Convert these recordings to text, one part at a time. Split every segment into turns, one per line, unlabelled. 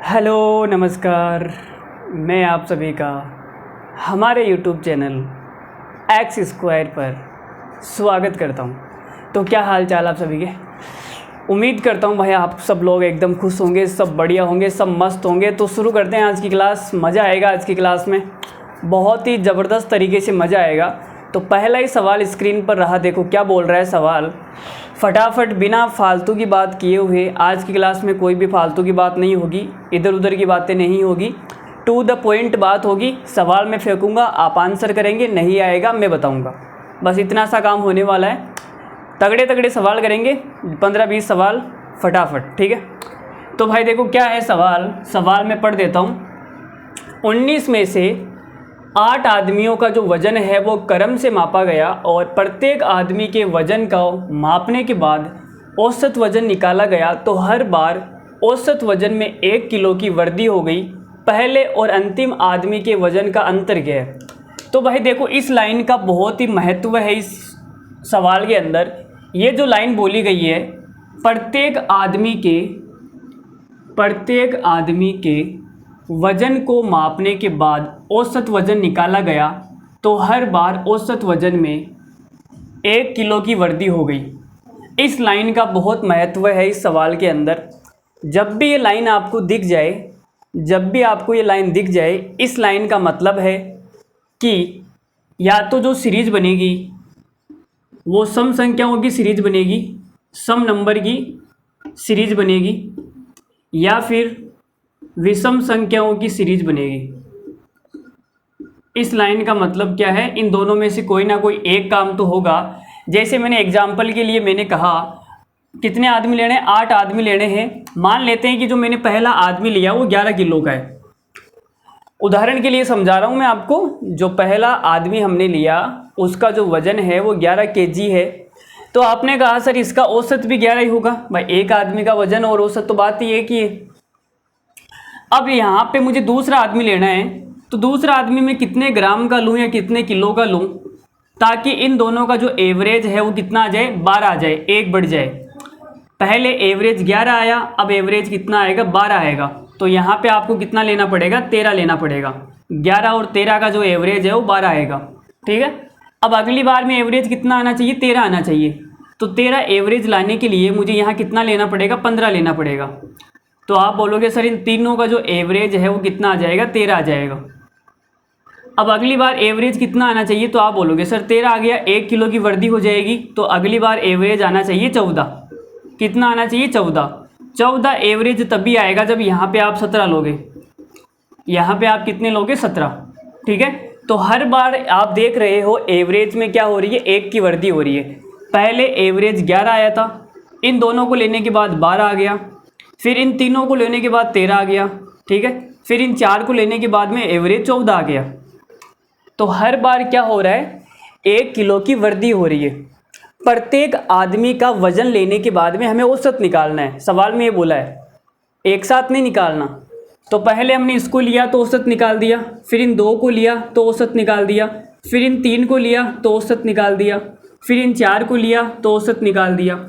Hello नमस्कार। मैं आप सभी का हमारे यूट्यूब चैनल एक्स स्क्वायर पर स्वागत करता हूं। तो क्या हाल चाल आप सभी के। उम्मीद करता हूं भाई आप सब लोग एकदम खुश होंगे, सब बढ़िया होंगे, सब मस्त होंगे। तो शुरू करते हैं आज की क्लास। मज़ा आएगा आज की क्लास में, बहुत ही ज़बरदस्त तरीके से मज़ा आएगा। तो पहला ही सवाल स्क्रीन पर रहा, देखो क्या बोल रहा है सवाल। फटाफट बिना फालतू की बात किए हुए, आज की क्लास में कोई भी फालतू की बात नहीं होगी, इधर उधर की बातें नहीं होगी, टू द पॉइंट बात होगी। सवाल मैं फेंकूंगा, आप आंसर करेंगे, नहीं आएगा मैं बताऊंगा। बस इतना सा काम होने वाला है। तगड़े तगड़े सवाल करेंगे, 15-20 सवाल फटाफट, ठीक है। तो भाई देखो क्या है सवाल मैं पढ़ देता हूँ। 19 में से 8 आदमियों का जो वज़न है वो क्रम से मापा गया और प्रत्येक आदमी के वज़न का मापने के बाद औसत वज़न निकाला गया। तो हर बार औसत वज़न में 1 किलो की वृद्धि हो गई। पहले और अंतिम आदमी के वज़न का अंतर क्या है। तो भाई देखो इस लाइन का बहुत ही महत्व है इस सवाल के अंदर। ये जो लाइन बोली गई है, प्रत्येक आदमी के वज़न को मापने के बाद औसत वज़न निकाला गया। तो हर बार औसत वज़न में 1 किलो की वृद्धि हो गई। इस लाइन का बहुत महत्व है इस सवाल के अंदर। जब भी ये लाइन आपको दिख जाए, इस लाइन का मतलब है कि या तो जो सीरीज बनेगी वो सम संख्याओं की सीरीज बनेगी, सम नंबर की सीरीज बनेगी, या फिर विषम संख्याओं की सीरीज बनेगी। इस लाइन का मतलब क्या है, इन दोनों में से कोई ना कोई एक काम तो होगा। जैसे मैंने एग्जाम्पल के लिए मैंने कहा कितने आदमी लेने हैं, 8 आदमी लेने हैं। मान लेते हैं कि जो मैंने पहला आदमी लिया वो 11 किलो का है। उदाहरण के लिए समझा रहा हूँ मैं आपको। जो पहला आदमी हमने लिया उसका जो वज़न है वो 11 केजी है। तो आपने कहा सर इसका औसत भी 11 ही होगा। भाई एक आदमी का वज़न और औसत तो बात ही एक ही है। अब यहाँ पे मुझे दूसरा आदमी लेना है, तो दूसरा आदमी मैं कितने ग्राम का लूँ या कितने किलो का लूँ, ताकि इन दोनों का जो एवरेज है वो कितना आ जाए, 12 आ जाए, एक बढ़ जाए। पहले एवरेज 11 आया, अब एवरेज कितना आएगा, 12 आएगा। तो यहाँ पे आपको कितना लेना पड़ेगा, 13 लेना पड़ेगा। 11 और 13 का जो एवरेज है वो 12 आएगा, ठीक है। अब अगली बार में एवरेज कितना आना चाहिए, 13 आना चाहिए। तो 13 एवरेज लाने के लिए मुझे यहाँ कितना लेना पड़ेगा, 15 लेना पड़ेगा। तो आप बोलोगे सर इन तीनों का जो एवरेज है वो कितना आ जाएगा, 13 आ जाएगा। अब अगली बार एवरेज कितना आना चाहिए, तो आप बोलोगे सर 13 आ गया, 1 किलो की वृद्धि हो जाएगी। तो अगली बार एवरेज आना चाहिए 14। कितना आना चाहिए, 14 एवरेज तभी आएगा जब यहाँ पे आप 17 लोगे। यहाँ पे आप कितने लोगे, 17, ठीक है। तो हर बार आप देख रहे हो एवरेज में क्या हो रही है, 1 की वृद्धि हो रही है। पहले एवरेज 11 आया था, इन दोनों को लेने के बाद 12 आ गया, फिर इन तीनों को लेने के बाद 13 आ गया, ठीक है। फिर इन 4 को लेने के बाद में एवरेज 14 आ गया। तो हर बार क्या हो रहा है, 1 किलो की वृद्धि हो रही है। प्रत्येक आदमी का वजन लेने के बाद में हमें औसत निकालना है। सवाल में ये बोला है एक साथ नहीं निकालना। तो पहले हमने इसको लिया तो औसत निकाल दिया, फिर इन 2 को लिया तो औसत निकाल दिया, फिर इन 3 को लिया तो औसत निकाल दिया, फिर इन 4 को लिया तो औसत निकाल दिया।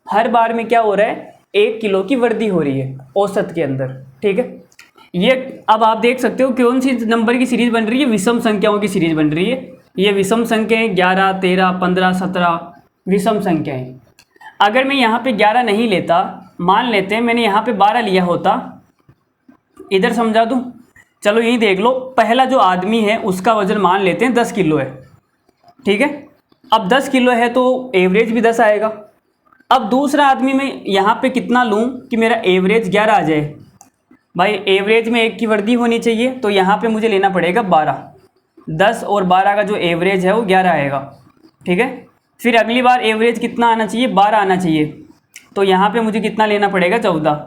हर बार में क्या हो रहा है, 1 किलो की वृद्धि हो रही है औसत के अंदर, ठीक है। ये अब आप देख सकते हो कौन सी नंबर की सीरीज बन रही है, विषम संख्याओं की सीरीज बन रही है। ये विषम संख्याएं 11, 13, 15, 17 विषम संख्याएं। अगर मैं यहाँ पे 11 नहीं लेता, मान लेते हैं मैंने यहाँ पे 12 लिया होता, इधर समझा दूँ, चलो यही देख लो। पहला जो आदमी है उसका वजन मान लेते हैं 10 किलो है, ठीक है। अब 10 किलो है तो एवरेज भी 10 आएगा। अब दूसरा आदमी मैं यहाँ पे कितना लूँ कि मेरा एवरेज 11 आ जाए। भाई एवरेज में 1 की वृद्धि होनी चाहिए, तो यहाँ पे मुझे लेना पड़ेगा 12। 10 और 12 का जो एवरेज है वो 11 आएगा, ठीक है। फिर अगली बार एवरेज कितना आना चाहिए, 12 आना चाहिए। तो यहाँ पे मुझे कितना लेना पड़ेगा, 14।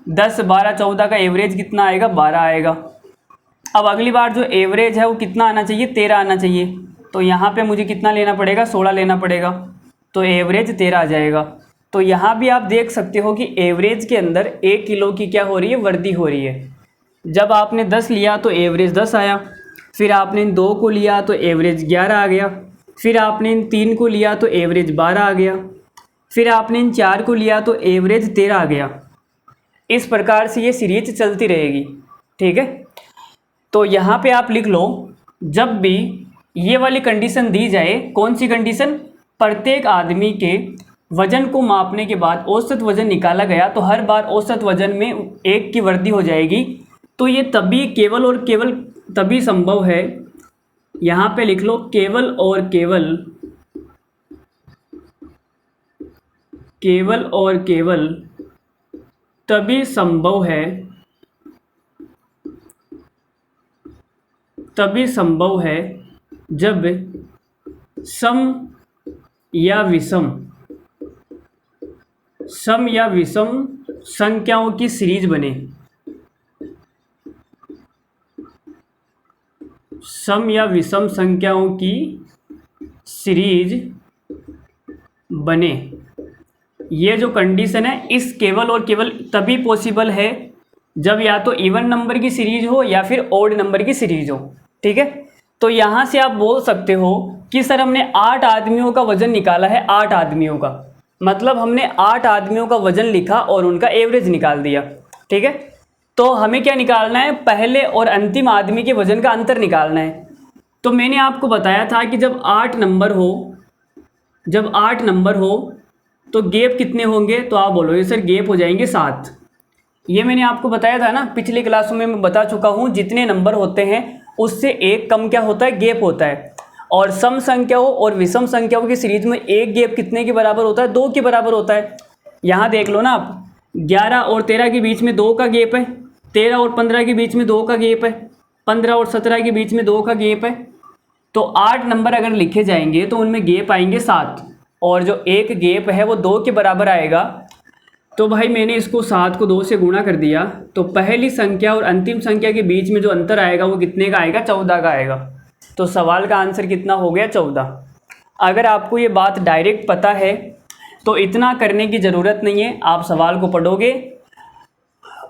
10, 12, 14 का एवरेज कितना आएगा, 12 आएगा। अब अगली बार जो एवरेज है वो कितना आना चाहिए, 13 आना चाहिए। तो यहाँ पे मुझे कितना लेना पड़ेगा, 16 लेना पड़ेगा। तो एवरेज 13 आ जाएगा। तो यहाँ भी आप देख सकते हो कि एवरेज के अंदर 1 किलो की क्या हो रही है, वृद्धि हो रही है। जब आपने 10 लिया तो एवरेज 10 आया, फिर आपने इन 2 को लिया तो एवरेज 11 आ गया, फिर आपने इन 3 को लिया तो एवरेज 12 आ गया, फिर आपने इन 4 को लिया तो एवरेज 13 आ गया। इस प्रकार से ये सीरीज चलती रहेगी। ठीक है, तो यहाँ पे आप लिख लो, जब भी ये वाली कंडीशन दी जाए, कौन सी कंडीशन, प्रत्येक आदमी के वजन को मापने के बाद औसत वजन निकाला गया तो हर बार औसत वजन में 1 की वृद्धि हो जाएगी। तो ये तभी केवल और केवल तभी संभव है, यहाँ पे लिख लो, केवल और केवल तभी संभव है जब सम या विषम संख्याओं की सीरीज बने। सम या विषम संख्याओं की सीरीज बने, ये जो कंडीशन है, इस केवल और केवल तभी पॉसिबल है जब या तो इवन नंबर की सीरीज हो या फिर ऑड नंबर की सीरीज हो। ठीक है, तो यहाँ से आप बोल सकते हो कि सर हमने 8 आदमियों का वजन निकाला है, 8 आदमियों का, मतलब हमने 8 आदमियों का वजन लिखा और उनका एवरेज निकाल दिया। ठीक है, तो हमें क्या निकालना है, पहले और अंतिम आदमी के वजन का अंतर निकालना है। तो मैंने आपको बताया था कि जब 8 नंबर हो तो गैप कितने होंगे, तो आप बोलोगे सर गैप हो जाएंगे 7। ये मैंने आपको बताया था ना, पिछली क्लासों में मैं बता चुका हूँ, जितने नंबर होते हैं उससे एक कम क्या होता है, गैप होता है। और सम संख्याओं और विषम संख्याओं की सीरीज में एक गैप कितने के बराबर होता है, 2 के बराबर होता है। यहाँ देख लो ना आप, 11 और 13 के बीच में 2 का गैप है, 13 और 15 के बीच में 2 का गैप है, 15 और 17 के बीच में 2 का गैप है। तो 8 नंबर अगर लिखे जाएंगे तो उनमें गैप आएंगे 7, और जो एक गैप है वो 2 के बराबर आएगा। तो भाई मैंने इसको 7 को 2 से गुणा कर दिया, तो पहली संख्या और अंतिम संख्या के बीच में जो अंतर आएगा वो कितने का आएगा, 14 का आएगा। तो सवाल का आंसर कितना हो गया, 14। अगर आपको ये बात डायरेक्ट पता है तो इतना करने की ज़रूरत नहीं है, आप सवाल को पढ़ोगे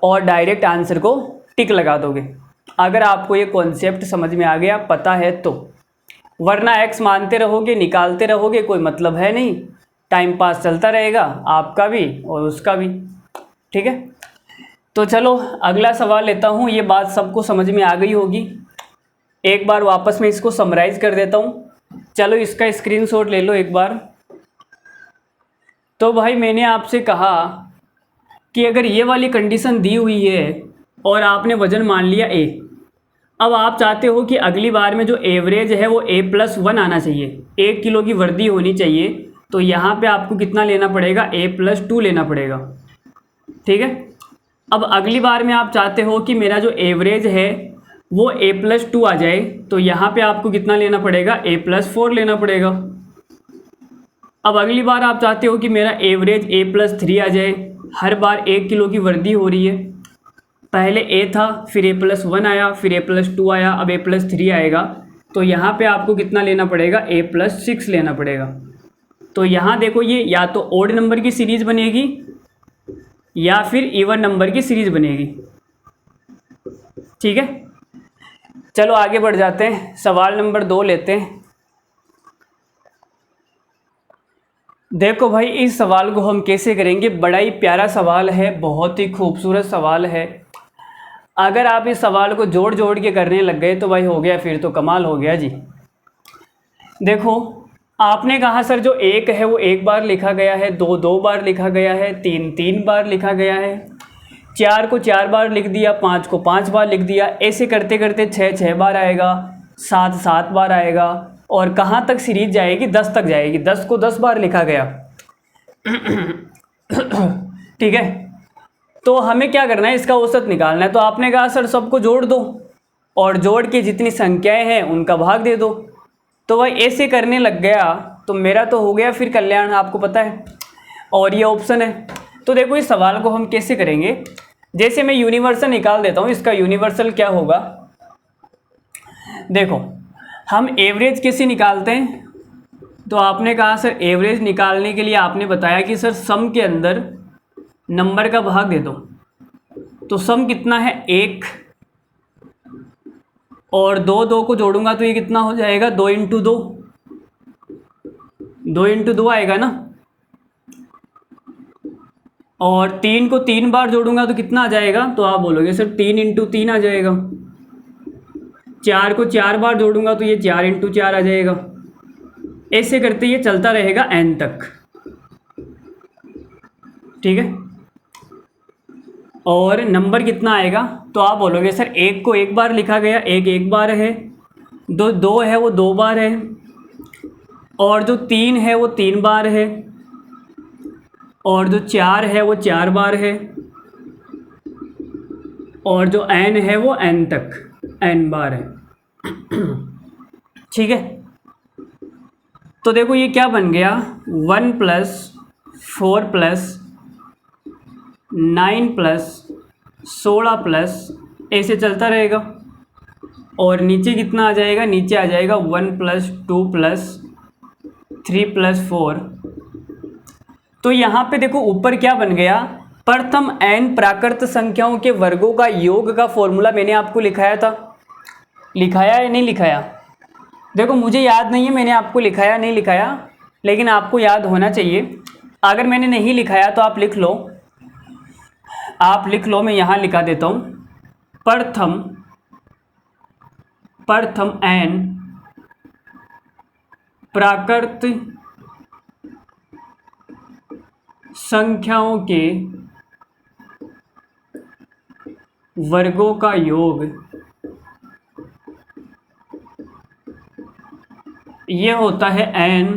और डायरेक्ट आंसर को टिक लगा दोगे, अगर आपको ये कॉन्सेप्ट समझ में आ गया, पता है तो। वरना एक्स मानते रहोगे, निकालते रहोगे, कोई मतलब है नहीं, टाइम पास चलता रहेगा आपका भी और उसका भी। ठीक है, तो चलो अगला सवाल लेता हूँ। ये बात सबको समझ में आ गई होगी, एक बार वापस में इसको समराइज कर देता हूँ। चलो इसका स्क्रीनशॉट ले लो एक बार। तो भाई मैंने आपसे कहा कि अगर ये वाली कंडीशन दी हुई है और आपने वज़न मान लिया a, अब आप चाहते हो कि अगली बार में जो एवरेज है वो a+1 आना चाहिए, 1 किलो की वृद्धि होनी चाहिए। तो यहाँ पे आपको कितना लेना पड़ेगा, a+2 लेना पड़ेगा। ठीक है, अब अगली बार में आप चाहते हो कि मेरा जो एवरेज है वो a+2 आ जाए, तो यहाँ पे आपको कितना लेना पड़ेगा, a+4 लेना पड़ेगा। अब अगली बार आप चाहते हो कि मेरा एवरेज a+3 आ जाए, हर बार 1 किलो की वृद्धि हो रही है, पहले a था, फिर a+1 आया, फिर a+2 आया, अब a+3 आएगा। तो यहाँ पे आपको कितना लेना पड़ेगा, a+6 लेना पड़ेगा। तो यहाँ देखो, ये या तो ओड नंबर की सीरीज़ बनेगी या फिर इवन नंबर की सीरीज़ बनेगी। ठीक है, चलो आगे बढ़ जाते हैं, सवाल नंबर 2 लेते हैं। देखो भाई, इस सवाल को हम कैसे करेंगे, बड़ा ही प्यारा सवाल है, बहुत ही खूबसूरत सवाल है। अगर आप इस सवाल को जोड़ जोड़ के करने लग गए तो भाई हो गया, फिर तो कमाल हो गया जी। देखो, आपने कहा सर जो 1 है वो 1 बार लिखा गया है, 2 2 बार लिखा गया है, 3 3 बार लिखा गया है, 4 को 4 बार लिख दिया, 5 को 5 बार लिख दिया, ऐसे करते करते 6 6 बार आएगा, 7 7 बार आएगा, और कहाँ तक सीरीज जाएगी, 10 तक जाएगी। 10 को 10 बार लिखा गया। ठीक है, तो हमें क्या करना है, इसका औसत निकालना है। तो आपने कहा सर सबको जोड़ दो और जोड़ के जितनी संख्याएं हैं उनका भाग दे दो। तो भाई ऐसे करने लग गया तो मेरा तो हो गया फिर कल्याण, आपको पता है, और ये ऑप्शन है। तो देखो इस सवाल को हम कैसे करेंगे, जैसे मैं यूनिवर्सल निकाल देता हूँ। इसका यूनिवर्सल क्या होगा, देखो हम एवरेज कैसे निकालते हैं। तो आपने कहा सर एवरेज निकालने के लिए आपने बताया कि सर सम के अंदर नंबर का भाग दे दो। तो सम कितना है, 1, और 2 2 को जोड़ूंगा तो ये कितना हो जाएगा, 2 × 2, 2 × 2 आएगा ना। और 3 को 3 बार जोड़ूंगा तो कितना आ जाएगा, तो आप बोलोगे सर 3 इंटू 3 आ जाएगा। 4 को 4 बार जोड़ूंगा तो ये 4 इंटू 4 आ जाएगा। ऐसे करते ये चलता रहेगा n तक, ठीक है। और नंबर कितना आएगा, तो आप बोलोगे सर 1 को 1 बार लिखा गया, 1 बार है, 2 है वो 2 बार है, और जो 3 है वो 3 बार है, और जो 4 है वो 4 बार है, और जो n है वो n तक n बार है, ठीक है। तो देखो ये क्या बन गया, 1 + 4 + 9 + 16 + ऐसे चलता रहेगा। और नीचे कितना आ जाएगा, नीचे आ जाएगा 1 + 2 + 3 + 4। तो यहाँ पे देखो ऊपर क्या बन गया, प्रथम n प्राकृत संख्याओं के वर्गों का योग का फॉर्मूला मैंने आपको लिखाया था, लिखाया या नहीं लिखाया। देखो मुझे याद नहीं है मैंने आपको लिखाया नहीं लिखाया, लेकिन आपको याद होना चाहिए। अगर मैंने नहीं लिखाया तो आप लिख लो, आप लिख लो, मैं यहाँ लिखा देता हूँ। प्रथम n प्राकृत संख्याओं के वर्गों का योग ये होता है n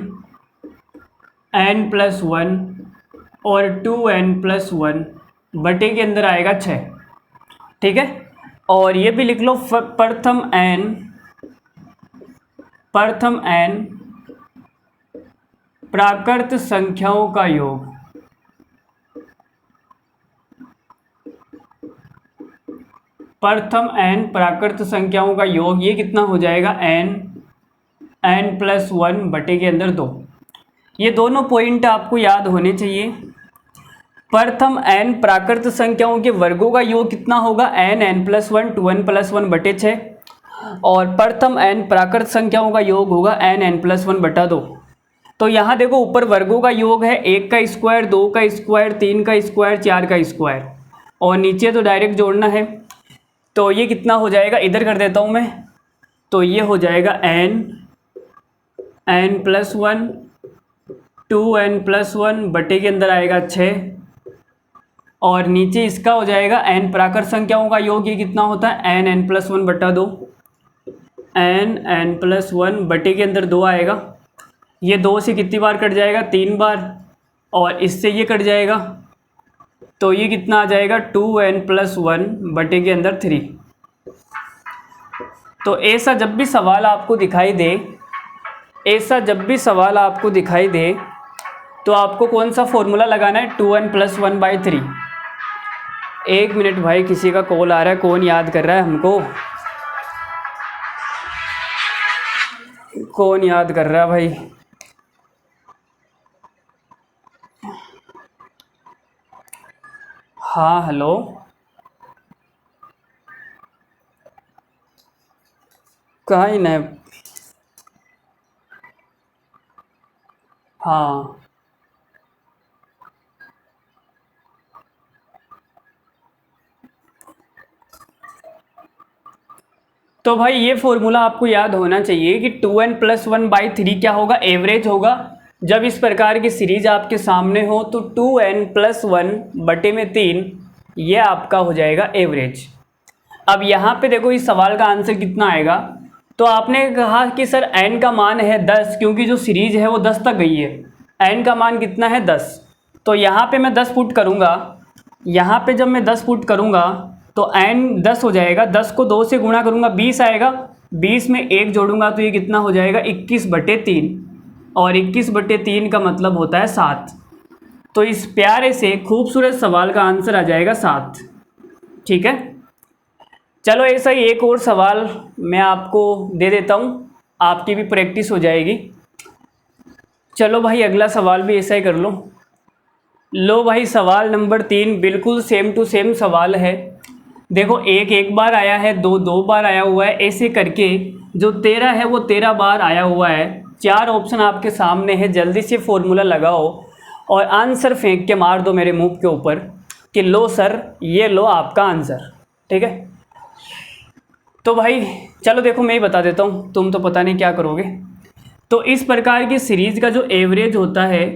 + 1 और 2n + 1 बटे के अंदर आएगा 6, ठीक है। और ये भी लिख लो, प्रथम n प्राकृत संख्याओं का योग, प्रथम n प्राकृत संख्याओं का योग ये कितना हो जाएगा, n + 1 बटे के अंदर 2। ये दोनों पॉइंट आपको याद होने चाहिए। प्रथम n प्राकृत संख्याओं के वर्गों का योग कितना होगा, n + 1 2n + 1 बटे 6, और प्रथम n प्राकृत संख्याओं का योग होगा n + 1 बटा 2। तो यहाँ देखो ऊपर वर्गों का योग है 1 का स्क्वायर, 2 का स्क्वायर, 3 का स्क्वायर, 4 का स्क्वायर, और नीचे तो डायरेक्ट जोड़ना है। तो ये कितना हो जाएगा, इधर कर देता हूँ मैं, तो ये हो जाएगा n + 1 2n + 1 बटे के अंदर आएगा 6, और नीचे इसका हो जाएगा n प्राकृत संख्याओं का योग ये कितना होता है, n + 1 बटा 2, n + 1 बटे के अंदर 2 आएगा। ये 2 से कितनी बार कट जाएगा, 3 बार, और इससे ये कट जाएगा, तो ये कितना आ जाएगा, 2n + 1 बटे के अंदर 3। तो ऐसा जब भी सवाल आपको दिखाई दे, ऐसा जब भी सवाल आपको दिखाई दे तो आपको कौन सा फॉर्मूला लगाना है, 2n + 1/3। 1 मिनट भाई, किसी का कॉल आ रहा है, कौन याद कर रहा है हमको, कौन याद कर रहा है भाई। हाँ हेलो, कहाँ ही न, हाँ तो भाई ये फॉर्मूला आपको याद होना चाहिए कि 2n + 1/3 क्या होगा, एवरेज होगा। जब इस प्रकार की सीरीज आपके सामने हो तो 2n + 1 बटे में 3 ये आपका हो जाएगा एवरेज। अब यहाँ पे देखो इस सवाल का आंसर कितना आएगा, तो आपने कहा कि सर n का मान है 10, क्योंकि जो सीरीज है वो 10 तक गई है, n का मान कितना है 10। तो यहाँ पे मैं 10 पुट करूँगा, यहाँ पे जब मैं 10 पुट करूँगा तो n 10 हो जाएगा, 10 को 2 से गुणा करूँगा 20 आएगा, 20 में 1 जोड़ूंगा तो ये कितना हो जाएगा, 21/3, और 21/3 का मतलब होता है 7। तो इस प्यारे से खूबसूरत सवाल का आंसर आ जाएगा 7, ठीक है। चलो ऐसा ही एक और सवाल मैं आपको दे देता हूँ, आपकी भी प्रैक्टिस हो जाएगी। चलो भाई अगला सवाल भी ऐसा ही कर लो। लो भाई सवाल नंबर 3 बिल्कुल सेम टू सेम सवाल है। देखो 1 बार आया है, 2 बार आया हुआ है, ऐसे करके जो 13 है वो 13 बार आया हुआ है। 4 ऑप्शन आपके सामने है, जल्दी से फॉर्मूला लगाओ और आंसर फेंक के मार दो मेरे मुंह के ऊपर कि लो सर, ये लो आपका आंसर। ठीक है, तो भाई चलो देखो मैं ही बता देता हूँ, तुम तो पता नहीं क्या करोगे। तो इस प्रकार की सीरीज़ का जो एवरेज होता है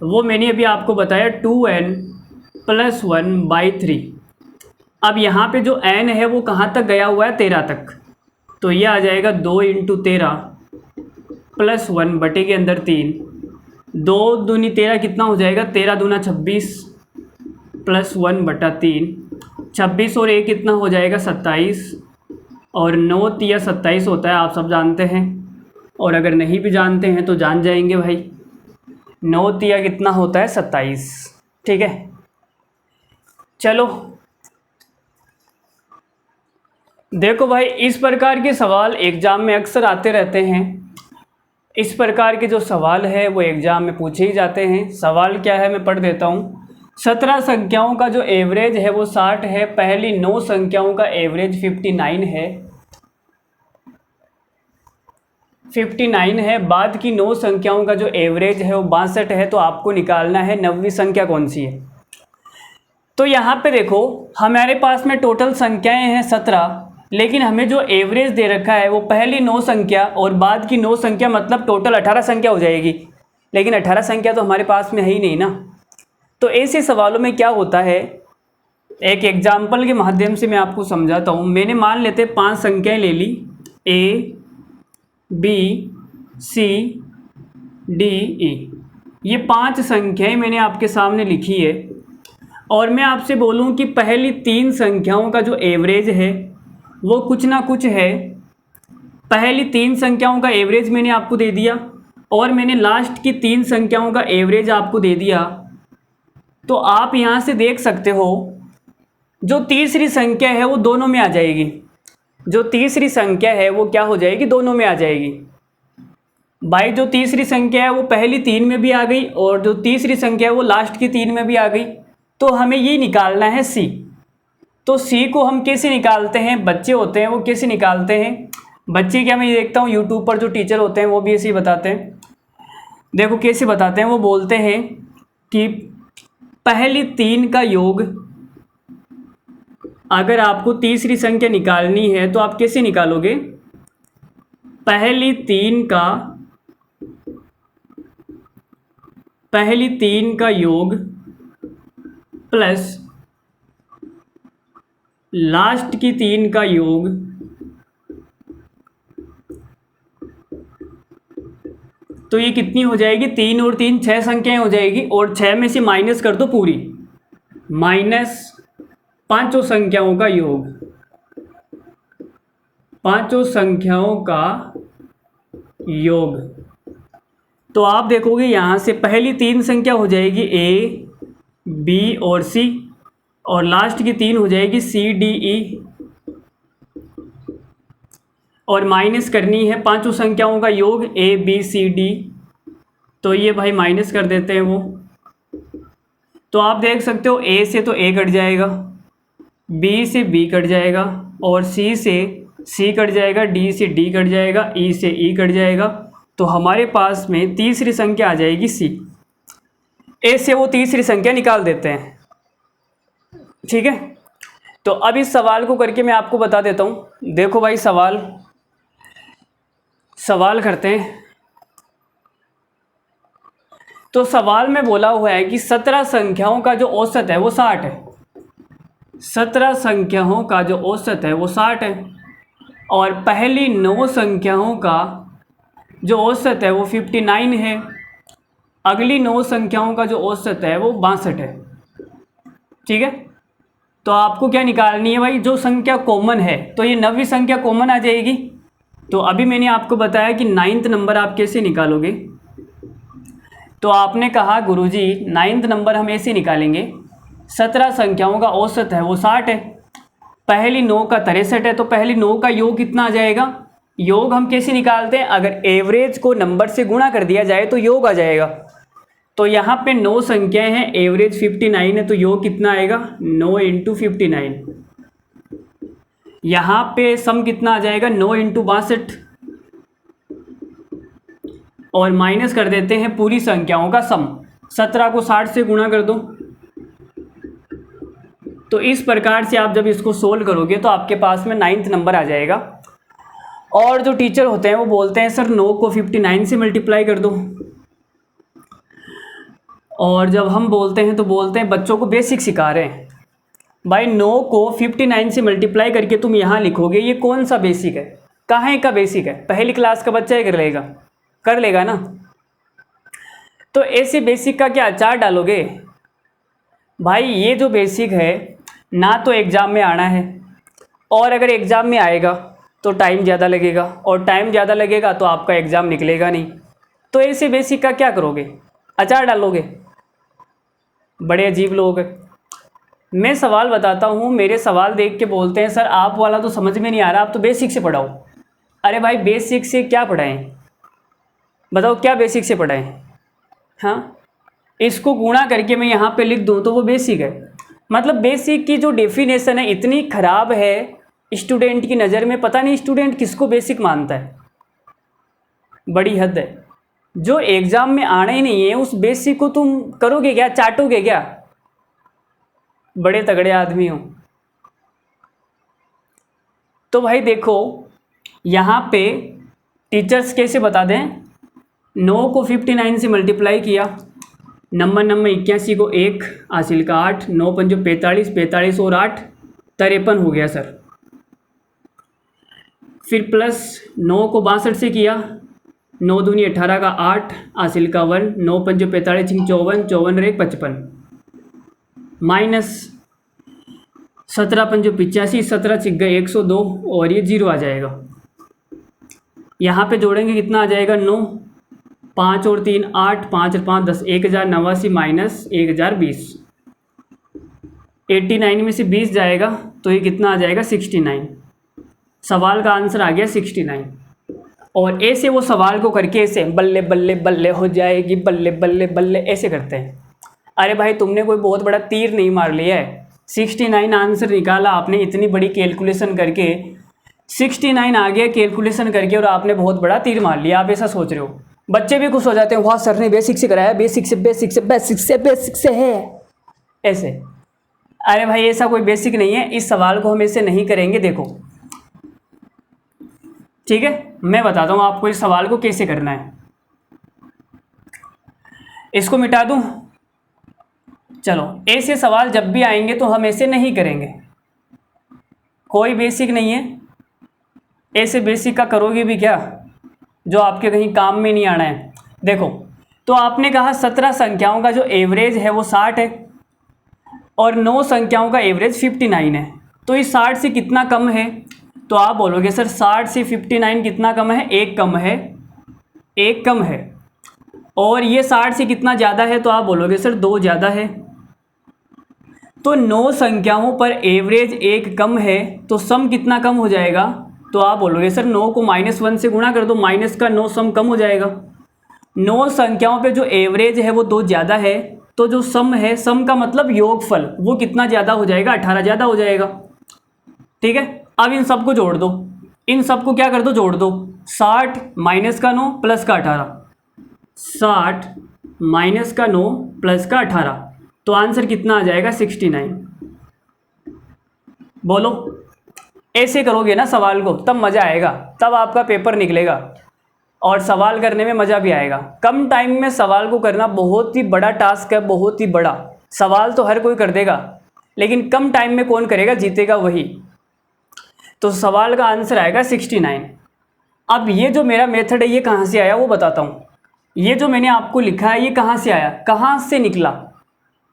वो मैंने अभी आपको बताया 2n+1/3। अब यहाँ पे जो n है वो कहाँ तक गया हुआ है, 13 तक, तो ये आ जाएगा 2 × 13 + 1 बटे के अंदर 3। 2 दूनी 13 कितना हो जाएगा, 13 दूना 26 + 1 बटा 3। 26 और 1 कितना हो जाएगा, 27। और 9 तिया 27 होता है, आप सब जानते हैं। और अगर नहीं भी जानते हैं तो जान जाएंगे भाई, 9 तिया कितना होता है, 27। ठीक है, चलो देखो भाई, इस प्रकार के सवाल एग्ज़ाम में अक्सर आते रहते हैं। इस प्रकार के जो सवाल है वो एग्ज़ाम में पूछे ही जाते हैं। सवाल क्या है मैं पढ़ देता हूँ। 17 संख्याओं का जो एवरेज है वो 60 है। पहली 9 संख्याओं का एवरेज 59 है। 59 है। बाद की 9 संख्याओं का जो एवरेज है वो 62 है। तो आपको निकालना है 9वीं संख्या कौन सी है। तो यहाँ पे देखो हमारे पास में टोटल संख्याएं हैं 17, लेकिन हमें जो एवरेज दे रखा है वो पहली 9 संख्या और बाद की 9 संख्या, मतलब टोटल 18 संख्या हो जाएगी। लेकिन 18 संख्या तो हमारे पास में है ही नहीं ना। तो ऐसे सवालों में क्या होता है, एक एग्जाम्पल के माध्यम से मैं आपको समझाता हूँ। मैंने मान लेते 5 संख्याएं ले ली, A B C D E। ये 5 संख्याएं मैंने आपके सामने लिखी है और मैं आपसे बोलूं कि पहली 3 संख्याओं का जो एवरेज है वो कुछ ना कुछ है। पहली 3 संख्याओं का एवरेज मैंने आपको दे दिया और मैंने लास्ट की 3 संख्याओं का एवरेज आपको दे दिया। तो आप यहाँ से देख सकते हो जो तीसरी संख्या है वो दोनों में आ जाएगी। जो तीसरी संख्या है वो क्या हो जाएगी, दोनों में आ जाएगी। भाई जो तीसरी संख्या है वो पहली 3 में भी आ गई और जो तीसरी संख्या है वो लास्ट की 3 में भी आ गई। तो हमें ये निकालना है C। तो C को हम कैसे निकालते हैं, बच्चे होते हैं वो कैसे निकालते हैं। बच्चे क्या, मैं ये देखता हूँ यूट्यूब पर जो टीचर होते हैं वो भी ऐसे ही बताते हैं। देखो कैसे बताते हैं, वो बोलते हैं कि पहली 3 का योग, अगर आपको तीसरी संख्या निकालनी है तो आप कैसे निकालोगे, पहली 3 का योग प्लस लास्ट की 3 का योग तो ये कितनी हो जाएगी, 3 और 3 6 संख्याएं हो जाएगी। और 6 में से माइनस कर दो पूरी, माइनस 5 संख्याओं का योग, 5 संख्याओं का योग। तो आप देखोगे यहाँ से पहली 3 संख्या हो जाएगी A B और C और लास्ट की 3 हो जाएगी C D E और माइनस करनी है 5 संख्याओं का योग A B C D। तो ये भाई माइनस कर देते हैं वो। तो आप देख सकते हो A से तो A कट जाएगा, B से B कट जाएगा और C से C कट जाएगा, D से D कट जाएगा, E से E कट जाएगा। तो हमारे पास में तीसरी संख्या आ जाएगी C। A से वो तीसरी संख्या निकाल देते हैं। ठीक है, तो अब इस सवाल को करके मैं आपको बता देता हूँ। देखो भाई सवाल करते हैं। तो सवाल में बोला हुआ है कि 17 संख्याओं का जो औसत है वो 60 है। 17 संख्याओं का जो औसत है वो 60 है और पहली 9 संख्याओं का जो औसत है वो 59 है। अगली 9 संख्याओं का जो औसत है वो 62 है। ठीक है, तो आपको क्या निकालनी है भाई, जो संख्या कॉमन है। तो ये 9वीं संख्या कॉमन आ जाएगी। तो अभी मैंने आपको बताया कि 9th नंबर आप कैसे निकालोगे। तो आपने कहा गुरुजी 9th नंबर हम ऐसे निकालेंगे, 17 संख्याओं का औसत है वो 60 है, पहली 9 का 63 है। तो पहली 9 का योग कितना आ जाएगा, योग हम कैसे निकालते हैं, अगर एवरेज को नंबर से गुणा कर दिया जाए तो योग आ जाएगा। तो यहाँ पे 9 संख्याएं हैं, एवरेज 59 है, तो योग कितना आएगा 9 × 59। यहाँ पे सम कितना आ जाएगा 9 × 62 और माइनस कर देते हैं पूरी संख्याओं का सम। 17 को 60 से गुणा कर दो। तो इस प्रकार से आप जब इसको सोल्व करोगे तो आपके पास में 9th नंबर आ जाएगा। और जो टीचर होते हैं वो बोलते हैं सर 9 को 59 से मल्टीप्लाई कर दो। और जब हम बोलते हैं तो बोलते हैं बच्चों को बेसिक सिखा रहे हैं। भाई 9 को 59 से मल्टीप्लाई करके तुम यहाँ लिखोगे, ये कौन सा बेसिक है, कहाँ का बेसिक है? पहली क्लास का बच्चा ही कर लेगा ना। तो ऐसे बेसिक का क्या अचार डालोगे? भाई ये जो बेसिक है ना तो एग्ज़ाम में आना है, और अगर एग्ज़ाम में आएगा तो टाइम ज़्यादा लगेगा, और टाइम ज़्यादा लगेगा तो आपका एग्ज़ाम निकलेगा नहीं। तो ऐसे बेसिक का क्या करोगे? अचार डालोगे। बड़े अजीब लोग हैं। मैं सवाल बताता हूँ, मेरे सवाल देख के बोलते हैं सर आप वाला तो समझ में नहीं आ रहा, आप तो बेसिक से पढ़ाओ। अरे भाई बेसिक से क्या पढ़ाएं? बताओ क्या बेसिक से पढ़ाएं? हाँ, इसको गुणा करके मैं यहाँ पे लिख दूँ तो वो बेसिक है। मतलब बेसिक की जो डेफिनेशन है इतनी ख़राब है स्टूडेंट की नज़र में, पता नहीं स्टूडेंट किसको बेसिक मानता है। बड़ी हद है। जो एग्ज़ाम में आना ही नहीं है उस बेसिक को तुम करोगे क्या, चाटोगे क्या? बड़े तगड़े आदमी हो। तो भाई देखो यहाँ पे टीचर्स कैसे बता दें, 9 को 59 से मल्टीप्लाई किया, नंबर 81 को 1 हासिल का 8, 9 पंजो 45, 45 और 8 53 हो गया सर। फिर प्लस 9 को 62 से किया, 9 दूनी 18 का 8 हासिल का 1, 9 पंजो 45 54, 54 और 1 55, माइनस 17 पंजो 85, 17 चिक गए 102 और ये 0 आ जाएगा। यहाँ पे जोड़ेंगे कितना आ जाएगा? 9, 5 और 3 8, 5 और 5 10, 1089 माइनस 1020, 89 में से 20 जाएगा तो ये कितना आ जाएगा? 69। सवाल का आंसर आ गया 69। और ऐसे वो सवाल को करके ऐसे बल्ले बल्ले बल्ले हो जाएगी, बल्ले बल्ले बल्ले ऐसे करते हैं। अरे भाई तुमने कोई बहुत बड़ा तीर नहीं मार लिया है, 69 आंसर निकाला आपने इतनी बड़ी कैलकुलेशन करके, 69 आ गया कैलकुलेशन करके और आपने बहुत बड़ा तीर मार लिया। आप ऐसा सोच रहे हो, बच्चे भी खुश हो जाते हैं, वाह सर ने बेसिक से कराया, बेसिक से बेसिक से बेसिक से बेसिक से है ऐसे। अरे भाई ऐसा कोई बेसिक नहीं है, इस सवाल को हम ऐसे नहीं करेंगे। देखो ठीक है, मैं बताता हूँ आपको इस सवाल को कैसे करना है। इसको मिटा दूँ? चलो, ऐसे सवाल जब भी आएंगे तो हम ऐसे नहीं करेंगे। कोई बेसिक नहीं है, ऐसे बेसिक का करोगे भी क्या जो आपके कहीं काम में नहीं आना है। देखो तो आपने कहा 17 संख्याओं का जो एवरेज है वो 60 है और 9 संख्याओं का एवरेज 59 है। तो इस 60 से कितना कम है? तो आप बोलोगे सर 60 से 59 कितना कम है? एक कम है, एक कम है। और ये 60 से कितना ज़्यादा है? तो आप बोलोगे सर 2 ज़्यादा है। तो 9 संख्याओं पर एवरेज एक कम है तो सम कितना कम हो जाएगा? तो आप बोलोगे सर 9 को -1 से गुणा कर दो, माइनस का 9 सम कम हो जाएगा। 9 संख्याओं पे जो एवरेज है वो 2 ज़्यादा है, तो जो सम है, सम का मतलब योगफल, वो कितना ज़्यादा हो जाएगा? 18 ज़्यादा हो जाएगा। ठीक है, अब इन सबको जोड़ दो, इन सबको क्या कर दो? जोड़ दो। 60 माइनस का 9 प्लस का 18, 60 माइनस का 9 प्लस का 18, तो आंसर कितना आ जाएगा? 69। बोलो, ऐसे करोगे ना सवाल को तब मज़ा आएगा, तब आपका पेपर निकलेगा और सवाल करने में मज़ा भी आएगा। कम टाइम में सवाल को करना बहुत ही बड़ा टास्क है, बहुत ही बड़ा। सवाल तो हर कोई कर देगा लेकिन कम टाइम में कौन करेगा? जीतेगा वही। तो सवाल का आंसर आएगा 69। अब ये जो मेरा मेथड है ये कहाँ से आया वो बताता हूँ। ये जो मैंने आपको लिखा है ये कहाँ से आया, कहाँ से निकला?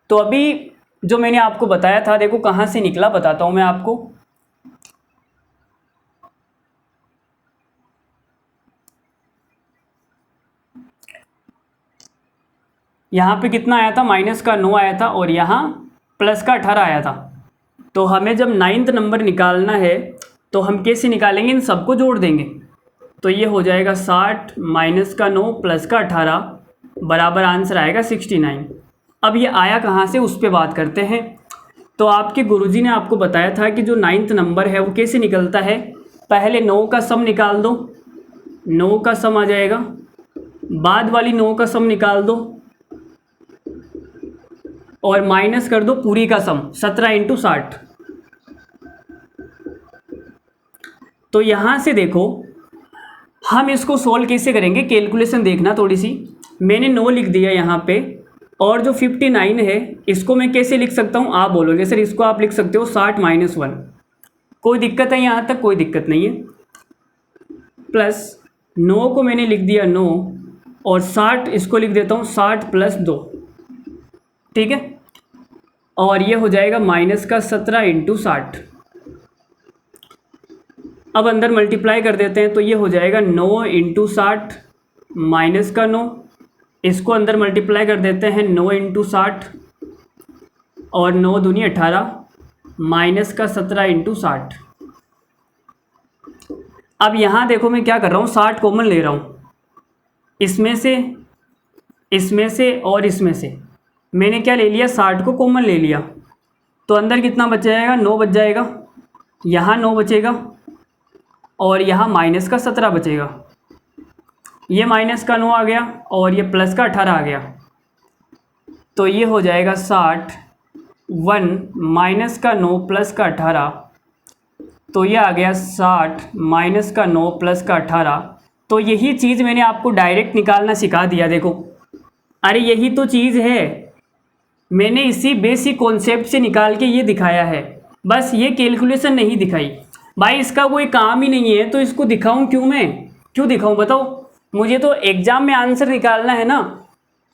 तो अभी जो मैंने आपको बताया था, देखो कहाँ से निकला, बताता हूँ मैं आपको। यहाँ पे कितना आया था? माइनस का 9 आया था और यहाँ प्लस का 18 आया था। तो हमें जब 9th नंबर निकालना है तो हम कैसे निकालेंगे? इन सबको जोड़ देंगे। तो ये हो जाएगा 60 माइनस का 9 प्लस का 18 बराबर आंसर आएगा 69। अब ये आया कहाँ से उस पर बात करते हैं। तो आपके गुरुजी ने आपको बताया था कि जो 9th नंबर है वो कैसे निकलता है। पहले 9 का सम निकाल दो, 9 का सम आ जाएगा, बाद वाली 9 का सम निकाल दो, और माइनस कर दो पूरी का सम 17 इंटू 60। तो यहाँ से देखो हम इसको सोल्व कैसे करेंगे, कैलकुलेशन देखना थोड़ी सी। मैंने 9 लिख दिया यहाँ पे, और जो 59 है इसको मैं कैसे लिख सकता हूँ आप बोलोगे सर इसको आप लिख सकते हो 60 माइनस 1। कोई दिक्कत है यहाँ तक? कोई दिक्कत नहीं है। प्लस 9 को मैंने लिख दिया 9, और 60 इसको लिख देता हूँ 60 प्लस 2, ठीक है। और ये हो जाएगा माइनस का 17 इंटू 60। अब अंदर मल्टीप्लाई कर देते हैं तो ये हो जाएगा 9 इंटू 60 माइनस का 9, इसको अंदर मल्टीप्लाई कर देते हैं 9 इंटू 60, और 9 दूनी 18 माइनस का 17 इंटू 60। अब यहाँ देखो मैं क्या कर रहा हूँ, 60 कॉमन ले रहा हूँ, इसमें से और इसमें से मैंने क्या ले लिया, 60 को कॉमन ले लिया। तो अंदर कितना बच जाएगा, 9 बच जाएगा, यहाँ 9 बचेगा, और यहाँ माइनस का 17 बचेगा। ये माइनस का 9 आ गया और ये प्लस का 18 आ गया। तो ये हो जाएगा 60 1 माइनस का 9 प्लस का 18। तो ये आ गया 60 माइनस का 9 प्लस का 18। तो यही चीज़ मैंने आपको डायरेक्ट निकालना सिखा दिया। देखो, अरे यही तो चीज़ है, मैंने इसी बेसिक कॉन्सेप्ट से निकाल के ये दिखाया है, बस ये कैलकुलेशन नहीं दिखाई। भाई इसका कोई काम ही नहीं है तो इसको दिखाऊं क्यों, मैं क्यों दिखाऊं बताओ? मुझे तो एग्ज़ाम में आंसर निकालना है ना,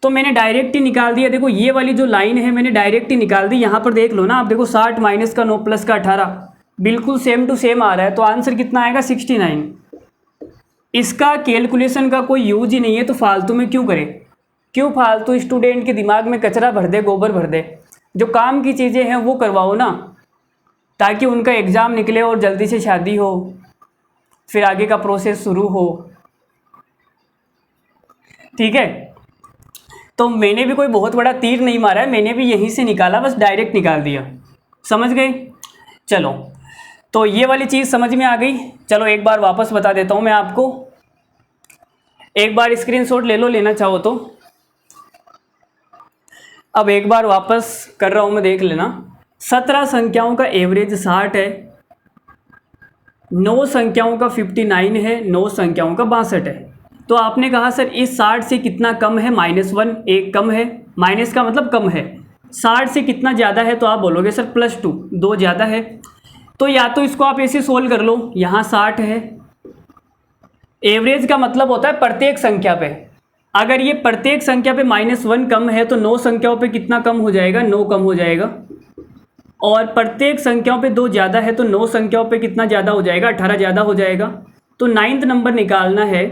तो मैंने डायरेक्ट ही निकाल दिया। देखो ये वाली जो लाइन है मैंने डायरेक्ट ही निकाल दी। यहाँ पर देख लो ना आप, देखो 60 माइनस का 9 प्लस का 18 बिल्कुल सेम टू सेम आ रहा है। तो आंसर कितना आएगा, 69। इसका कैलकुलेशन का कोई यूज ही नहीं है, तो फालतू में क्यों करें, क्यों फालतू स्टूडेंट के दिमाग में कचरा भर दे, गोबर भर दे। जो काम की चीज़ें हैं वो करवाओ ना, ताकि उनका एग्ज़ाम निकले और जल्दी से शादी हो, फिर आगे का प्रोसेस शुरू हो, ठीक है। तो मैंने भी कोई बहुत बड़ा तीर नहीं मारा है, मैंने भी यहीं से निकाला, बस डायरेक्ट निकाल दिया, समझ गए। चलो, तो ये वाली चीज़ समझ में आ गई। चलो एक बार वापस बता देता हूँ मैं आपको, एक बार स्क्रीनशॉट ले लो, लेना चाहो तो। अब एक बार वापस कर रहा हूँ मैं, देख लेना। 17 संख्याओं का एवरेज 60 है, 9 संख्याओं का 59 है, 9 संख्याओं का 62 है। तो आपने कहा सर इस 60 से कितना कम है, -1, एक कम है, माइनस का मतलब कम है। 60 से कितना ज़्यादा है, तो आप बोलोगे सर +2, 2 ज़्यादा है। तो या तो इसको आप ऐसे सोल्व कर लो, यहाँ 60 है, एवरेज का मतलब होता है प्रत्येक संख्या पे। अगर ये प्रत्येक संख्या पे -1 कम है तो 9 संख्याओं पे कितना कम हो जाएगा, 9 कम हो जाएगा। और प्रत्येक संख्याओं पे 2 ज़्यादा है तो 9 संख्याओं पे कितना ज़्यादा हो जाएगा, 18 ज़्यादा हो जाएगा। तो 9th नंबर निकालना है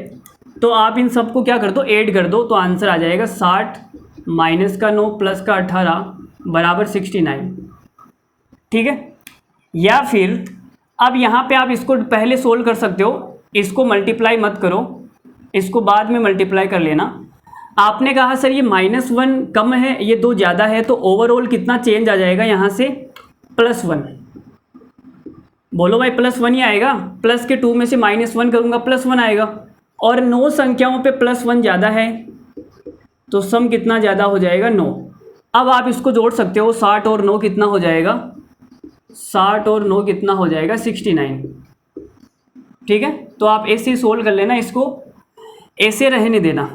तो आप इन सबको क्या कर दो, ऐड कर दो, तो आंसर आ जाएगा 60 माइनस का 9 प्लस का 18 बराबर 69, ठीक है। या फिर अब यहाँ पे आप इसको पहले सोल्व कर सकते हो, इसको मल्टीप्लाई मत करो, इसको बाद में मल्टीप्लाई कर लेना। आपने कहा सर ये -1 कम है, ये 2 ज़्यादा है, तो ओवरऑल कितना चेंज आ जाएगा यहाँ से, +1। बोलो भाई +1 ही आएगा, प्लस के 2 में से -1 करूँगा +1 आएगा। और 9 संख्याओं पे +1 ज़्यादा है तो सम कितना ज़्यादा हो जाएगा, 9। अब आप इसको जोड़ सकते हो, 60 और 9 कितना हो जाएगा, 60 और 9 कितना हो जाएगा, 69, ठीक है। तो आप ऐसे ही सोल्व कर लेना, इसको ऐसे रहने देना।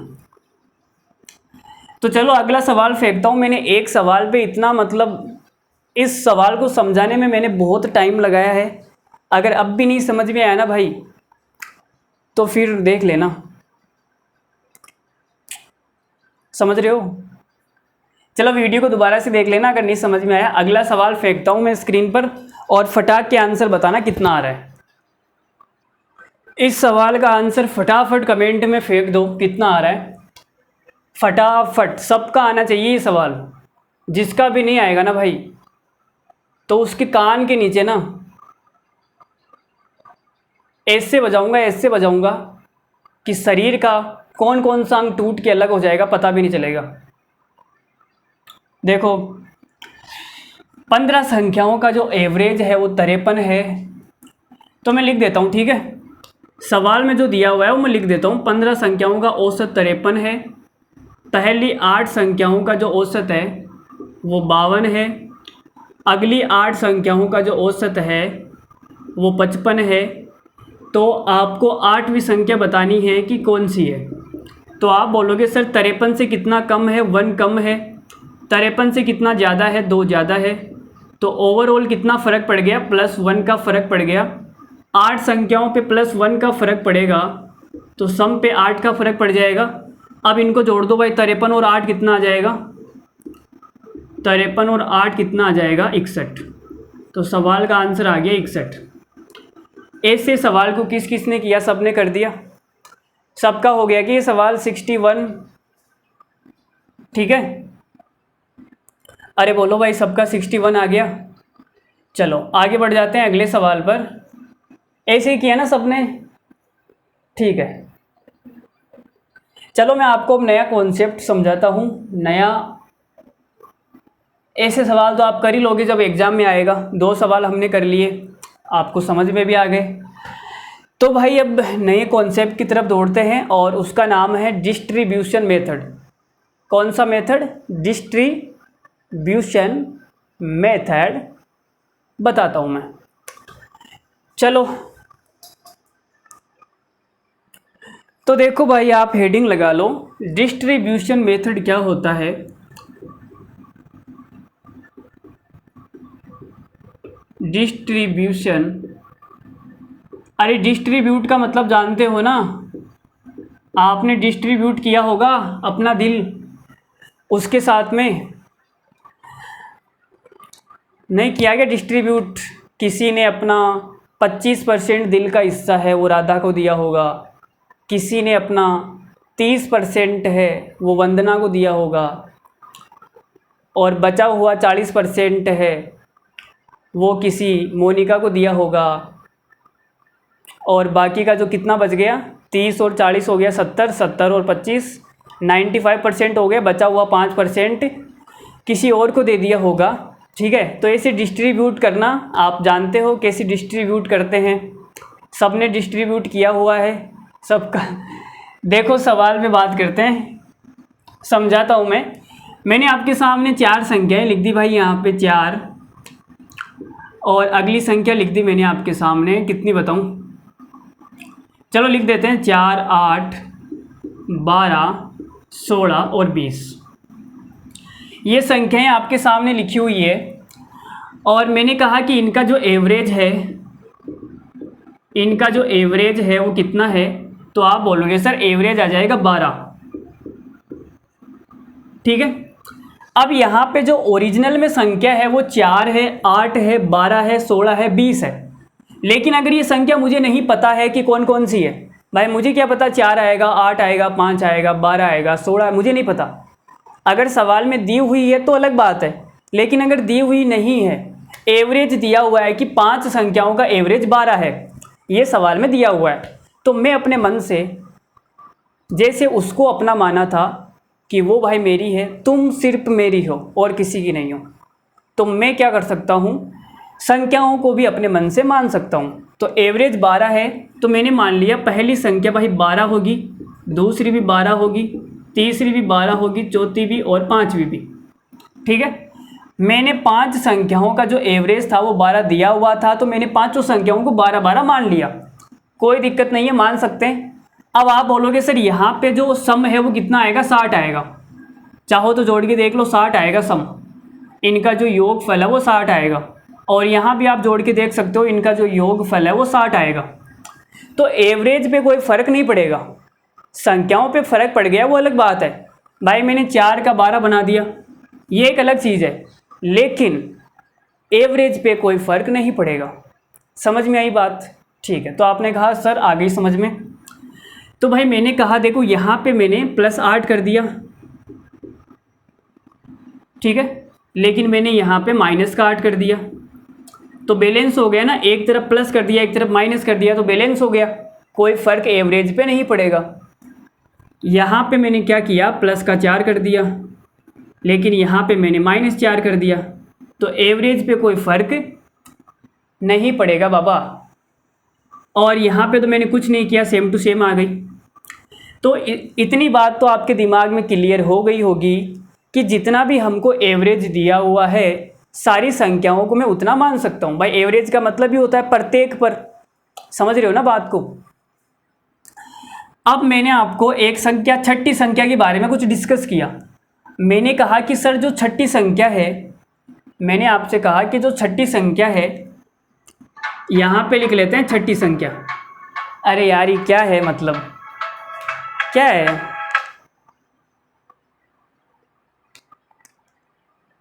तो चलो अगला सवाल फेंकता हूँ। मैंने एक सवाल पे इतना, मतलब इस सवाल को समझाने में मैंने बहुत टाइम लगाया है। अगर अब भी नहीं समझ में आया ना भाई, तो फिर देख लेना, समझ रहे हो। चलो वीडियो को दोबारा से देख लेना अगर नहीं समझ में आया। अगला सवाल फेंकता हूँ मैं स्क्रीन पर, और फटाक के आंसर बताना कितना आ रहा है। इस सवाल का आंसर फटाफट कमेंट में फेंक दो, कितना आ रहा है, फटाफट। सबका आना चाहिए ये सवाल, जिसका भी नहीं आएगा ना भाई, तो उसके कान के नीचे ना ऐसे बजाऊंगा कि शरीर का कौन कौन सा अंग टूट के अलग हो जाएगा, पता भी नहीं चलेगा। देखो 15 संख्याओं का जो एवरेज है वो 53 है। तो मैं लिख देता हूँ, ठीक है। सवाल में जो दिया हुआ है वो मैं लिख देता हूँ। 15 संख्याओं का औसत 53 है। पहली 8 संख्याओं का जो औसत है वो 52 है। अगली 8 संख्याओं का जो औसत है वो 55 है। तो आपको 8वीं संख्या बतानी है कि कौन सी है। तो आप बोलोगे सर 53 से कितना कम है, 1 कम है। 53 से कितना ज़्यादा है, 2 ज़्यादा है। तो ओवरऑल कितना फ़र्क पड़ गया, +1 का फ़र्क पड़ गया। 8 संख्याओं पे +1 का फ़र्क पड़ेगा तो सम पे 8 का फ़र्क पड़ जाएगा। अब इनको जोड़ दो भाई, 53 और 8 कितना आ जाएगा, 53 और 8 कितना आ जाएगा, 61। तो सवाल का आंसर आ गया 61। ऐसे सवाल को किस किस ने किया, सब ने कर दिया, सबका हो गया कि ये सवाल 61। ठीक है, अरे बोलो भाई सबका 61 आ गया। चलो आगे बढ़ जाते हैं अगले सवाल पर। ऐसे ही किया ना सबने, ठीक है। चलो मैं आपको अब नया कॉन्सेप्ट समझाता हूँ, नया। ऐसे सवाल तो आप कर ही लोगे जब एग्ज़ाम में आएगा। 2 सवाल हमने कर लिए, आपको समझ में भी आ गए। तो भाई अब नए कॉन्सेप्ट की तरफ दौड़ते हैं और उसका नाम है डिस्ट्रीब्यूशन मेथड। कौन सा मेथड, डिस्ट्रीब्यूशन मेथड बताता हूँ मैं। चलो तो देखो भाई, आप हेडिंग लगा लो, डिस्ट्रीब्यूशन मेथड क्या होता है। डिस्ट्रीब्यूशन, अरे डिस्ट्रीब्यूट का मतलब जानते हो ना, आपने डिस्ट्रीब्यूट किया होगा अपना दिल उसके साथ में, नहीं किया क्या डिस्ट्रीब्यूट। किसी ने अपना 25% दिल का हिस्सा है वो राधा को दिया होगा, किसी ने अपना 30% है वो वंदना को दिया होगा, और बचा हुआ 40% है वो किसी मोनिका को दिया होगा, और बाकी का जो कितना बच गया, 30 और 40 हो गया 70, 70 और 25 95% हो गया, बचा हुआ 5% किसी और को दे दिया होगा। ठीक है, तो ऐसे डिस्ट्रीब्यूट करना आप जानते हो कैसे डिस्ट्रीब्यूट करते हैं, सब ने डिस्ट्रीब्यूट किया हुआ है सबका। देखो सवाल में बात करते हैं, समझाता हूँ मैं। मैंने आपके सामने 4 संख्याएं लिख दी भाई, यहाँ पे 4, और अगली संख्या लिख दी मैंने आपके सामने, कितनी बताऊँ, चलो लिख देते हैं 4, 8, 12, 16 और 20। ये संख्याएं आपके सामने लिखी हुई है, और मैंने कहा कि इनका जो एवरेज है, इनका जो एवरेज है वो कितना है। तो आप बोलोगे सर एवरेज आ जाएगा 12। ठीक है, अब यहाँ पे जो ओरिजिनल में संख्या है वो 4 है, 8 है, 12 है, 16 है, 20 है। लेकिन अगर ये संख्या मुझे नहीं पता है कि कौन कौन सी है, भाई मुझे क्या पता 4 आएगा, 8 आएगा, 5 आएगा, 12 आएगा, 16, मुझे नहीं पता। अगर सवाल में दी हुई है तो अलग बात है, लेकिन अगर दी हुई नहीं है, एवरेज दिया हुआ है कि 5 संख्याओं का एवरेज 12 है, ये सवाल में दिया हुआ है, तो मैं अपने मन से जैसे उसको अपना माना था कि वो भाई मेरी है, तुम सिर्फ मेरी हो और किसी की नहीं हो, तो मैं क्या कर सकता हूँ, संख्याओं को भी अपने मन से मान सकता हूँ। तो एवरेज 12 है, तो मैंने मान लिया पहली संख्या भाई 12 होगी, दूसरी भी 12 होगी, तीसरी भी 12 होगी, चौथी भी और पांचवी भी। ठीक है, मैंने 5 संख्याओं का जो एवरेज था वो 12 दिया हुआ था, तो मैंने पांचों संख्याओं को 12 12 मान लिया, कोई दिक्कत नहीं है, मान सकते हैं। अब आप बोलोगे सर यहाँ पे जो सम है वो कितना आएगा, 60 आएगा। चाहो तो जोड़ के देख लो, 60 आएगा सम, इनका जो योगफल है वो 60 आएगा, और यहाँ भी आप जोड़ के देख सकते हो, इनका जो योगफल है वो 60 आएगा। तो एवरेज पे कोई फ़र्क नहीं पड़ेगा, संख्याओं पे फ़र्क पड़ गया वो अलग बात है। भाई मैंने 4 का 12 बना दिया, ये एक अलग चीज़ है, लेकिन एवरेज पे कोई फ़र्क नहीं पड़ेगा। समझ में आई बात? ठीक है, तो आपने कहा सर आ गई समझ में। तो भाई मैंने कहा देखो यहाँ पे मैंने +8 कर दिया, ठीक है, लेकिन मैंने यहाँ पे -8 कर दिया, तो बैलेंस हो गया ना, एक तरफ प्लस कर दिया एक तरफ माइनस कर दिया, तो बैलेंस हो गया, कोई फ़र्क एवरेज पे नहीं पड़ेगा। यहाँ पे मैंने क्या किया, +4 कर दिया, लेकिन यहाँ पे मैंने -4 कर दिया, तो एवरेज पे कोई फ़र्क नहीं पड़ेगा बाबा। और यहाँ पे तो मैंने कुछ नहीं किया, सेम टू सेम आ गई। तो इतनी बात तो आपके दिमाग में क्लियर हो गई होगी कि जितना भी हमको एवरेज दिया हुआ है सारी संख्याओं को मैं उतना मान सकता हूँ। भाई एवरेज का मतलब ही होता है प्रत्येक पर, समझ रहे हो ना बात को। अब मैंने आपको एक संख्या, छठी संख्या के बारे में कुछ डिस्कस किया। मैंने कहा कि सर जो छठी संख्या है, मैंने आपसे कहा कि जो छठी संख्या है, यहाँ पे लिख लेते हैं छठी संख्या। अरे यार ये क्या है, मतलब क्या है?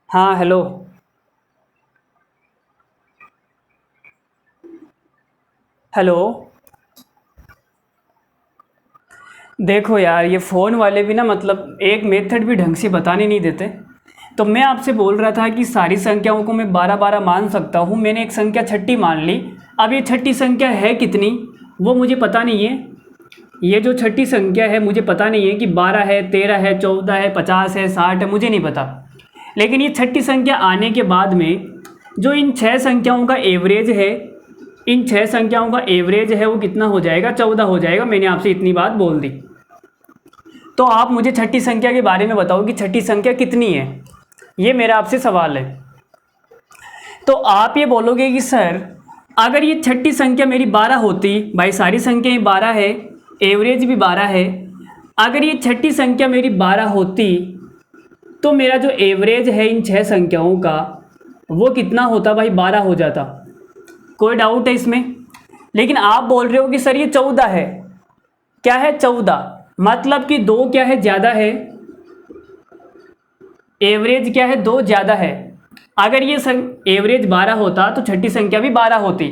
हाँ हेलो, हेलो। देखो यार ये फ़ोन वाले भी ना, मतलब एक मेथड भी ढंग से बताने नहीं देते। तो मैं आपसे बोल रहा था कि सारी संख्याओं को मैं 12-12 मान सकता हूँ। मैंने एक संख्या छठी मान ली। अब ये छठी संख्या है कितनी वो मुझे पता नहीं है। ये जो छठी संख्या है मुझे पता नहीं है कि 12 है, 13 है, 14 है, 50 है, 60 है, मुझे नहीं पता। लेकिन ये छठी संख्या आने के बाद में जो इन 6 संख्याओं का एवरेज है, इन 6 संख्याओं का एवरेज है वो कितना हो जाएगा? 14 हो जाएगा। मैंने आपसे इतनी बात बोल दी। तो आप मुझे छठी संख्या के बारे में बताओ कि छठी संख्या कितनी है, ये मेरा आपसे सवाल है। तो आप ये बोलोगे कि सर अगर ये छठी संख्या मेरी 12 होती, भाई सारी संख्याएं 12 है, एवरेज भी 12 है, अगर ये छठी संख्या मेरी 12 होती तो मेरा जो एवरेज है इन 6 संख्याओं का वो कितना होता? भाई 12 हो जाता। कोई डाउट है इसमें? लेकिन आप बोल रहे हो कि सर ये 14 है। क्या है? 14। मतलब कि 2 क्या है? ज़्यादा है। एवरेज क्या है? 2 ज़्यादा है। अगर ये एवरेज 12 होता तो छठी संख्या भी 12 होती,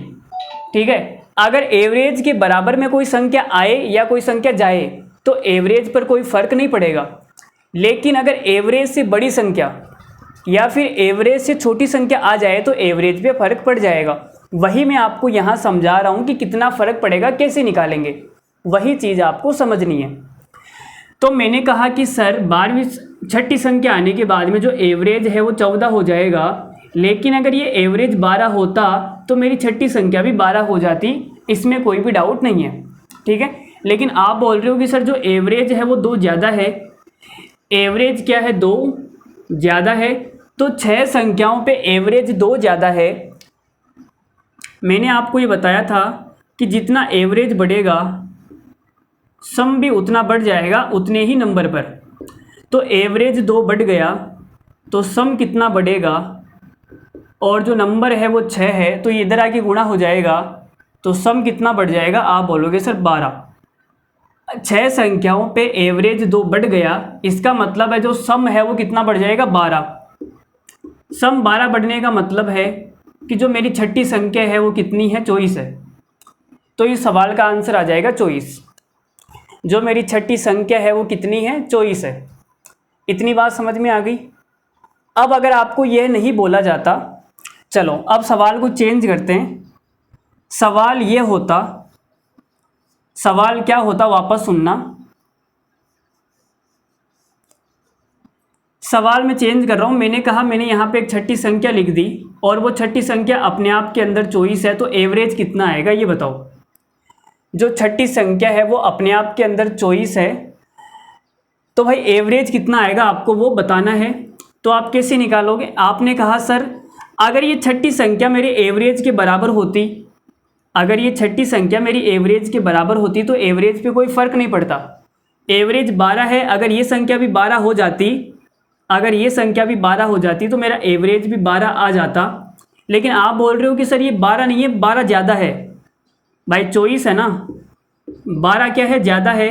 ठीक है। अगर एवरेज के बराबर में कोई संख्या आए या कोई संख्या जाए तो एवरेज पर कोई फ़र्क नहीं पड़ेगा। लेकिन अगर एवरेज से बड़ी संख्या या फिर एवरेज से छोटी संख्या आ जाए तो एवरेज पे फ़र्क पड़ जाएगा। वही मैं आपको यहाँ समझा रहा हूँ कि कितना फ़र्क पड़ेगा, कैसे निकालेंगे, वही चीज़ आपको समझनी है। तो मैंने कहा कि सर 12वीं छठी संख्या आने के बाद में जो एवरेज है वो 14 हो जाएगा। लेकिन अगर ये एवरेज 12 होता तो मेरी छठी संख्या भी 12 हो जाती, इसमें कोई भी डाउट नहीं है, ठीक है। लेकिन आप बोल रहे हो कि सर जो एवरेज है वो 2 ज़्यादा है। एवरेज क्या है? 2 ज़्यादा है। तो 6 संख्याओं पे एवरेज 2 ज़्यादा है। मैंने आपको ये बताया था कि जितना एवरेज बढ़ेगा सम भी उतना बढ़ जाएगा उतने ही नंबर पर। तो एवरेज 2 बढ़ गया तो सम कितना बढ़ेगा? और जो नंबर है वो 6 है तो ये इधर आके गुणा हो जाएगा, तो सम कितना बढ़ जाएगा? आप बोलोगे सर 12। 6 संख्याओं पे एवरेज 2 बढ़ गया, इसका मतलब है जो सम है वो कितना बढ़ जाएगा? 12। सम 12 बढ़ने का मतलब है कि जो मेरी छठी संख्या है वो कितनी है? 24 है। तो इस सवाल का आंसर आ जाएगा 24। जो मेरी छठी संख्या है वो कितनी है? 24 है। इतनी बात समझ में आ गई? अब अगर आपको यह नहीं बोला जाता, चलो अब सवाल को चेंज करते हैं। सवाल ये होता, सवाल क्या होता वापस सुनना। सवाल मैं चेंज कर रहा हूँ। मैंने कहा मैंने यहाँ पे एक छठी संख्या लिख दी और वो छठी संख्या अपने आप के अंदर 24 है, तो एवरेज कितना आएगा ये बताओ। जो छठी संख्या है वो अपने आप के अंदर 24 है, तो भाई एवरेज कितना आएगा आपको वो बताना है। तो आप कैसे निकालोगे? आपने कहा सर अगर ये छठी संख्या मेरे एवरेज के बराबर होती, अगर ये छठी संख्या मेरी एवरेज के बराबर होती तो एवरेज पे कोई फ़र्क नहीं पड़ता। एवरेज 12 है, अगर ये संख्या भी 12 हो जाती, अगर ये संख्या भी 12 हो जाती तो मेरा एवरेज भी 12 आ जाता। लेकिन आप बोल रहे हो कि सर ये 12 नहीं है, 12 ज़्यादा है। भाई 24 है ना, 12 क्या है? ज़्यादा है,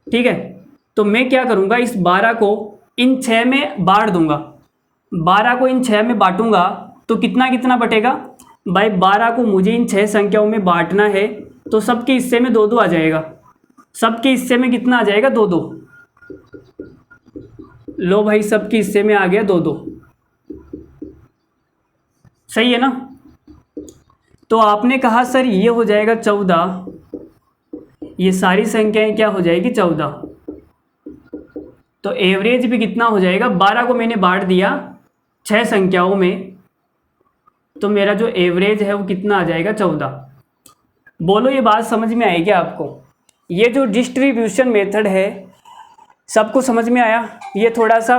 ठीक है। तो मैं क्या करूँगा, इस 12 को इन 6 में बांट दूंगा। 12 को इन 6 में बांटूंगा तो कितना कितना बटेगा? भाई 12 को मुझे इन 6 संख्याओं में बांटना है तो सबके हिस्से में 2-2 आ जाएगा। सबके हिस्से में कितना आ जाएगा? 2-2। लो भाई सबके हिस्से में आ गया 2-2। सही है ना? तो आपने कहा सर ये हो जाएगा 14, ये सारी संख्याएं क्या हो जाएगी? 14। तो एवरेज भी कितना हो जाएगा? 12 को मैंने बांट दिया 6 संख्याओं में, तो मेरा जो एवरेज है वो कितना आ जाएगा? 14। बोलो ये बात समझ में आई क्या आपको? ये जो डिस्ट्रीब्यूशन मेथड है सबको समझ में आया? ये थोड़ा सा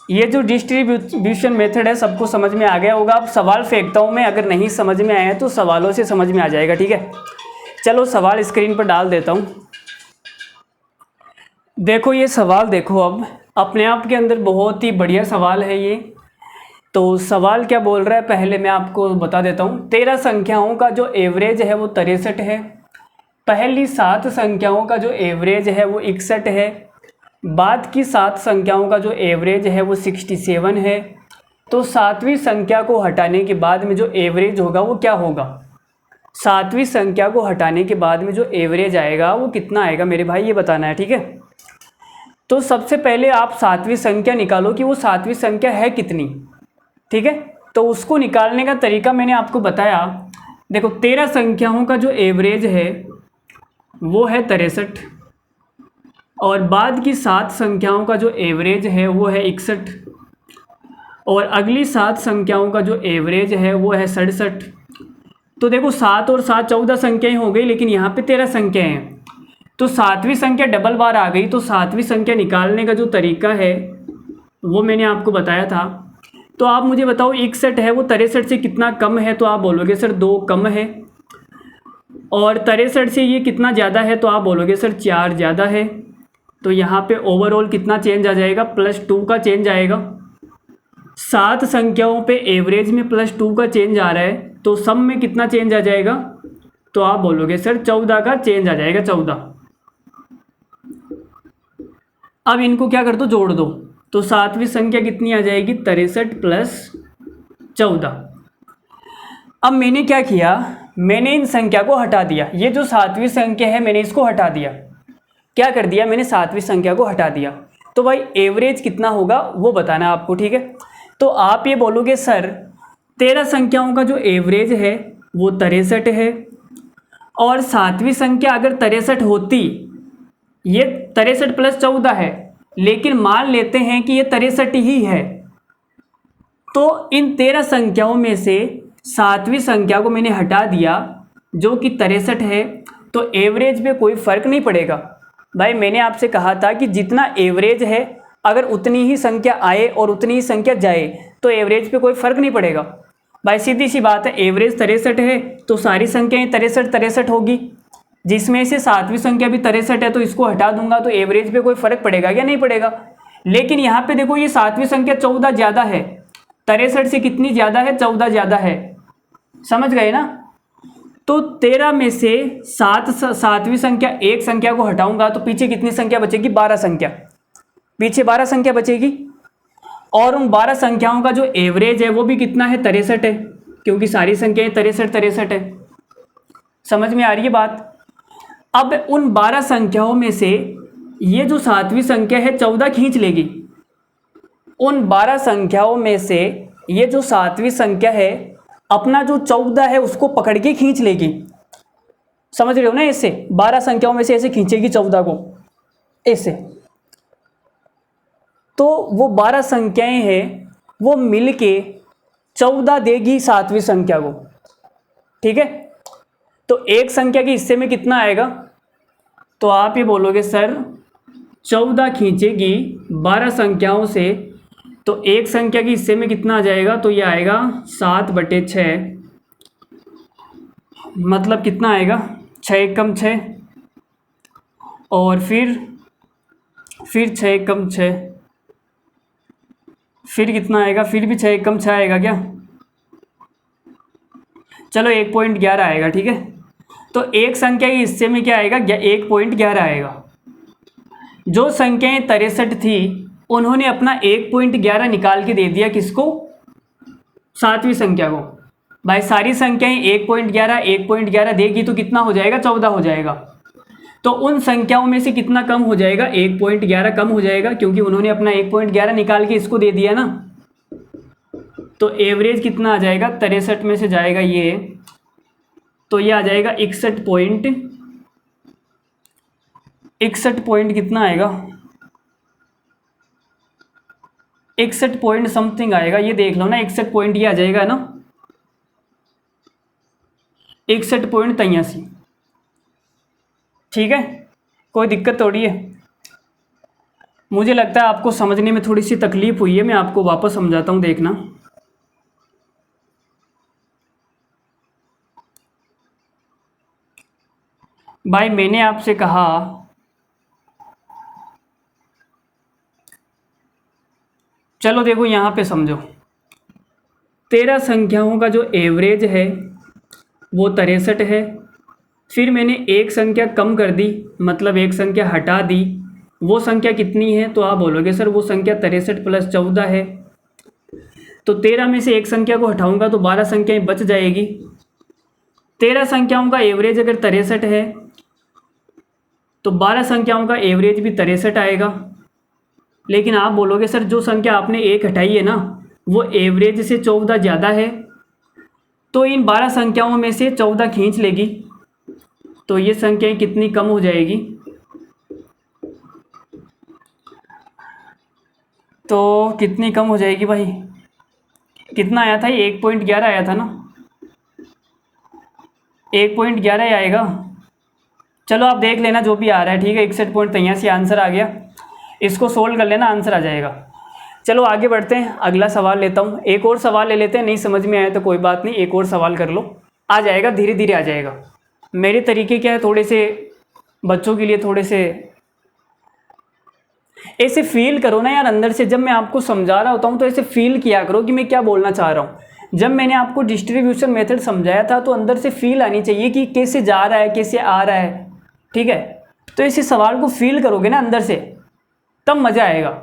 ये जो डिस्ट्रीब्यूशन मेथड है सबको समझ में आ गया होगा। अब सवाल फेंकता हूँ मैं, अगर नहीं समझ में आया तो सवालों से समझ में आ जाएगा, ठीक है। चलो सवाल स्क्रीन पर डाल देता हूँ। देखो ये सवाल देखो, अब अपने आप के अंदर बहुत ही बढ़िया सवाल है ये। तो सवाल क्या बोल रहा है पहले मैं आपको बता देता हूँ। 13 संख्याओं का जो एवरेज है वो 63 है। पहली 7 संख्याओं का जो एवरेज है वो 61 है। बाद की 7 संख्याओं का जो एवरेज है वो 67 है। तो 7वीं संख्या को हटाने के बाद में जो एवरेज होगा वो क्या होगा? 7वीं संख्या को हटाने के बाद में जो एवरेज आएगा वो कितना आएगा मेरे भाई, ये बताना है, ठीक है। तो सबसे पहले आप 7वीं संख्या निकालो कि वो 7वीं संख्या है कितनी, ठीक है। तो उसको निकालने का तरीका मैंने आपको बताया। देखो 13 संख्याओं का जो एवरेज है वो है 63 और बाद की 7 संख्याओं का जो एवरेज है वो है 61 और अगली 7 संख्याओं का जो एवरेज है वो है 67। तो देखो 7 और 7 14 संख्याएं हो गई, लेकिन यहाँ पे 13 संख्याएं हैं। तो 7वीं संख्या डबल बार आ गई। तो 7वीं संख्या निकालने का जो तरीका है वो मैंने आपको बताया था। तो आप मुझे बताओ 61 है वो 63 से कितना कम है? तो आप बोलोगे सर 2 कम है। और 63 से ये कितना ज़्यादा है? तो आप बोलोगे सर 4 ज़्यादा है। तो यहाँ पे ओवरऑल कितना चेंज आ जाएगा? +2 का चेंज आएगा। 7 संख्याओं पे एवरेज में +2 का चेंज आ रहा है, तो सम में कितना चेंज आ जाएगा? तो आप बोलोगे सर 14 का चेंज आ जाएगा, 14। अब इनको क्या कर दो, जोड़ दो। तो 7वीं संख्या कितनी आ जाएगी? 63 + 14। अब मैंने क्या किया, मैंने इन संख्या को हटा दिया। ये जो 7वीं संख्या है मैंने इसको हटा दिया। क्या कर दिया मैंने? 7वीं संख्या को हटा दिया। तो भाई एवरेज कितना होगा वो बताना है आपको, ठीक है। तो आप ये बोलोगे सर 13 संख्याओं का जो एवरेज है वो 63 है और 7वीं संख्या अगर 63 होती, ये 63 + 14 है, लेकिन मान लेते हैं कि ये 63 ही है, तो इन 13 संख्याओं में से 7वीं संख्या को मैंने हटा दिया जो कि 63 है। तो एवरेज पे कोई फ़र्क नहीं पड़ेगा। भाई मैंने आपसे कहा था कि जितना एवरेज है अगर उतनी ही संख्या आए और उतनी ही संख्या जाए तो एवरेज पे कोई फ़र्क नहीं पड़ेगा। भाई सीधी सी बात है, एवरेज 63 है तो सारी संख्याएं 63 होगी, जिसमें से 7वीं संख्या भी 63 है, तो इसको हटा दूंगा तो एवरेज पे कोई फ़र्क पड़ेगा या नहीं पड़ेगा। लेकिन यहाँ पे देखो ये 7वीं संख्या 14 ज़्यादा है, 63 से कितनी ज़्यादा है? 14 ज़्यादा है, समझ गए ना। तो 13 में से 7वीं संख्या एक संख्या को हटाऊंगा तो पीछे कितनी संख्या बचेगी? 12 संख्या, पीछे 12 संख्या बचेगी। और उन 12 संख्याओं का जो एवरेज है वो भी कितना है? 63 है, क्योंकि सारी संख्याएं 63 है। समझ में आ रही है बात? अब उन 12 संख्याओं में से ये जो 7वीं संख्या है 14 खींच लेगी। उन 12 संख्याओं में से ये जो 7वीं संख्या है अपना जो 14 है उसको पकड़ के खींच लेगी। समझ रहे हो ना? ऐसे 12 संख्याओं में से ऐसे खींचेगी 14 को, ऐसे। तो वो 12 संख्याएं हैं वो मिलके 14 देगी 7वीं संख्या को, ठीक है। तो एक संख्या के हिस्से में कितना आएगा? तो आप ये बोलोगे सर 14 खींचेगी 12 संख्याओं से, तो एक संख्या के हिस्से में कितना आ जाएगा? तो ये आएगा 7/6, मतलब कितना आएगा? 6 × 6 और फिर 6 × 6, फिर कितना आएगा? फिर भी 6 × 6 आएगा क्या? चलो 1.11 आएगा, ठीक है। तो एक संख्या के हिस्से में क्या आएगा? 1.11 आएगा। जो संख्याएं 63 थी उन्होंने अपना 1.11 निकाल के दे दिया किसको? 7वीं संख्या को। भाई सारी संख्याएं 1.11 देगी तो कितना हो जाएगा? 14 हो जाएगा। तो उन संख्याओं में से कितना कम हो जाएगा? 1.11 कम हो जाएगा, क्योंकि उन्होंने अपना 1.11 निकाल के इसको दे दिया ना। तो एवरेज कितना आ जाएगा? 63 में से जाएगा ये, तो ये आ जाएगा 61 पॉइंट कितना आएगा? 61 पॉइंट समथिंग आएगा, ये देख लो ना। 61 पॉइंट ये आ जाएगा ना, 61.83, ठीक है। कोई दिक्कत थोड़ी है। मुझे लगता है आपको समझने में थोड़ी सी तकलीफ़ हुई है, मैं आपको वापस समझाता हूँ, देखना। भाई मैंने आपसे कहा चलो देखो यहाँ पे समझो, 13 संख्याओं का जो एवरेज है वो 63 है। फिर मैंने एक संख्या कम कर दी, मतलब एक संख्या हटा दी, वो संख्या कितनी है? तो आप बोलोगे सर वो संख्या 63 + 14 है। तो 13 में से एक संख्या को हटाऊंगा तो 12 संख्याएं बच जाएगी। 13 संख्याओं का एवरेज अगर 63 है तो 12 संख्याओं का एवरेज भी 63 आएगा। लेकिन आप बोलोगे सर जो संख्या आपने एक हटाई है ना वो एवरेज से 14 ज़्यादा है, तो इन 12 संख्याओं में से 14 खींच लेगी, तो ये संख्याएं कितनी कम हो जाएगी? तो कितनी कम हो जाएगी भाई? कितना आया था? 1.11 आया था ना, 1.11 आएगा। चलो आप देख लेना जो भी आ रहा है, ठीक है। 61.83 आंसर आ गया, इसको सोल्व कर लेना, आंसर आ जाएगा। चलो आगे बढ़ते हैं, अगला सवाल लेता हूँ। एक और सवाल ले लेते हैं, नहीं समझ में आया तो कोई बात नहीं, एक और सवाल कर लो, आ जाएगा, धीरे धीरे आ जाएगा। मेरे तरीके क्या है, थोड़े से बच्चों के लिए थोड़े से ऐसे फील करो ना यार अंदर से। जब मैं आपको समझा रहा होता हूँ तो ऐसे फील किया करो कि मैं क्या बोलना चाह रहा हूँ। जब मैंने आपको डिस्ट्रीब्यूशन मेथड समझाया था तो अंदर से फील आनी चाहिए कि कैसे जा रहा है, कैसे आ रहा है, ठीक है। तो इसी सवाल को फील करोगे ना अंदर से, तब मज़ा आएगा।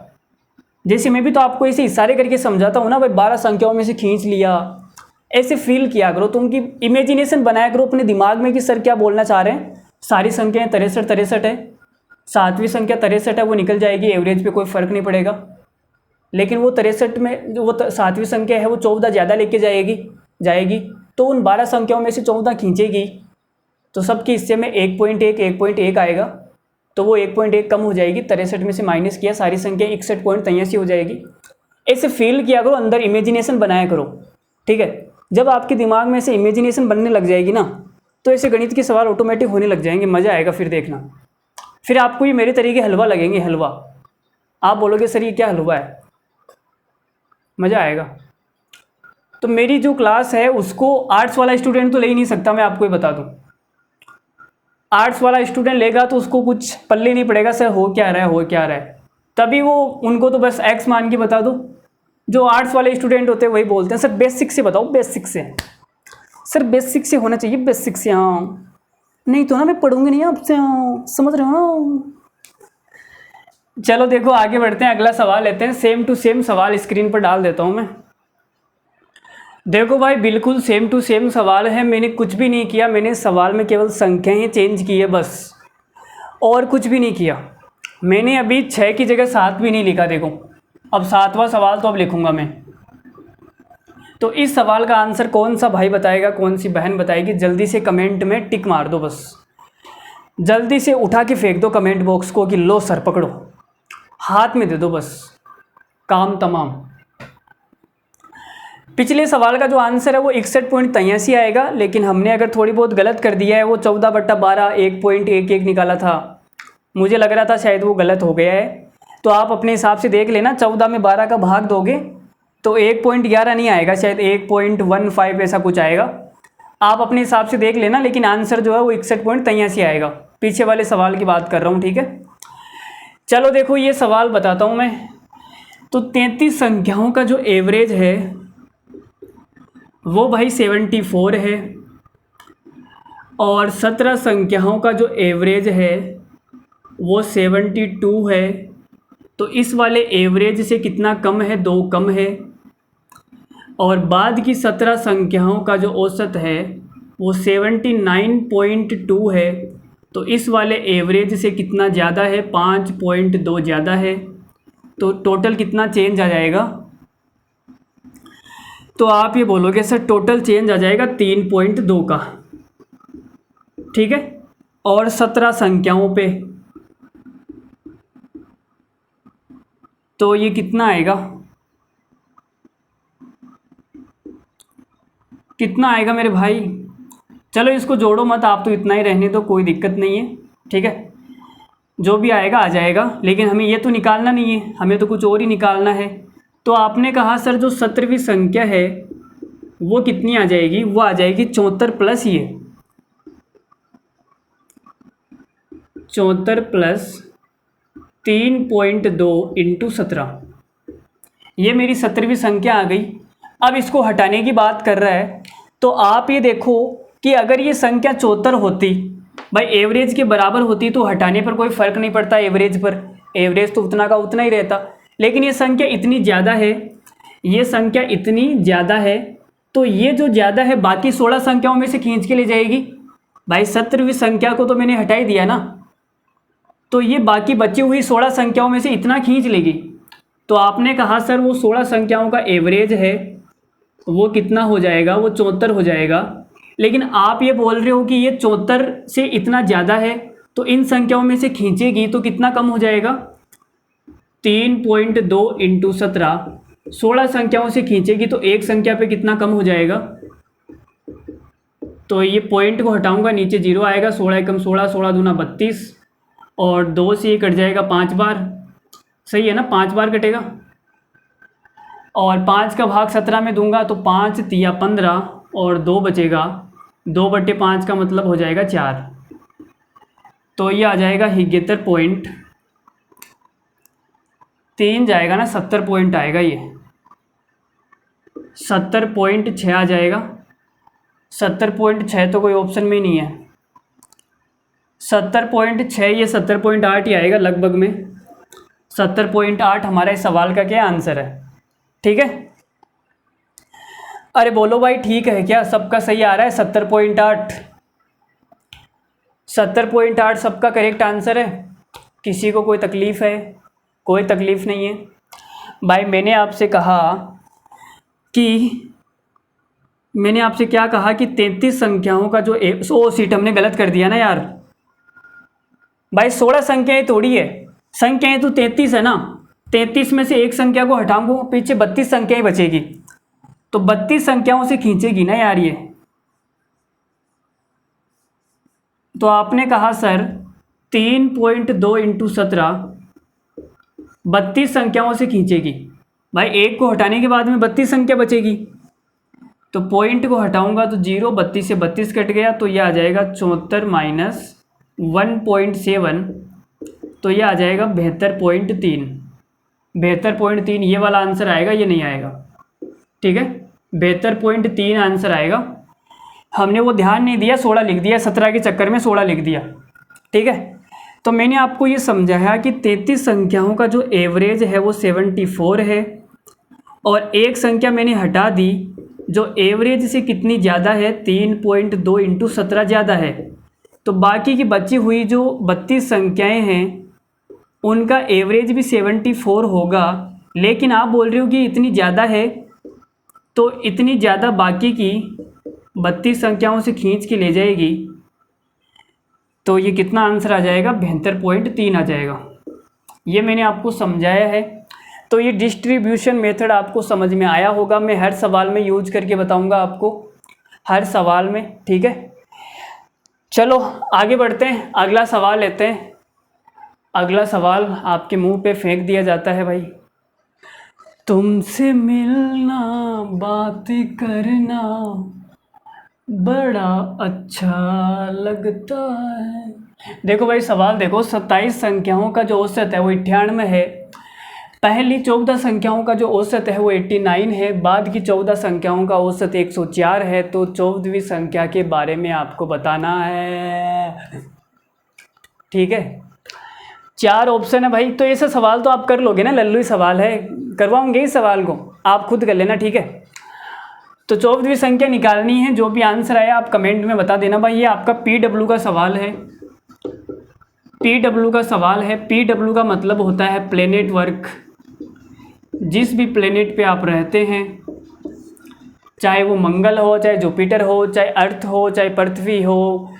जैसे मैं भी तो आपको ऐसे इशारे करके समझाता हूँ ना भाई, 12 संख्याओं में से खींच लिया, ऐसे फील किया करो तुम, कि इमेजिनेशन बनाया करो अपने दिमाग में कि सर क्या बोलना चाह रहे हैं। सारी संख्याएं 63 है, 7वीं संख्या 63 है, वो निकल जाएगी, एवरेज पे कोई फ़र्क नहीं पड़ेगा। लेकिन वो 63 में जो वो 7वीं संख्या है वो 14 ज़्यादा लेके जाएगी, तो उन 12 संख्याओं में से 14 खींचेगी, तो सबके हिस्से में 1.1 आएगा, तो वो 1.1 कम हो जाएगी। 63 में से माइनस किया, सारी संख्या 61.83 हो जाएगी। ऐसे फील किया करो, अंदर इमेजिनेशन बनाया करो, ठीक है। जब आपके दिमाग में ऐसे इमेजिनेशन बनने लग जाएगी ना, तो ऐसे गणित के सवाल ऑटोमेटिक होने लग जाएंगे, मज़ा आएगा फिर देखना। फिर आपको ये मेरे तरीके हलवा लगेंगे, हलवा। आप बोलोगे सर ये क्या हलवा है, मज़ा आएगा। तो मेरी जो क्लास है उसको आर्ट्स वाला स्टूडेंट तो ले ही नहीं सकता, मैं आपको ये बता दूं। आर्ट्स वाला स्टूडेंट लेगा तो उसको कुछ पल्ले नहीं पड़ेगा, सर हो क्या रहा है, हो क्या रहा है। तभी वो उनको तो बस एक्स मान के बता दो। जो आर्ट्स वाले स्टूडेंट होते हैं वही बोलते हैं सर बेसिक से बताओ, बेसिक से। सर बेसिक से होना चाहिए, बेसिक से, हाँ, नहीं तो ना मैं पढ़ूंगी नहीं आपसे, हाँ, समझ रहे हो ना। चलो देखो आगे बढ़ते हैं, अगला सवाल लेते हैं। सेम टू सेम सवाल स्क्रीन पर डाल देता हूँ मैं। देखो भाई बिल्कुल सेम टू सेम सवाल है, मैंने कुछ भी नहीं किया, मैंने सवाल में केवल संख्याएं चेंज की है बस, और कुछ भी नहीं किया। मैंने अभी 6 की जगह 7 भी नहीं लिखा, देखो अब 7वां सवाल तो अब लिखूंगा मैं। तो इस सवाल का आंसर कौन सा भाई बताएगा, कौन सी बहन बताएगी, जल्दी से कमेंट में टिक मार दो, बस जल्दी से उठा के फेंक दो कमेंट बॉक्स को कि लो सर पकड़ो, हाथ में दे दो, बस काम तमाम। पिछले सवाल का जो आंसर है वो 61.83 आएगा, लेकिन हमने अगर थोड़ी बहुत गलत कर दिया है, वो 14/12 1.11 निकाला था, मुझे लग रहा था शायद वो गलत हो गया है। तो आप अपने हिसाब से देख लेना, 14 में 12 का भाग दोगे तो 1.11 नहीं आएगा, शायद 1.15 ऐसा कुछ आएगा। आप अपने हिसाब से देख लेना, लेकिन आंसर जो है वो 61.83 आएगा। पीछे वाले सवाल की बात कर रहा हूँ, ठीक है। चलो देखो ये सवाल बताता हूँ मैं। तो 33 संख्याओं का जो एवरेज है वो भाई 74 है, और 17 संख्याओं का जो एवरेज है वो 72 है। तो इस वाले एवरेज से कितना कम है, 2 कम है। और बाद की 17 संख्याओं का जो औसत है वो 79.2 है। तो इस वाले एवरेज से कितना ज़्यादा है, 5.2 ज़्यादा है। तो टोटल कितना चेंज आ जाएगा? तो आप ये बोलोगे सर टोटल चेंज आ जाएगा 3.2 का, ठीक है। और 17 संख्याओं पे तो ये कितना आएगा, कितना आएगा मेरे भाई? चलो इसको जोड़ो मत, आप तो इतना ही रहने दो, कोई दिक्कत नहीं है, ठीक है। जो भी आएगा आ जाएगा, लेकिन हमें ये तो निकालना नहीं है, हमें तो कुछ और ही निकालना है। तो आपने कहा सर जो 17वीं संख्या है वो कितनी आ जाएगी, वो आ जाएगी 74 प्लस ये 74 प्लस 3.2 इंटू 17, ये मेरी 17वीं संख्या आ गई। अब इसको हटाने की बात कर रहा है, तो आप ये देखो कि अगर ये संख्या 74 होती भाई, एवरेज के बराबर होती, तो हटाने पर कोई फ़र्क नहीं पड़ता एवरेज पर, एवरेज तो उतना का उतना ही रहता। लेकिन ये संख्या इतनी ज़्यादा है, ये संख्या इतनी ज़्यादा है, तो ये जो ज़्यादा है बाकी 16 संख्याओं में से खींच के ले जाएगी। भाई 17वीं संख्या को तो मैंने हटा ही दिया ना, तो ये बाकी बची हुई 16 संख्याओं में से इतना खींच लेगी। तो आपने कहा सर वो 16 संख्याओं का एवरेज है वो कितना हो जाएगा, वो 74 हो जाएगा। लेकिन आप ये बोल रहे हो कि ये 74 से इतना ज़्यादा है, तो इन संख्याओं में से खींचेगी तो कितना कम हो जाएगा, 3.2 इंटू 17, 16 संख्याओं से खींचेगी तो एक संख्या पे कितना कम हो जाएगा। तो ये पॉइंट को हटाऊंगा, नीचे 0 आएगा, 16 एकम 16, 16 दूना 32, और 2 से ये कट जाएगा 5 बार, सही है ना, 5 बार कटेगा। और 5 का भाग 17 में दूंगा तो 5 तिया 15 और 2 बचेगा, 2/5 का मतलब हो जाएगा 4। तो ये आ जाएगा 71.3 जाएगा ना, 70 पॉइंट आएगा, ये 70.6 आ जाएगा। 70.6 तो कोई ऑप्शन में ही नहीं है, 70.6 ये 70.8 ही आएगा लगभग में। 70.8 हमारा इस सवाल का क्या आंसर है, ठीक है। अरे बोलो भाई ठीक है क्या, सबका सही आ रहा है 70.8, 70.8 सबका करेक्ट आंसर है, किसी को कोई तकलीफ़ है, कोई तकलीफ़ नहीं है। भाई मैंने आपसे कहा कि मैंने आपसे क्या कहा कि 33 संख्याओं का जो ओ सीट हमने गलत कर दिया ना यार। भाई 16 संख्याएं थोड़ी है, संख्याएं तो 33 है ना, 33 में से एक संख्या को हटाऊंगा, पीछे 32 संख्याएं बचेगी, तो 32 संख्याओं से खींचेगी ना यार ये। तो आपने कहा सर 3.2 इंटू 17 32 संख्याओं से खींचेगी। भाई एक को हटाने के बाद में 32 संख्या बचेगी, तो पॉइंट को हटाऊंगा तो 0, 32 से 32 कट गया, तो यह आ जाएगा 74 माइनस 1.7, तो यह आ जाएगा 72.3। 72.3 ये वाला आंसर आएगा, ये नहीं आएगा, ठीक है। 72.3 आंसर आएगा। हमने वो ध्यान नहीं दिया, 16 लिख दिया, 17 के चक्कर में 16 लिख दिया, ठीक है। तो मैंने आपको ये समझाया कि 33 संख्याओं का जो एवरेज है वो 74 है, और एक संख्या मैंने हटा दी जो एवरेज से कितनी ज़्यादा है, 3.2 इंटू 17 ज़्यादा है। तो बाकी की बची हुई जो 32 संख्याएं हैं उनका एवरेज भी 74 होगा, लेकिन आप बोल रहे हो कि इतनी ज़्यादा है, तो इतनी ज़्यादा बाकी की 32 संख्याओं से खींच के ले जाएगी, तो ये कितना आंसर आ जाएगा, 72.3 आ जाएगा। ये मैंने आपको समझाया है। तो ये डिस्ट्रीब्यूशन मेथड आपको समझ में आया होगा, मैं हर सवाल में यूज करके बताऊंगा आपको, हर सवाल में, ठीक है। चलो आगे बढ़ते हैं, अगला सवाल लेते हैं। अगला सवाल आपके मुंह पे फेंक दिया जाता है भाई, तुमसे मिलना बात करना बड़ा अच्छा लगता है। देखो भाई सवाल देखो, 27 संख्याओं का जो औसत है वो 98 है, पहली 14 संख्याओं का जो औसत है वो 89 है, बाद की 14 संख्याओं का औसत 104 है। तो 14वीं संख्या के बारे में आपको बताना है, ठीक है। 4 ऑप्शन है भाई, तो ऐसा सवाल तो आप कर लोगे ना, लल्लू ही सवाल है, करवाऊंगे इस सवाल को, आप खुद कर लेना, ठीक है। तो 14वीं संख्या निकालनी है, जो भी आंसर आया आप कमेंट में बता देना भाई। ये आपका PW का सवाल है, PW का सवाल है। PW का मतलब होता है प्लेनेट वर्क। जिस भी प्लेनेट पे आप रहते हैं, चाहे वो मंगल हो, चाहे जुपिटर हो, चाहे अर्थ हो, चाहे पृथ्वी हो,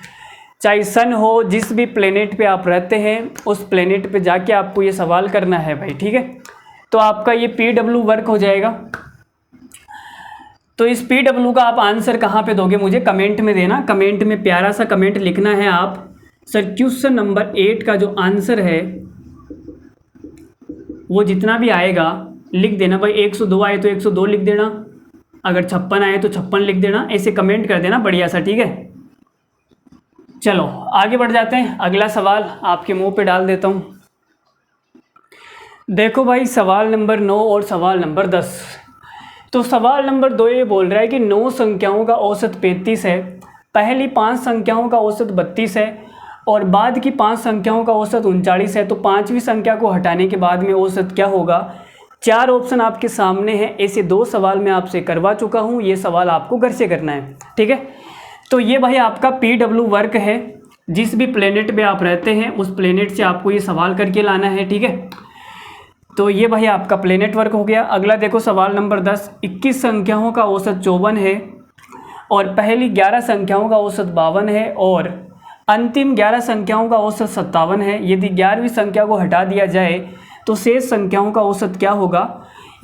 चाहे सन हो, जिस भी प्लेनेट पे आप रहते हैं उस प्लेनेट पे जाके आपको ये सवाल करना है भाई, ठीक है। तो आपका ये PW वर्क हो जाएगा। तो इस PW का आप आंसर कहाँ पे दोगे, मुझे कमेंट में देना, कमेंट में प्यारा सा कमेंट लिखना है आप, सर क्वेश्चन नंबर 8 का जो आंसर है वो जितना भी आएगा लिख देना भाई। 102 आए तो 102 लिख देना, अगर 56 आए तो 56 लिख देना, ऐसे कमेंट कर देना बढ़िया सा, ठीक है। चलो आगे बढ़ जाते हैं, अगला सवाल आपके मुंह पे डाल देता हूँ। देखो भाई सवाल नंबर 9 और सवाल नंबर 10। तो सवाल नंबर 2 ये बोल रहा है कि 9 संख्याओं का औसत 35 है, पहली 5 संख्याओं का औसत 32 है और बाद की 5 संख्याओं का औसत 39 है। तो 5वीं संख्या को हटाने के बाद में औसत क्या होगा। 4 ऑप्शन आपके सामने हैं। ऐसे 2 सवाल मैं आपसे करवा चुका हूँ, ये सवाल आपको घर से करना है, ठीक है। तो ये भाई आपका PW वर्क है, जिस भी प्लेनेट पे आप रहते हैं उस प्लेनेट से आपको ये सवाल करके लाना है, ठीक है। तो ये भाई आपका प्लेनेट वर्क हो गया। अगला देखो सवाल नंबर 10। 21 संख्याओं का औसत 54 है और पहली 11 संख्याओं का औसत 52 है और अंतिम 11 संख्याओं का औसत 57 है। यदि 11वीं संख्या को हटा दिया जाए तो शेष संख्याओं का औसत क्या होगा।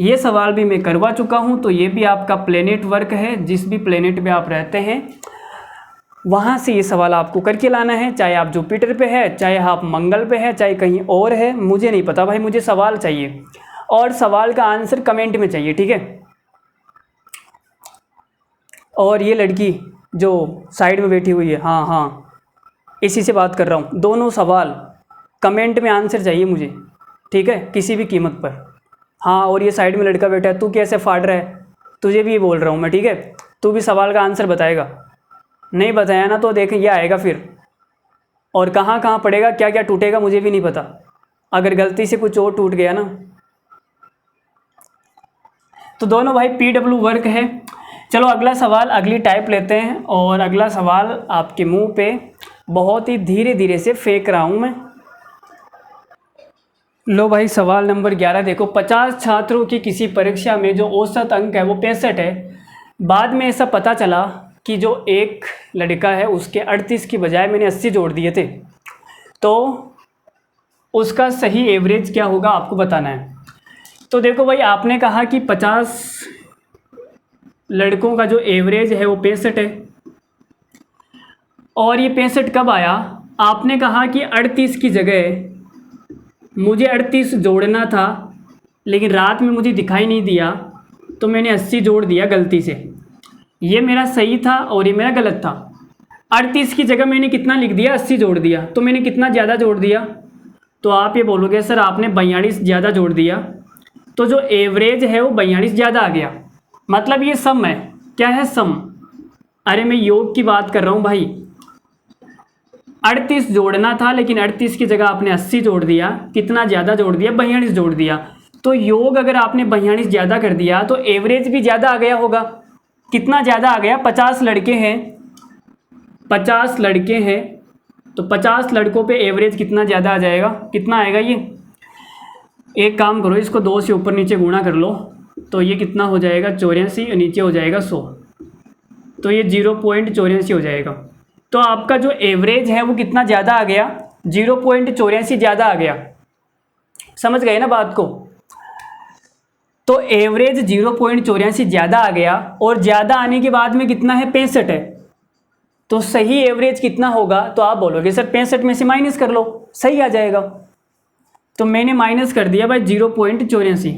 ये सवाल भी मैं करवा चुका हूँ। तो ये भी आपका प्लेनेट वर्क है, जिस भी प्लेनेट पे आप रहते हैं वहाँ से ये सवाल आपको करके लाना है, चाहे आप जुपिटर पे है, चाहे आप मंगल पे है, चाहे कहीं और है, मुझे नहीं पता भाई, मुझे सवाल चाहिए और सवाल का आंसर कमेंट में चाहिए, ठीक है। और ये लड़की जो साइड में बैठी हुई है, हाँ हाँ इसी से बात कर रहा हूँ, दोनों सवाल कमेंट में आंसर चाहिए मुझे, ठीक है, किसी भी कीमत पर। हाँ और ये साइड में लड़का बैठा है, तू कैसे फाड़ रहा है, तुझे भी बोल रहा हूँ मैं, ठीक है। तू भी सवाल का आंसर बताएगा, नहीं बताया ना तो देख ये आएगा फिर, और कहाँ कहाँ पड़ेगा, क्या क्या टूटेगा मुझे भी नहीं पता, अगर गलती से कुछ और टूट गया ना। तो दोनों भाई PW वर्क है। चलो अगला सवाल अगली टाइप लेते हैं, और अगला सवाल आपके मुंह पे बहुत ही धीरे धीरे से फेंक रहा हूँ मैं। लो भाई सवाल नंबर 11 देखो। 50 छात्रों की किसी परीक्षा में जो औसत अंक है वो 65 है। बाद में ऐसा पता चला कि जो एक लड़का है उसके 38 की बजाय मैंने 80 जोड़ दिए थे, तो उसका सही एवरेज क्या होगा आपको बताना है। तो देखो भाई आपने कहा कि 50 लड़कों का जो एवरेज है वो 65 है, और ये 65 कब आया। आपने कहा कि 38 की जगह मुझे 38 जोड़ना था, लेकिन रात में मुझे दिखाई नहीं दिया तो मैंने 80 जोड़ दिया गलती से। ये मेरा सही था और ये मेरा गलत था। 38 की जगह मैंने कितना लिख दिया, 80 जोड़ दिया, तो मैंने कितना ज़्यादा जोड़ दिया। तो आप ये बोलोगे सर आपने 42 ज़्यादा जोड़ दिया, तो जो एवरेज है वो 42 ज़्यादा आ गया, मतलब ये सम है। क्या है सम, अरे मैं योग की बात कर रहा हूँ भाई। 38 जोड़ना था लेकिन 38 की जगह आपने 80 जोड़ दिया, कितना ज़्यादा जोड़ दिया, 42 जोड़ दिया। तो योग अगर आपने 42 ज़्यादा कर दिया तो एवरेज भी ज़्यादा आ गया होगा। कितना ज़्यादा आ गया, 50 लड़के हैं, 50 लड़के हैं तो 50 लड़कों पे एवरेज कितना ज़्यादा आ जाएगा, कितना आएगा ये। एक काम करो इसको 2 से ऊपर नीचे गुणा कर लो, तो ये कितना हो जाएगा 84 और नीचे हो जाएगा 100, तो ये 0.84 हो जाएगा। तो आपका जो एवरेज है वो कितना ज़्यादा आ गया, 0.84 ज़्यादा आ गया। समझ गए ना बात को। तो एवरेज 0.84 ज़्यादा आ गया, और ज़्यादा आने के बाद में कितना है 65 है, तो सही एवरेज कितना होगा। तो आप बोलोगे सर 65 में से माइनस कर लो, सही आ जाएगा। तो मैंने माइनस कर दिया भाई 0.84,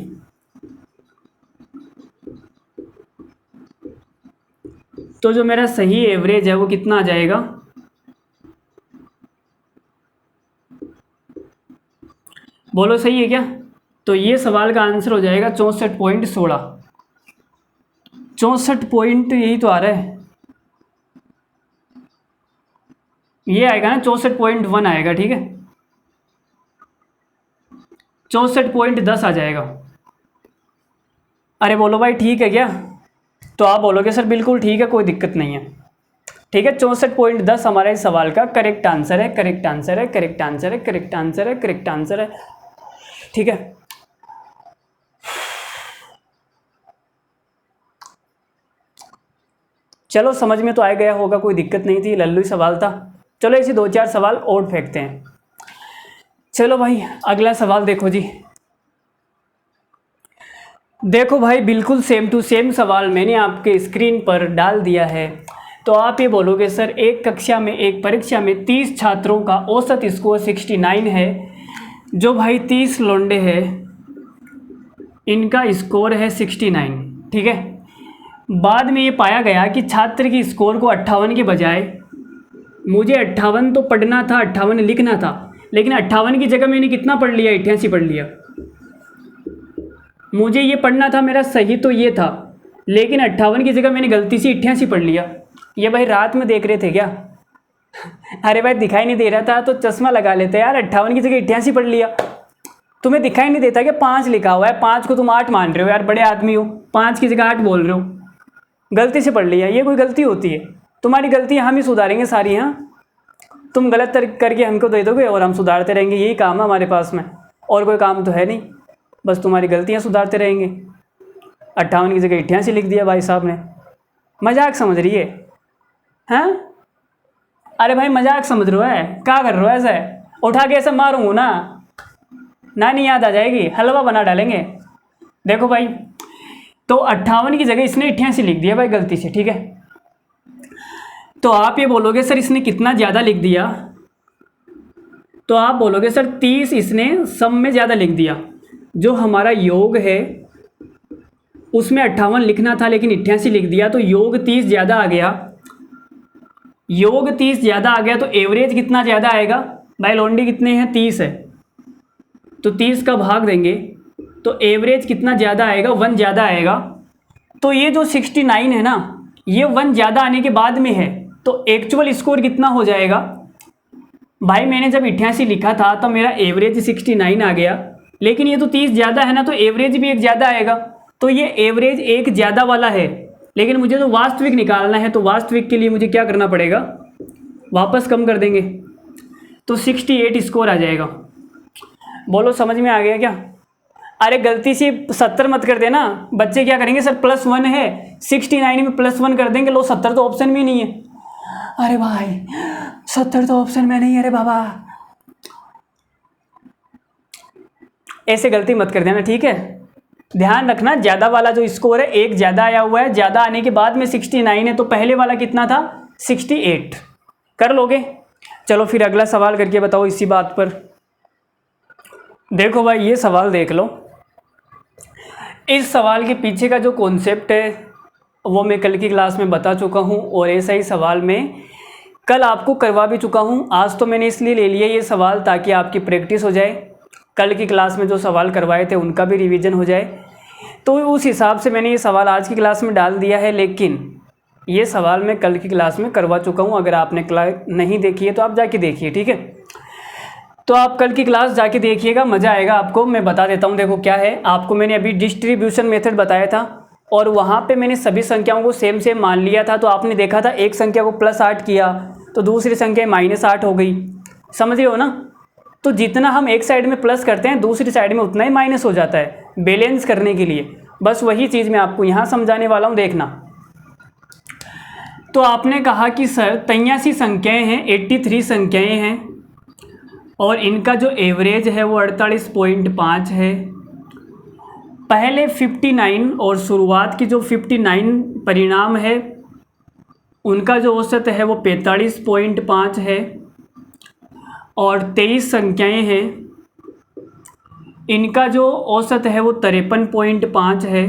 तो जो मेरा सही एवरेज है वो कितना आ जाएगा, बोलो सही है क्या। तो ये सवाल का आंसर हो जाएगा 64.16। 64 पॉइंट यही तो आ रहा है, ये आएगा ना 64.1 आएगा, ठीक है। 64.10 आ जाएगा। अरे बोलो भाई ठीक है क्या, तो आप बोलोगे सर बिल्कुल ठीक है, कोई दिक्कत नहीं है, ठीक है। 64.10 हमारे इस सवाल का करेक्ट आंसर है, करेक्ट आंसर है, करेक्ट आंसर है, करेक्ट आंसर है, करेक्ट आंसर है, ठीक है। चलो समझ में तो आ गया होगा, कोई दिक्कत नहीं थी, लल्लू ही सवाल था। चलो ऐसे 2-4 सवाल और फेंकते हैं। चलो भाई अगला सवाल देखो जी। देखो भाई बिल्कुल सेम टू सेम सवाल मैंने आपके स्क्रीन पर डाल दिया है। तो आप ये बोलोगे सर एक कक्षा में, एक परीक्षा में 30 छात्रों का औसत स्कोर 69 है, जो भाई 30 लौंडे हैं इनका स्कोर है 69, ठीक है। बाद में ये पाया गया कि छात्र की स्कोर को 58 के बजाय, मुझे 58 तो पढ़ना था, 58 लिखना था, लेकिन 58 की जगह मैंने कितना पढ़ लिया, 88 पढ़ लिया। मुझे ये पढ़ना था, मेरा सही तो ये था, लेकिन 58 की जगह मैंने गलती से 88 पढ़ लिया। ये भाई रात में देख रहे थे क्या? अरे भाई दिखाई नहीं दे रहा था तो चश्मा लगा लेते यार, 58 की जगह 88 पढ़ लिया। तुम्हें दिखाई नहीं देता कि 5 लिखा हुआ है, 5 को तुम 8 मान रहे हो यार, बड़े आदमी हो, 5 की जगह 8 बोल रहे हो, गलती से पढ़ लिया। ये कोई गलती होती है? तुम्हारी गलतियाँ हम ही सुधारेंगे सारी। हाँ, तुम गलत करके हमको दे दोगे और हम सुधारते रहेंगे, यही काम है हमारे पास में, और कोई काम तो है नहीं, बस तुम्हारी गलतियाँ सुधारते रहेंगे। 58 की जगह 88 लिख दिया भाई साहब ने, मजाक समझ रही है? हैं? अरे भाई मजाक समझ रहे हो है? क्या कर रहे हो ऐसे? उठा के ऐसे मारूंगा ना, नानी याद आ जाएगी, हलवा बना डालेंगे। देखो भाई, तो 58 की जगह इसने 88 लिख दिया भाई गलती से, ठीक है। तो आप ये बोलोगे सर इसने कितना ज़्यादा लिख दिया, तो आप बोलोगे सर 30 इसने सम में ज़्यादा लिख दिया। जो हमारा योग है उसमें 58 लिखना था लेकिन 88 लिख दिया, तो योग 30 ज़्यादा आ गया। योग 30 ज़्यादा आ गया तो एवरेज कितना ज़्यादा आएगा भाई? लॉन्डी कितने हैं? 30 है, तो 30 का भाग देंगे तो एवरेज कितना ज़्यादा आएगा? 1 ज़्यादा आएगा। तो ये जो 69 है ना, ये 1 ज़्यादा आने के बाद में है, तो एक्चुअल स्कोर कितना हो जाएगा भाई? मैंने जब 88 लिखा था तो मेरा एवरेज 69 आ गया, लेकिन ये तो 30 ज़्यादा है ना, तो एवरेज भी 1 ज़्यादा आएगा। तो ये एवरेज 1 ज़्यादा वाला है, लेकिन मुझे तो वास्तविक निकालना है, तो वास्तविक के लिए मुझे क्या करना पड़ेगा? वापस कम कर देंगे, तो 68 स्कोर आ जाएगा। बोलो समझ में आ गया क्या? अरे गलती से 70 मत कर देना, बच्चे क्या करेंगे सर +1 है, 69 में +1 कर देंगे, लो 70 तो ऑप्शन में नहीं है। अरे भाई 70 तो ऑप्शन में नहीं है, अरे बाबा, ऐसे गलती मत कर देना, ठीक है। ध्यान रखना, ज़्यादा वाला जो स्कोर है 1 ज़्यादा आया हुआ है, ज़्यादा आने के बाद में 69 है, तो पहले वाला कितना था? 68। कर लोगे? चलो फिर अगला सवाल करके बताओ इसी बात पर। देखो भाई ये सवाल देख लो, इस सवाल के पीछे का जो कॉन्सेप्ट है वो मैं कल की क्लास में बता चुका हूँ, और ऐसा ही सवाल मैं कल आपको करवा भी चुका हूँ। आज तो मैंने इसलिए ले लिया ये सवाल ताकि आपकी प्रैक्टिस हो जाए, कल की क्लास में जो सवाल करवाए थे उनका भी रिवीजन हो जाए। तो उस हिसाब से मैंने ये सवाल आज की क्लास में डाल दिया है, लेकिन ये सवाल मैं कल की क्लास में करवा चुका हूँ। अगर आपने क्लास नहीं देखी है तो आप जाके देखिए, ठीक है। तो आप कल की क्लास जाके देखिएगा, मज़ा आएगा आपको। मैं बता देता हूँ, देखो क्या है, आपको मैंने अभी डिस्ट्रीब्यूशन मेथड बताया था, और वहाँ पे मैंने सभी संख्याओं को सेम सेम मान लिया था। तो आपने देखा था एक संख्या को +8 किया तो दूसरी संख्या -8 हो गई, समझ रहे हो ना। तो जितना हम एक साइड में प्लस करते हैं दूसरी साइड में उतना ही माइनस हो जाता है, बैलेंस करने के लिए। बस वही चीज़ मैं आपको यहाँ समझाने वाला हूँ, देखना। तो आपने कहा कि सर 83 संख्याएँ हैं, 83 संख्याएँ हैं, और इनका जो एवरेज है वो 48.5 है। पहले 59 और शुरुआत की जो 59 परिणाम है उनका जो औसत है वो 45.5 है, और 23 संख्याएँ हैं इनका जो औसत है वो 53.5 है,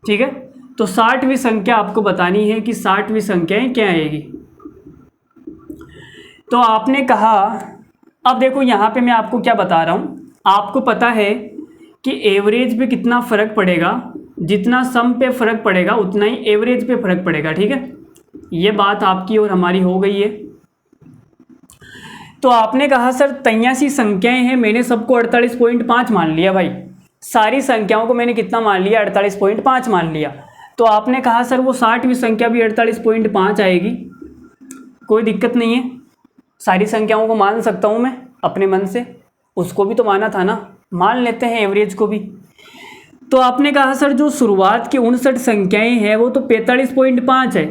ठीक है। तो 60वीं संख्या आपको बतानी है कि 60वीं संख्याएँ क्या आएगी। तो आपने कहा, अब देखो यहाँ पे मैं आपको क्या बता रहा हूँ, आपको पता है कि एवरेज पे कितना फ़र्क पड़ेगा, जितना सम पे फ़र्क पड़ेगा उतना ही एवरेज पे फ़र्क पड़ेगा, ठीक है। ये बात आपकी और हमारी हो गई है। तो आपने कहा सर 83 संख्याएं हैं, मैंने सबको 48.5 मान लिया भाई, सारी संख्याओं को मैंने कितना मान लिया? 48.5 मान लिया। तो आपने कहा सर वो 60वीं संख्या भी 48.5 आएगी, कोई दिक्कत नहीं है, सारी संख्याओं को मान सकता हूँ मैं अपने मन से, उसको भी तो माना था ना, मान लेते हैं एवरेज को भी। तो आपने कहा सर जो शुरुआत की 59 संख्याएं हैं वो तो 45.5 है,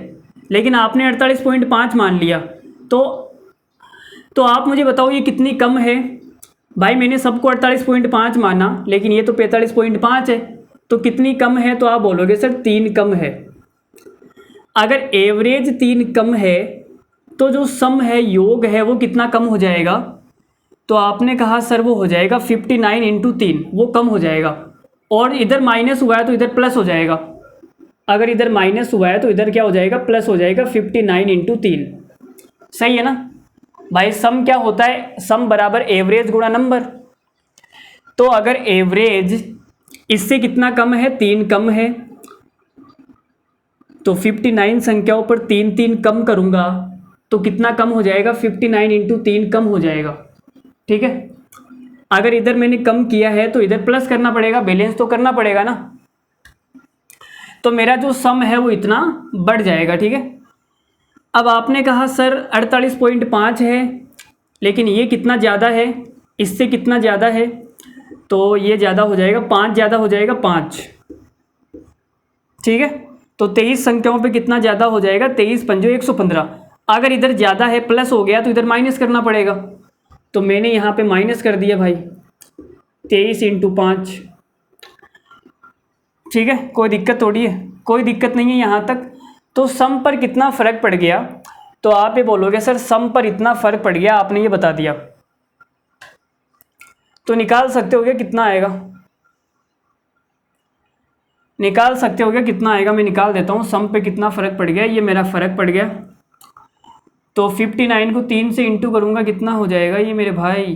लेकिन आपने 48.5 मान लिया। तो आप मुझे बताओ ये कितनी कम है भाई? मैंने सबको 48.5 माना, लेकिन ये तो 45.5 है, तो कितनी कम है? तो आप बोलोगे सर 3 कम है। अगर एवरेज 3 कम है तो जो सम है, योग है, वो कितना कम हो जाएगा? तो आपने कहा सर वो हो जाएगा 59 इंटू 3, वो कम हो जाएगा। और इधर माइनस हुआ है तो इधर प्लस हो जाएगा। अगर इधर माइनस हुआ है तो इधर क्या हो जाएगा? प्लस हो जाएगा 59 इंटू 3। सही है ना भाई? सम क्या होता है? सम बराबर एवरेज गुणा नंबर। तो अगर एवरेज इससे कितना कम है? 3 कम है, तो 59 संख्याओं पर 3 3 कम करूंगा तो कितना कम हो जाएगा? 59 इंटू 3 कम हो जाएगा। ठीक है, अगर इधर मैंने कम किया है तो इधर प्लस करना पड़ेगा, बैलेंस तो करना पड़ेगा ना। तो मेरा जो सम है वो इतना बढ़ जाएगा। ठीक है, अब आपने कहा सर 48.5 है, लेकिन ये कितना ज़्यादा है, इससे कितना ज़्यादा है? तो ये ज़्यादा हो जाएगा, 5 ज़्यादा हो जाएगा, 5। ठीक है, तो 23 संख्याओं पे कितना ज़्यादा हो जाएगा? 23 पंजो 115। अगर इधर ज़्यादा है, प्लस हो गया, तो इधर माइनस करना पड़ेगा। तो मैंने यहाँ पे माइनस कर दिया भाई, 23 इंटू 5। ठीक है, कोई दिक्कत थोड़ी है, कोई दिक्कत नहीं है यहाँ तक। तो सम पर कितना फ़र्क पड़ गया? तो आप ये बोलोगे सर सम पर इतना फ़र्क पड़ गया, आपने ये बता दिया। तो निकाल सकते हो क्या कितना आएगा? निकाल सकते हो क्या कितना आएगा? मैं निकाल देता हूँ। सम पे कितना फ़र्क पड़ गया, ये मेरा फ़र्क पड़ गया। तो 59 को 3 से इंटू करूँगा, कितना हो जाएगा ये मेरे भाई?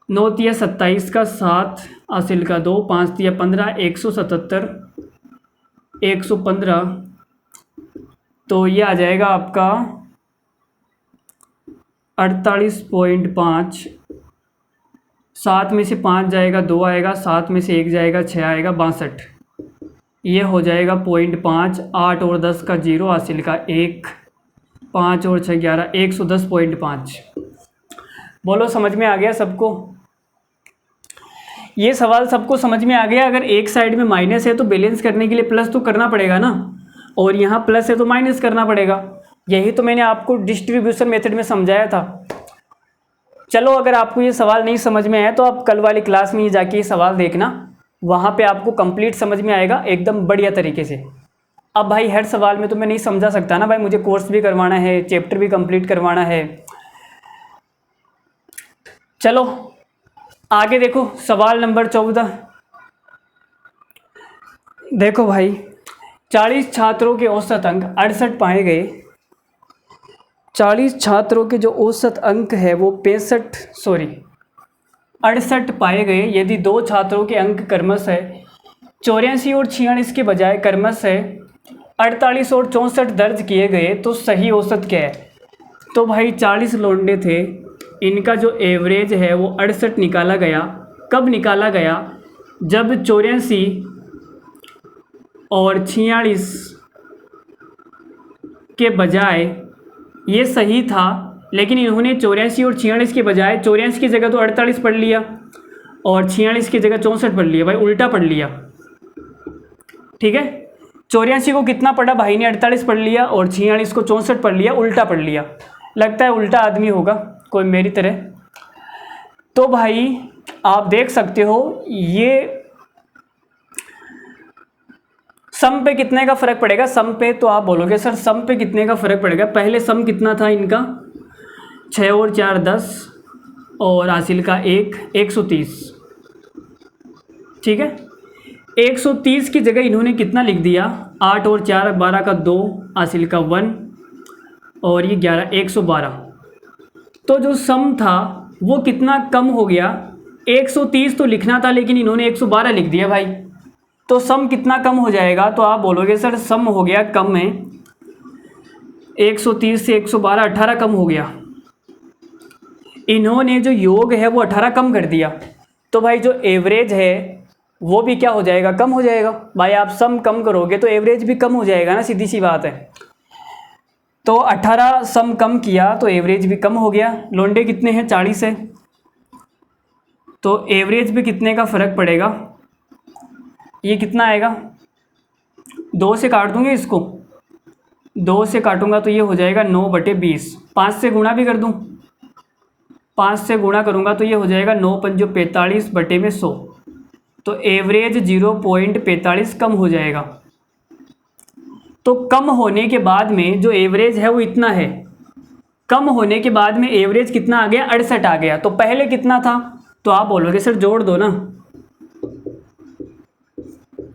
9 तिया 27 का 7 हासिल का 2, 5 तिया 15, 177, 115। तो ये आ जाएगा आपका 48.5। 7 में से 5 जाएगा, 2 आएगा, 7 में से 1 जाएगा, 6 आएगा, 62। ये हो जाएगा 0.5। 8 और 10 का 0 हासिल का 1, 5 और 6 11, 110.5। बोलो समझ में आ गया सबको? ये सवाल सबको समझ में आ गया? अगर एक साइड में माइनस है तो बैलेंस करने के लिए प्लस तो करना पड़ेगा ना, और यहाँ प्लस है तो माइनस करना पड़ेगा। यही तो मैंने आपको डिस्ट्रीब्यूशन मेथड में समझाया था। चलो, अगर आपको ये सवाल नहीं समझ में आया तो आप कल वाली क्लास में ये जाके ये सवाल देखना, वहाँ पे आपको कंप्लीट समझ में आएगा एकदम बढ़िया तरीके से। अब भाई हर सवाल में तो मैं नहीं समझा सकता ना भाई, मुझे कोर्स भी करवाना है, चैप्टर भी कंप्लीट करवाना है। चलो आगे देखो, सवाल नंबर 14। देखो भाई, 40 छात्रों के औसत अंक 68 पाए गए। 40 छात्रों के जो औसत अंक है वो 68 पाए गए। यदि 2 छात्रों के अंक क्रमश है 84 और 46 के बजाय क्रमश है 48 और 64 दर्ज किए गए, तो सही औसत क्या है? तो भाई 40 लौंडे थे, इनका जो एवरेज है वो 68 निकाला गया। कब निकाला गया? जब 84 और 46 के बजाय, ये सही था, लेकिन इन्होंने 84 और 46 के बजाय 84 की जगह तो 48 पढ़ लिया और 46 की जगह 64 पढ़ लिया। भाई उल्टा पढ़ लिया। ठीक है, 84 को कितना पढ़ा भाई ने? 48 पढ़ लिया, और 46 को 64 पढ़ लिया, उल्टा पढ़ लिया। लगता है उल्टा आदमी होगा कोई मेरी तरह। तो भाई आप देख सकते हो, ये सम पे कितने का फ़र्क पड़ेगा? सम पे तो आप बोलोगे सर सम पे कितने का फ़र्क पड़ेगा? पहले सम कितना था इनका? 6 और 4 10 और हासिल का 1, 130। ठीक है, 130 की जगह इन्होंने कितना लिख दिया? 8 और 4 12 का 2 हासिल का 1 और ये 11, 112। तो जो सम था वो कितना कम हो गया? 130 तो लिखना था, लेकिन इन्होंने 112 लिख दिया भाई। तो सम कितना कम हो जाएगा? तो आप बोलोगे सर सम हो गया कम है, 130 से 112 18 कम हो गया। इन्होंने जो योग है वो 18 कम कर दिया, तो भाई जो एवरेज है वो भी क्या हो जाएगा? कम हो जाएगा। भाई आप सम कम करोगे तो एवरेज भी कम हो जाएगा ना, सीधी सी बात है। तो 18 सम कम किया तो एवरेज भी कम हो गया। लौंडे कितने हैं? 40 है, तो एवरेज पे कितने का फ़र्क पड़ेगा? ये कितना आएगा? 2 से काट दूंगे इसको, 2 से काटूंगा तो ये हो जाएगा 9/20। 5 से गुणा भी कर दूं, 5 से गुणा करूंगा तो ये हो जाएगा 9 पंजो 45 बटे में 100। तो एवरेज 0.45 कम हो जाएगा। तो कम होने के बाद में जो एवरेज है वो इतना है, कम होने के बाद में एवरेज कितना आ गया, 68 आ गया। तो पहले कितना था, तो आप बोलोगे सर जोड़ दो ना।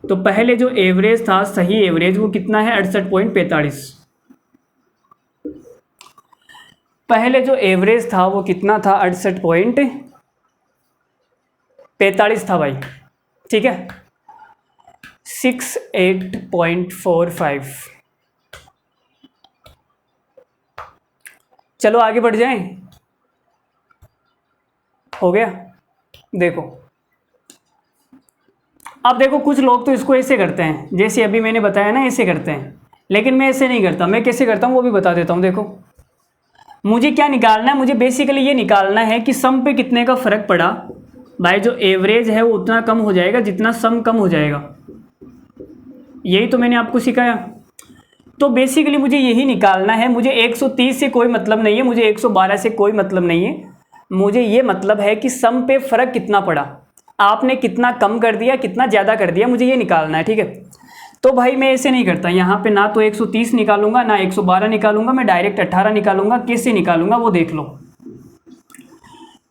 तो पहले जो एवरेज था, सही एवरेज, वो कितना है, 68.45। पहले जो एवरेज था वो कितना था, 68.45 था भाई, ठीक है, 68.45। चलो आगे बढ़ जाएं, हो गया। देखो अब देखो, कुछ लोग तो इसको ऐसे करते हैं, जैसे अभी मैंने बताया ना, ऐसे करते हैं, लेकिन मैं ऐसे नहीं करता। मैं कैसे करता हूँ वो भी बता देता हूँ। देखो मुझे क्या निकालना है, मुझे बेसिकली ये निकालना है कि सम पे कितने का फ़र्क पड़ा। भाई जो एवरेज है वो उतना कम हो जाएगा जितना सम कम हो जाएगा, यही तो मैंने आपको सिखाया। तो बेसिकली मुझे यही निकालना है। मुझे 130 से कोई मतलब नहीं है, मुझे 112 से कोई मतलब नहीं है, मुझे ये मतलब है कि सम पे फ़र्क कितना पड़ा, आपने कितना कम कर दिया, कितना ज़्यादा कर दिया, मुझे ये निकालना है, ठीक है। तो भाई मैं ऐसे नहीं करता, यहाँ पे ना तो 130 निकालूंगा ना 112 निकालूंगा, मैं डायरेक्ट 18 निकालूंगा। कैसे निकालूंगा वो देख लो।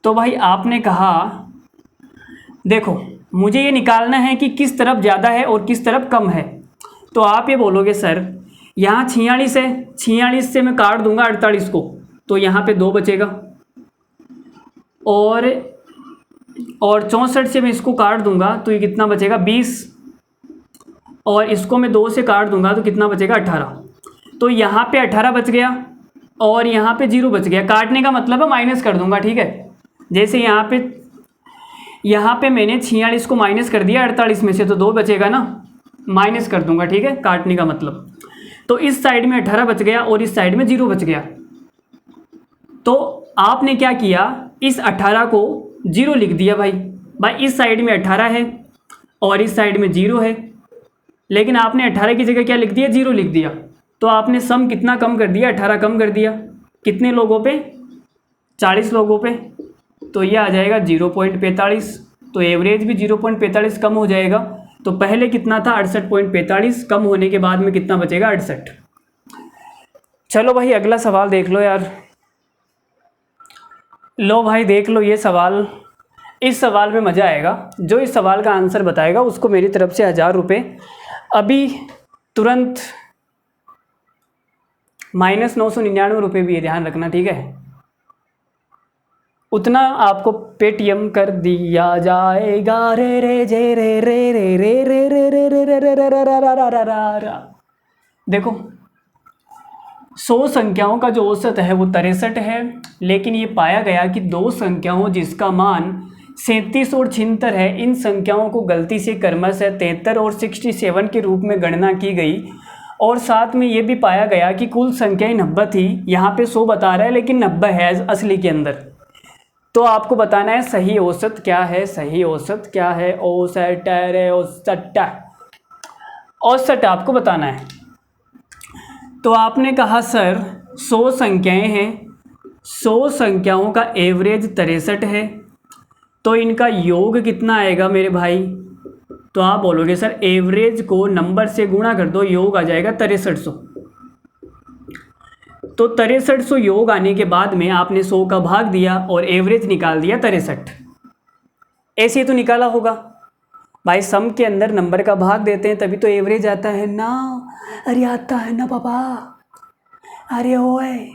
तो भाई आपने कहा, देखो मुझे ये निकालना है कि किस तरफ ज़्यादा है और किस तरफ कम है। तो आप ये बोलोगे सर यहाँ 46 है, 46 से मैं काट दूंगा 48 को, तो यहाँ पे 2 बचेगा, और 64 से मैं इसको काट दूंगा तो ये कितना बचेगा, 20, और इसको मैं 2 से काट दूंगा तो कितना बचेगा, 18। तो यहाँ पे 18 बच गया और यहाँ पे 0 बच गया। काटने का मतलब है माइनस कर दूंगा, ठीक है। जैसे यहाँ पे मैंने 46 को माइनस कर दिया 48 में से, तो 2 बचेगा ना, माइनस कर दूंगा, ठीक है, काटने का मतलब। तो इस साइड में 18 बच गया और इस साइड में 0 बच गया। तो आपने क्या किया, इस 18 को 0 लिख दिया भाई। इस साइड में 18 है और इस साइड में 0 है, लेकिन आपने 18 की जगह क्या लिख दिया, 0 लिख दिया। तो आपने सम कितना कम कर दिया, 18 कम कर दिया। कितने लोगों पे, 40 लोगों पे। तो ये आ जाएगा 0.45। तो एवरेज भी 0.45 कम हो जाएगा। तो पहले कितना था, 68.45, कम होने के बाद में कितना बचेगा, 68। चलो भाई अगला सवाल देख लो यार। लो भाई देख लो ये सवाल, इस सवाल में मज़ा आएगा। जो इस सवाल का आंसर बताएगा उसको मेरी तरफ से 1000 रुपये अभी तुरंत, -999 भी है, ध्यान रखना, ठीक है। उतना आपको पेटीएम कर दिया जाएगा। रे रे जे रे रे रे रे रे रे रे रे रे रे रे रे रे रे। देखो 100 संख्याओं का जो औसत है वो 63 है, लेकिन ये पाया गया कि 2 संख्याओं जिसका मान 37 और 76 है, इन संख्याओं को गलती से क्रमशः 73 और 67 के रूप में गणना की गई। और साथ में ये भी पाया गया कि कुल संख्याएं 90 थी। यहाँ पे 100 बता रहा है लेकिन 90 है असली के अंदर। तो आपको बताना है सही औसत क्या है, सही औसत क्या है, औसत औसत आपको बताना है। तो आपने कहा सर 100 संख्याएं हैं, 100 संख्याओं का एवरेज 63 है, तो इनका योग कितना आएगा मेरे भाई। तो आप बोलोगे सर एवरेज को नंबर से गुणा कर दो, योग आ जाएगा 6300। तो 6300 योग आने के बाद में आपने 100 का भाग दिया और एवरेज निकाल दिया 63। ऐसे तो निकाला होगा भाई, सम के अंदर नंबर का भाग देते हैं तभी तो एवरेज आता है ना। अरे आता है ना पापा। अरे ओए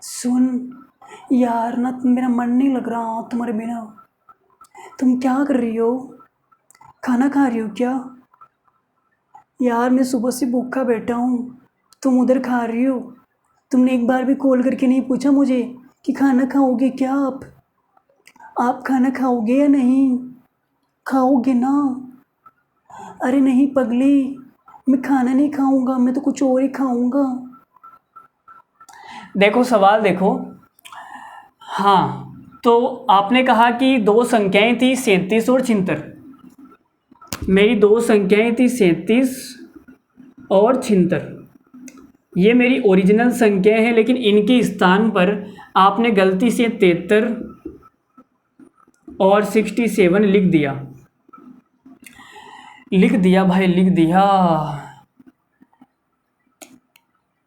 सुन यार, ना मेरा मन नहीं लग रहा तुम्हारे बिना। तुम क्या कर रही हो, खाना खा रही हो क्या? यार मैं सुबह से भूखा बैठा हूँ, तुम उधर खा रही हो। तुमने एक बार भी कॉल करके नहीं पूछा मुझे कि खाना खाओगे क्या? आप खाना खाओगे या नहीं? खाओगे ना? अरे नहीं पगली, मैं खाना नहीं खाऊंगा, मैं तो कुछ और ही खाऊंगा। देखो सवाल देखो, हाँ तो आपने कहा कि 2 संख्याएं थी 37 और 76। मेरी 2 संख्याएं थी 37 और 76, ये मेरी ओरिजिनल संख्याएं हैं, लेकिन इनके स्थान पर आपने गलती से 73 और 67 लिख दिया। लिख दिया भाई, लिख दिया।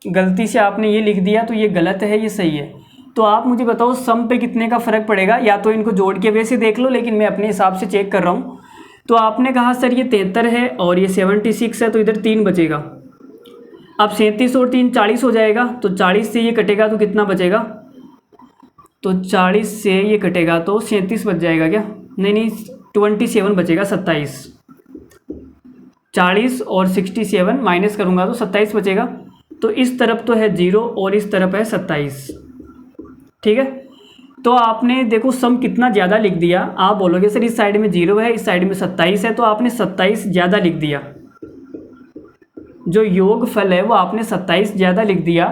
गलती से आपने ये लिख दिया तो ये गलत है, ये सही है। तो आप मुझे बताओ सम पे कितने का फ़र्क पड़ेगा, या तो इनको जोड़ के वैसे देख लो, लेकिन मैं अपने हिसाब से चेक कर रहा हूँ। तो आपने कहा सर ये 73 है और ये 76 है, तो इधर 3 बचेगा। अब 37 और 3 40 हो जाएगा, तो 40 से ये कटेगा तो कितना बचेगा, तो 40 से ये कटेगा तो 37 बच जाएगा क्या, नहीं नहीं 27 बचेगा, 27। 40 और 67 माइनस करूँगा तो 27 बचेगा। तो इस तरफ तो है 0 और इस तरफ है 27, ठीक है। तो आपने देखो सम कितना ज़्यादा लिख दिया। आप बोलोगे सर इस साइड में 0 है, इस साइड में 27 है, तो आपने 27 ज़्यादा लिख दिया। जो योग फल है वो आपने 27 ज़्यादा लिख दिया,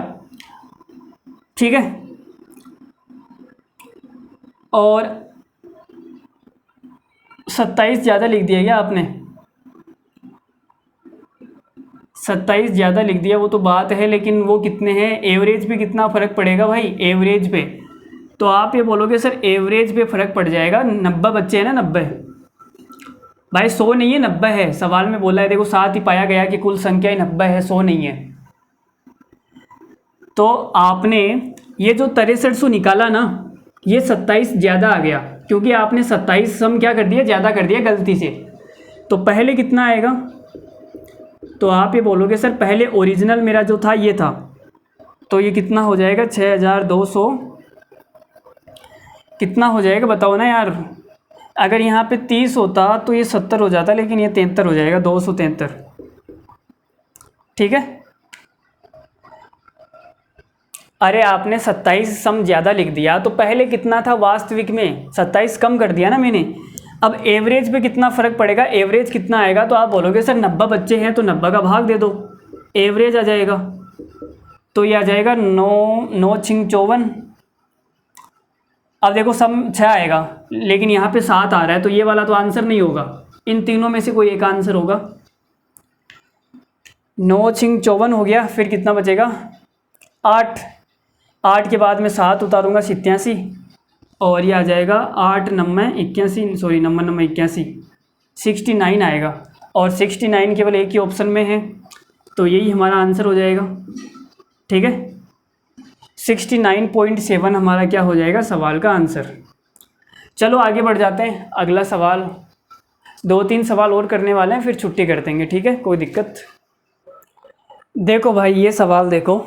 ठीक है। और 27 ज़्यादा लिख दिया क्या आपने, 27 ज़्यादा लिख दिया, वो तो बात है, लेकिन वो कितने हैं, एवरेज पे कितना फ़र्क पड़ेगा भाई, एवरेज पे। तो आप ये बोलोगे सर एवरेज पे फ़र्क पड़ जाएगा। 90 बच्चे हैं ना, 90 भाई, 100 नहीं है, 90 है। सवाल में बोला है देखो, साथ ही पाया गया कि कुल संख्या 90 है, 100 नहीं है। तो आपने ये जो 6300 निकाला ना, ये 27 ज़्यादा आ गया, क्योंकि आपने 27 सम क्या कर दिया, ज़्यादा कर दिया गलती से। तो पहले कितना आएगा, तो आप ये बोलोगे सर पहले ओरिजिनल मेरा जो था ये था, तो ये कितना हो जाएगा, 6200 कितना हो जाएगा बताओ ना यार। अगर यहाँ पे 30 होता तो ये 70 हो जाता, लेकिन ये 73 हो जाएगा, 273, ठीक है। अरे आपने 27 सम ज़्यादा लिख दिया, तो पहले कितना था वास्तविक में, 27 कम कर दिया ना मैंने। अब एवरेज पे कितना फ़र्क पड़ेगा, एवरेज कितना आएगा, तो आप बोलोगे सर 90 बच्चे हैं तो 90 का भाग दे दो, एवरेज आ जाएगा। तो ये आ जाएगा 9 6 54। अब देखो सम 6 आएगा, लेकिन यहाँ पे 7 आ रहा है, तो ये वाला तो आंसर नहीं होगा, इन तीनों में से कोई एक आंसर होगा। 9 6 54 हो गया, फिर कितना बचेगा, 8। 8 के बाद में 7 उतारूँगा, 87, और ये आ जाएगा 8 9 81, सॉरी 9 9 81, 69 आएगा। और 69 केवल एक ही ऑप्शन में है, तो यही हमारा आंसर हो जाएगा, ठीक है। 69.7 हमारा क्या हो जाएगा, सवाल का आंसर। चलो आगे बढ़ जाते हैं, अगला सवाल, 2-3 सवाल और करने वाले हैं, फिर छुट्टी कर देंगे, ठीक है, कोई दिक्कत। देखो भाई ये सवाल देखो,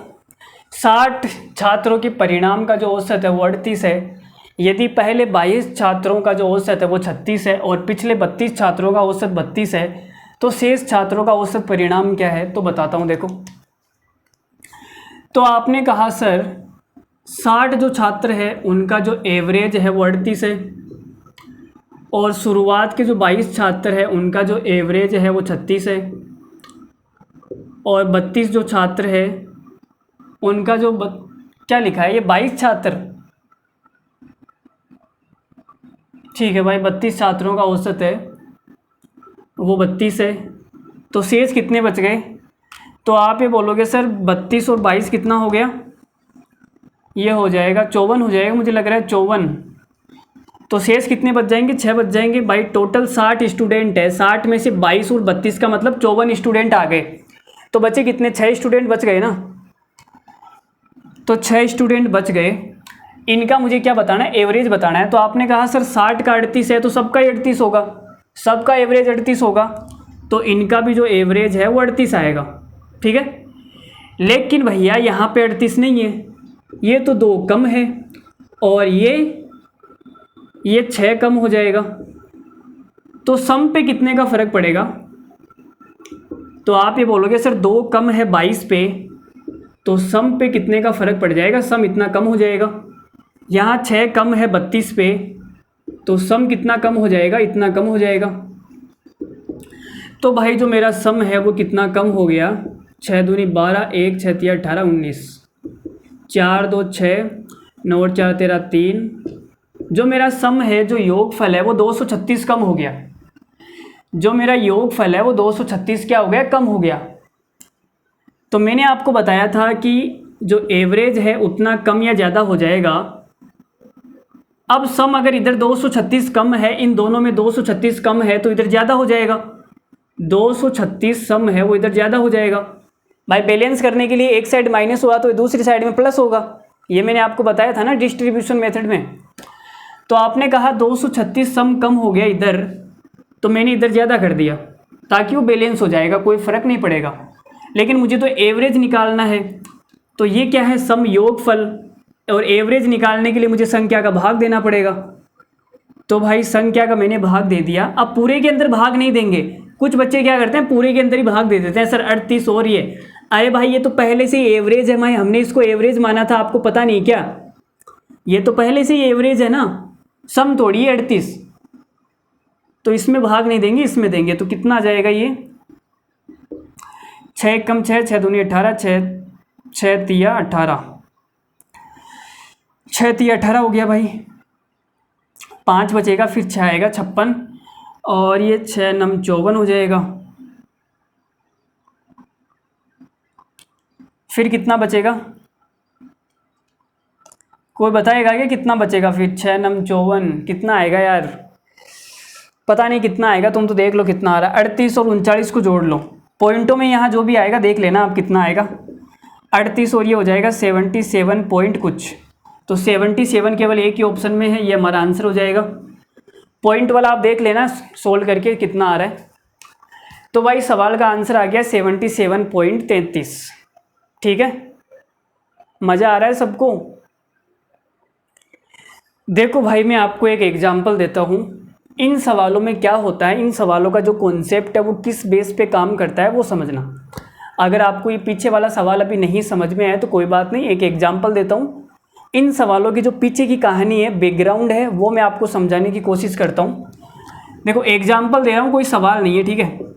60 छात्रों के परिणाम का जो औसत है वो 38 है। यदि पहले 22 छात्रों का जो औसत है वो 36 है और पिछले 32 छात्रों का औसत 32 है, तो शेष छात्रों का औसत परिणाम क्या है, तो बताता हूँ। देखो, तो आपने कहा सर 60 जो छात्र है उनका जो एवरेज है वो 38 है, और शुरुआत के जो 22 छात्र है उनका जो एवरेज है वो 36 है, और 32 जो छात्र है उनका जो क्या लिखा है ये 22 छात्र, ठीक है भाई, 32 छात्रों का औसत है वो 32 है। तो शेष कितने बच गए, तो आप ये बोलोगे सर 32 और 22 कितना हो गया, ये हो जाएगा 54 हो जाएगा, मुझे लग रहा है 54। तो शेष कितने बच जाएंगे, 6 बच जाएंगे भाई। टोटल 60 स्टूडेंट है, 60 में से 22 और 32 का मतलब 54 स्टूडेंट आ गए। तो बचे कितने, 6 स्टूडेंट बच गए ना, तो 6 स्टूडेंट बच गए। इनका मुझे क्या बताना है, एवरेज बताना है। तो आपने कहा सर 60 का 38 है, तो सबका ही 38 होगा, सबका एवरेज 38 होगा, तो इनका भी जो एवरेज है वो 38 आएगा, ठीक है। लेकिन भैया यहाँ पे 38 नहीं है, ये तो 2 कम है, और ये 6 कम हो जाएगा, तो सम पे कितने का फ़र्क पड़ेगा, तो आप ये बोलोगे सर 2 कम है 22 पे, तो सम पे कितने का फ़र्क पड़ जाएगा, सम इतना कम हो जाएगा। यहाँ 6 कम है 32 पे, तो सम कितना कम हो जाएगा, इतना कम हो जाएगा। तो भाई जो मेरा सम है वो कितना कम हो गया, 6 दूनी 12, 1 6 3 18 19, 4 2 6, 9 और 4 13 3, जो मेरा सम है, जो योगफल है वो 236 कम हो गया। जो मेरा योगफल है वो 236 क्या हो गया, कम हो गया। तो मैंने आपको बताया था कि जो एवरेज है उतना कम या ज़्यादा हो जाएगा। अब सम अगर इधर 236 कम है, इन दोनों में 236 कम है, तो इधर ज़्यादा हो जाएगा। 236 सम है वो इधर ज़्यादा हो जाएगा। भाई बैलेंस करने के लिए एक साइड माइनस हुआ तो दूसरी साइड में प्लस होगा, ये मैंने आपको बताया था ना डिस्ट्रीब्यूशन मेथड में। तो आपने कहा 236 सम कम हो गया इधर, तो मैंने इधर ज़्यादा कर दिया ताकि वो बैलेंस हो जाएगा, कोई फ़र्क नहीं पड़ेगा। लेकिन मुझे तो एवरेज निकालना है, तो ये क्या है, सम योगफल, और एवरेज निकालने के लिए मुझे संख्या का भाग देना पड़ेगा। तो भाई संख्या का मैंने भाग दे दिया। अब पूरे के अंदर भाग नहीं देंगे, कुछ बच्चे क्या करते हैं पूरे के अंदर ही भाग दे देते हैं, सर 38 और ये। अरे भाई ये तो पहले से ही एवरेज है, भाई हमने इसको एवरेज माना था, आपको पता नहीं क्या, ये तो पहले से ही एवरेज है ना, सम थोड़ी है 38। तो इसमें भाग नहीं देंगे, इसमें देंगे। तो कितना आ जाएगा ये, 6 कम 6, 6 दूनी 18, 6 तिया 18, 6 तिया 18 हो गया भाई। 5 बचेगा, फिर 6 आएगा 56, और ये 6 नम 54 हो जाएगा। फिर कितना बचेगा, कोई बताएगा क्या कितना बचेगा फिर? 6 नम 54 कितना आएगा यार, पता नहीं कितना आएगा, तुम तो देख लो कितना आ रहा है। 38 और 39 को जोड़ लो, पॉइंटों में यहाँ जो भी आएगा देख लेना आप कितना आएगा। 38 और ये हो जाएगा 77 पॉइंट कुछ, तो 77 केवल एक ही ऑप्शन में है, ये हमारा आंसर हो जाएगा। पॉइंट वाला आप देख लेना सोल्व करके कितना आ रहा है। तो भाई सवाल का आंसर आ गया 77.33। ठीक है, मज़ा आ रहा है सबको? देखो भाई मैं आपको एक एग्जांपल देता हूँ, इन सवालों में क्या होता है, इन सवालों का जो कॉन्सेप्ट है वो किस बेस पे काम करता है वो समझना। अगर आपको ये पीछे वाला सवाल अभी नहीं समझ में आया तो कोई बात नहीं, एक एग्जांपल देता हूँ। इन सवालों की जो पीछे की कहानी है, बैकग्राउंड है, वो मैं आपको समझाने की कोशिश करता हूँ। देखो एग्जाम्पल दे रहा हूँ, कोई सवाल नहीं है, ठीक है।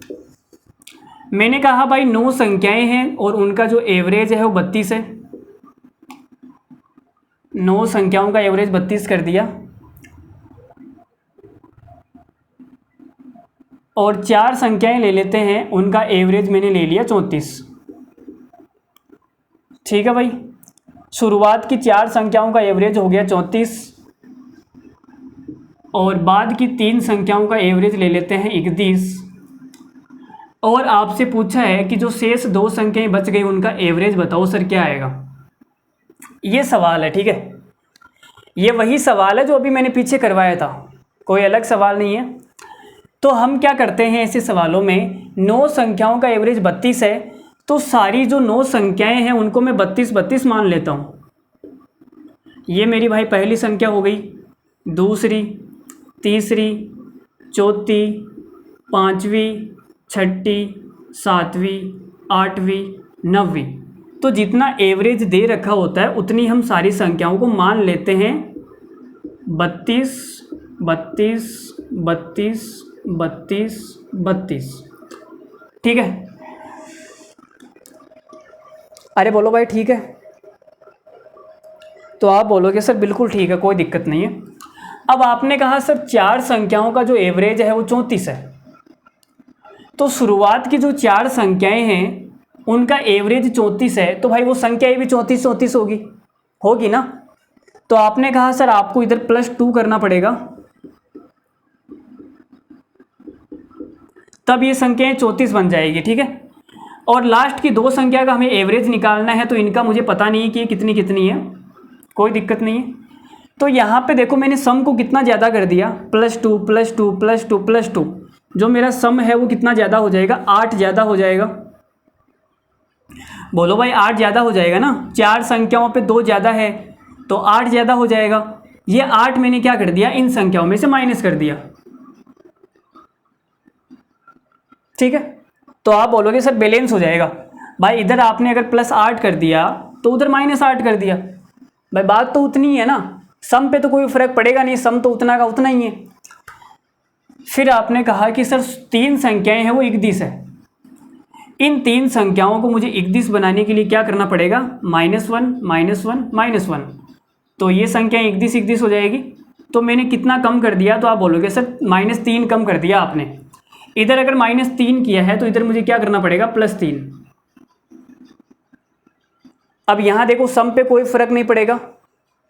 मैंने कहा भाई 9 संख्याएं हैं और उनका जो एवरेज है वो 32 है। 9 संख्याओं का एवरेज 32 कर दिया, और 4 संख्याएं ले लेते हैं, उनका एवरेज मैंने ले लिया 34। ठीक है भाई, शुरुआत की 4 संख्याओं का एवरेज हो गया 34, और बाद की 3 संख्याओं का एवरेज ले लेते हैं 31, और आपसे पूछा है कि जो शेष 2 संख्याएं बच गई उनका एवरेज बताओ सर क्या आएगा। ये सवाल है, ठीक है, ये वही सवाल है जो अभी मैंने पीछे करवाया था, कोई अलग सवाल नहीं है। तो हम क्या करते हैं ऐसे सवालों में, 9 संख्याओं का एवरेज 32 है, तो सारी जो 9 संख्याएं हैं उनको मैं 32 मान लेता हूँ। ये मेरी भाई पहली संख्या हो गई, दूसरी, तीसरी, चौथी, पाँचवीं, छठी, सातवीं, आठवीं, नवीं। तो जितना एवरेज दे रखा होता है उतनी हम सारी संख्याओं को मान लेते हैं 32, 32, 32, 32, 32। ठीक है, अरे बोलो भाई ठीक है, तो आप बोलोगे सर बिल्कुल ठीक है, कोई दिक्कत नहीं है। अब आपने कहा सर 4 संख्याओं का जो एवरेज है वो 34 है, तो शुरुआत की जो 4 संख्याएं हैं उनका एवरेज 34 है, तो भाई वो संख्या भी 34 34 होगी ना। तो आपने कहा सर आपको इधर +2 करना पड़ेगा, तब ये संख्याएं 34 बन जाएगी। ठीक है, और लास्ट की 2 संख्या का हमें एवरेज निकालना है, तो इनका मुझे पता नहीं है कि कितनी कितनी है, कोई दिक्कत नहीं है। तो यहाँ पे देखो मैंने सम को कितना ज़्यादा कर दिया, +2 +2 +2 +2, जो मेरा सम है वो कितना ज़्यादा हो जाएगा, 8 ज़्यादा हो जाएगा। बोलो भाई 8 ज़्यादा हो जाएगा ना, 4 संख्याओं पे 2 ज़्यादा है तो 8 ज़्यादा हो जाएगा। ये 8 मैंने क्या कर दिया, इन संख्याओं में से माइनस कर दिया। ठीक है, तो आप बोलोगे सर बैलेंस हो जाएगा। भाई इधर आपने अगर +8 कर दिया तो उधर -8 कर दिया, भाई बात तो उतनी ही है ना, सम पे तो कोई फर्क पड़ेगा नहीं, सम तो उतना का उतना ही है। फिर आपने कहा कि सर 3 संख्याएं हैं वो 31 है, इन 3 संख्याओं को मुझे 31 बनाने के लिए क्या करना पड़ेगा, -1 -1 -1, तो ये संख्या 31 31 हो जाएगी। तो मैंने कितना कम कर दिया, तो आप बोलोगे सर -3 कम कर दिया आपने। इधर अगर -3 किया है तो इधर मुझे क्या करना पड़ेगा, +3। अब यहाँ देखो सम पे कोई फर्क नहीं पड़ेगा,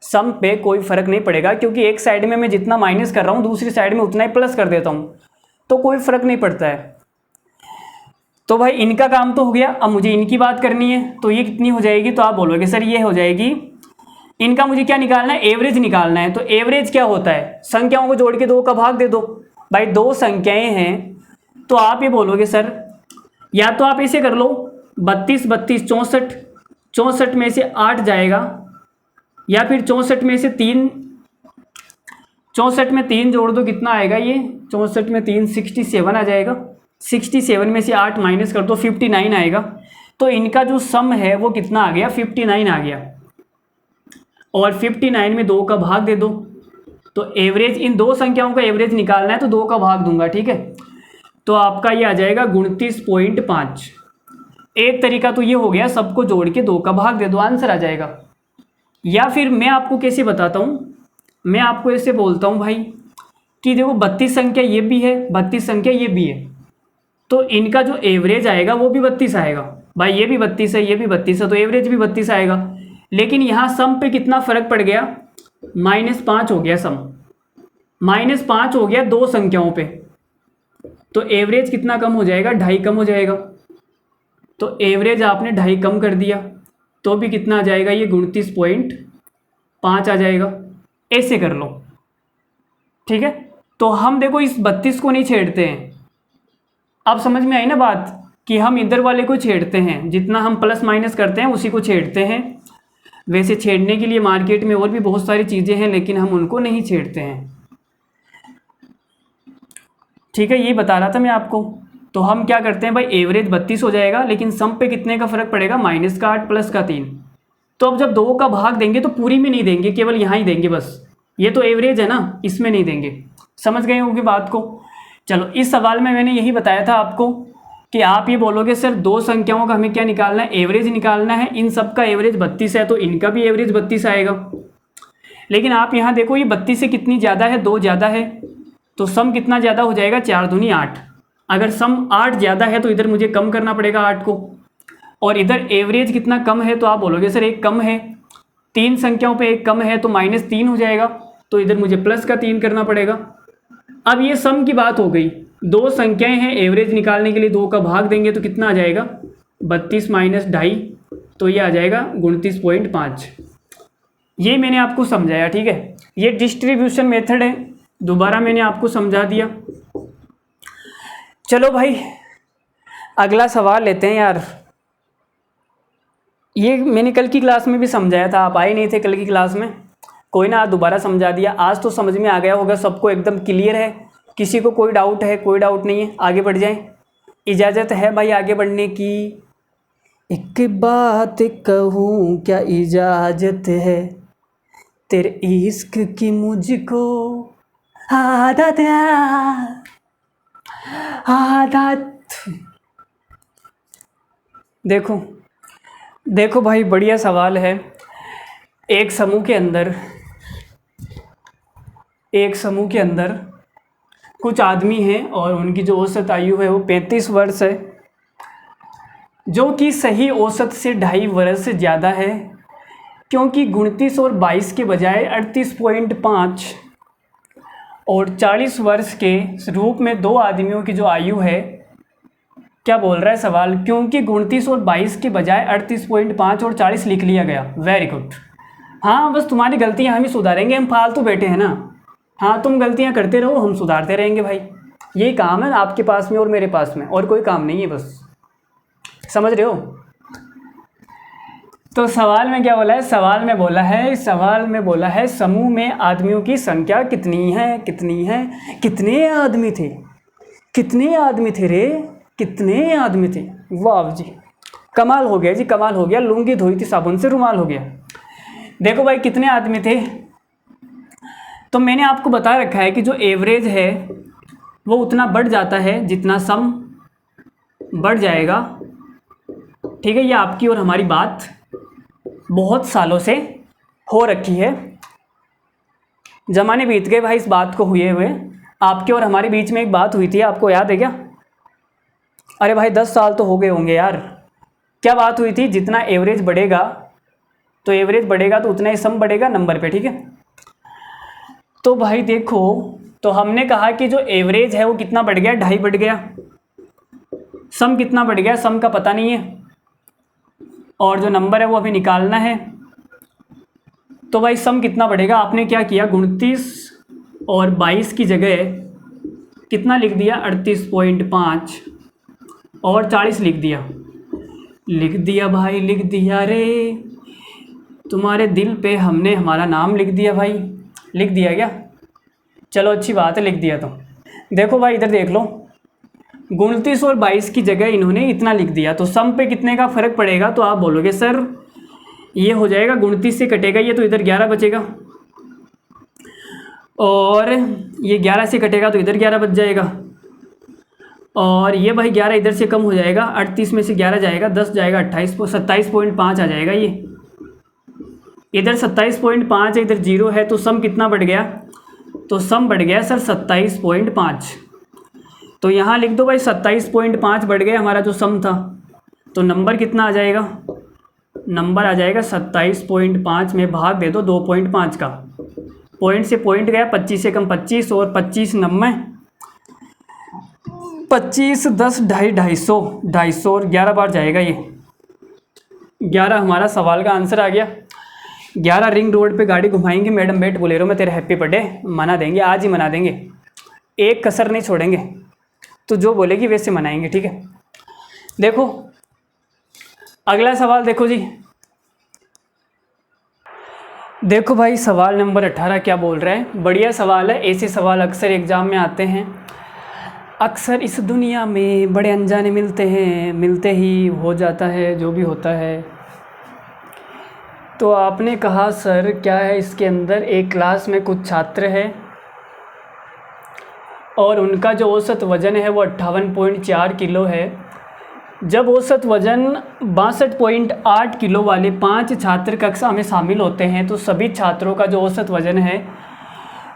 सम पे कोई फर्क नहीं पड़ेगा, क्योंकि एक साइड में मैं जितना माइनस कर रहा हूँ दूसरी साइड में उतना ही प्लस कर देता हूँ, तो कोई फर्क नहीं पड़ता है। तो भाई इनका काम तो हो गया, अब मुझे इनकी बात करनी है। तो ये कितनी हो जाएगी, तो आप बोलोगे सर ये हो जाएगी, इनका मुझे क्या निकालना है, एवरेज निकालना है। तो एवरेज क्या होता है, संख्याओं को जोड़ के 2 का भाग दे दो। भाई 2 संख्याएं हैं, तो आप ये बोलोगे सर, या तो आप इसे कर लो 32 32 64, 64 में से 8 जाएगा, या फिर 64 में से 3, 64 में 3 जोड़ दो, कितना आएगा ये, 64 में 3 67 आ जाएगा। 67 में से 8 माइनस कर दो, 59 आएगा। तो इनका जो सम है वो कितना आ गया, 59 आ गया। और 59 में 2 का भाग दे दो। तो एवरेज, इन 2 संख्याओं का एवरेज निकालना है तो 2 का भाग दूंगा, ठीक है। तो आपका ये आ जाएगा 29.5। एक तरीका तो ये हो गया, सबको जोड़ के 2 का भाग दे दो, आंसर आ जाएगा। या फिर मैं आपको कैसे बताता हूँ, मैं आपको ऐसे बोलता हूँ भाई कि देखो 32 संख्या ये भी है, 32 संख्या ये भी है, तो इनका जो एवरेज आएगा वो भी 32 आएगा। भाई ये भी 32 है, ये भी 32 है, तो एवरेज भी 32 आएगा। लेकिन यहाँ सम पे कितना फ़र्क पड़ गया, -5 हो गया सम, -5 हो गया 2 संख्याओं पे। तो एवरेज कितना कम हो जाएगा, 2.5 कम हो जाएगा। तो एवरेज आपने 2.5 कम कर दिया, तो भी कितना आ जाएगा, ये 29.5 आ जाएगा। ऐसे कर लो, ठीक है। तो हम देखो इस 32 को नहीं छेड़ते हैं। अब समझ में आई ना बात, कि हम इधर वाले को छेड़ते हैं, जितना हम प्लस माइनस करते हैं उसी को छेड़ते हैं। वैसे छेड़ने के लिए मार्केट में और भी बहुत सारी चीज़ें हैं, लेकिन हम उनको नहीं छेड़ते हैं, ठीक है। ये बता रहा था मैं आपको। तो हम क्या करते हैं भाई, एवरेज 32 हो जाएगा, लेकिन सम पे कितने का फ़र्क पड़ेगा, -8 प्लस का 3। तो अब जब 2 का भाग देंगे तो पूरी में नहीं देंगे, केवल यहाँ ही देंगे बस। ये तो एवरेज है ना, इसमें नहीं देंगे। समझ गए होंगे बात को। चलो, इस सवाल में मैंने यही बताया था आपको कि आप ये बोलोगे सर 2 संख्याओं का हमें क्या निकालना है, एवरेज निकालना है। इन सब का एवरेज 32 है, तो इनका भी एवरेज 32 आएगा। लेकिन आप यहाँ देखो, ये 32 से कितनी ज़्यादा है, 2 ज़्यादा है, तो सम कितना ज़्यादा हो जाएगा, 4 दूनी 8। अगर सम 8 ज़्यादा है तो इधर मुझे कम करना पड़ेगा 8 को, और इधर एवरेज कितना कम है, तो आप बोलोगे सर 1 कम है, 3 संख्याओं पे 1 कम है, तो -3 हो जाएगा, तो इधर मुझे प्लस का 3 करना पड़ेगा। अब ये सम की बात हो गई, 2 संख्याएं हैं, एवरेज निकालने के लिए 2 का भाग देंगे तो कितना आ जाएगा, 32 माइनस 2.5, तो ये आ जाएगा 29.5। ये मैंने आपको समझाया, ठीक है। ये डिस्ट्रीब्यूशन मेथड है, दोबारा मैंने आपको समझा दिया। चलो भाई, अगला सवाल लेते हैं यार। ये मैंने कल की क्लास में भी समझाया था, आप आए नहीं थे कल की क्लास में। कोई ना, आज दोबारा समझा दिया। आज तो समझ में आ गया होगा सबको, एकदम क्लियर है। किसी को कोई डाउट है, कोई डाउट नहीं है, आगे बढ़ जाएं। इजाज़त है भाई आगे बढ़ने की। एक बात कहूँ क्या इजाज़त है, तेरे इश्क की मुझको आदत देखो देखो भाई, बढ़िया सवाल है। एक समूह के अंदर कुछ आदमी हैं और उनकी जो औसत आयु है वो 35 वर्ष है, जो कि सही औसत से 2.5 वर्ष से ज़्यादा है, क्योंकि 29 और 22 के बजाय 38.5 और 40 वर्ष के रूप में 2 आदमियों की जो आयु है, क्या बोल रहा है सवाल, क्योंकि 29 और 22 के बजाय 38.5 और 40 लिख लिया गया। Very good. हाँ, बस तुम्हारी गलतियाँ हम ही सुधारेंगे, हम फालतू बैठे हैं ना। हाँ, तुम गलतियाँ करते रहो, हम सुधारते रहेंगे भाई। यही काम है आपके पास में और मेरे पास में, और कोई काम नहीं है, बस समझ रहे हो। तो सवाल में क्या बोला है, सवाल में बोला है समूह में आदमियों की संख्या कितनी है, कितने आदमी थे रे, कितने आदमी थे। वाह जी, कमाल हो गया जी, कमाल हो गया। लुंगी धोई थी साबुन से रुमाल हो गया। देखो भाई, कितने आदमी थे, तो मैंने आपको बता रखा है कि जो एवरेज है वो उतना बढ़ जाता है जितना सम बढ़ जाएगा, ठीक है। ये आपकी और हमारी बात बहुत सालों से हो रखी है, ज़माने बीत गए भाई इस बात को हुए हुए। आपके और हमारे बीच में एक बात हुई थी, आपको याद है क्या? अरे भाई 10 साल तो हो गए होंगे यार। क्या बात हुई थी, जितना एवरेज बढ़ेगा तो उतना ही सम बढ़ेगा नंबर पे, ठीक है। तो भाई देखो, तो हमने कहा कि जो एवरेज है वो कितना बढ़ गया, 2.5 बढ़ गया। सम कितना बढ़ गया, सम का पता नहीं है और जो नंबर है वो अभी निकालना है। तो भाई सम कितना बढ़ेगा, आपने क्या किया 29 और 22 की जगह कितना लिख दिया 38.5 और 40 लिख दिया भाई, लिख दिया रे, तुम्हारे दिल पे हमने हमारा नाम लिख दिया भाई। लिख दिया क्या, चलो अच्छी बात है, लिख दिया। तो देखो भाई इधर देख लो, 29 और 22 की जगह इन्होंने इतना लिख दिया, तो सम पे कितने का फ़र्क पड़ेगा। तो आप बोलोगे सर ये हो जाएगा 29 से कटेगा ये, तो इधर 11 बचेगा, और ये 11 से कटेगा तो इधर 11 बच जाएगा, और ये भाई 11 इधर से कम हो जाएगा, 38 में से 11 जाएगा, 10 जाएगा 28, 27.5 आ जाएगा। ये इधर 27.5 है, इधर 0 है, तो सम कितना बढ़ गया, तो सम बढ़ गया सर 27.5। तो यहाँ लिख दो भाई 27.5 बढ़ गया हमारा जो सम था। तो नंबर कितना आ जाएगा, नंबर आ जाएगा 27.5 में भाग दे दो 2.5 का, पॉइंट से पॉइंट गया, 25 से कम 25 और 25 90, 25 10 250 और 11 बार जाएगा ये। 11 हमारा सवाल का आंसर आ गया। 11 रिंग रोड पे गाड़ी घुमाएंगे मैडम बैठ बोलेरो में तेरे हैप्पी बर्थडे मना देंगे, आज ही मना देंगे, एक कसर नहीं छोड़ेंगे, तो जो बोलेगी वैसे मनाएंगे, ठीक है। देखो अगला सवाल देखो जी, देखो भाई सवाल नंबर 18 क्या बोल रहा है, बढ़िया सवाल है। ऐसे सवाल अक्सर एग्ज़ाम में आते हैं। अक्सर इस दुनिया में बड़े अनजाने मिलते हैं, मिलते ही हो जाता है जो भी होता है। तो आपने कहा सर क्या है इसके अंदर, एक क्लास में कुछ छात्र हैं और उनका जो औसत वज़न है वो 58.4 किलो है। जब औसत वज़न 62.8 किलो वाले 5 छात्र कक्षा में शामिल होते हैं तो सभी छात्रों का जो औसत वज़न है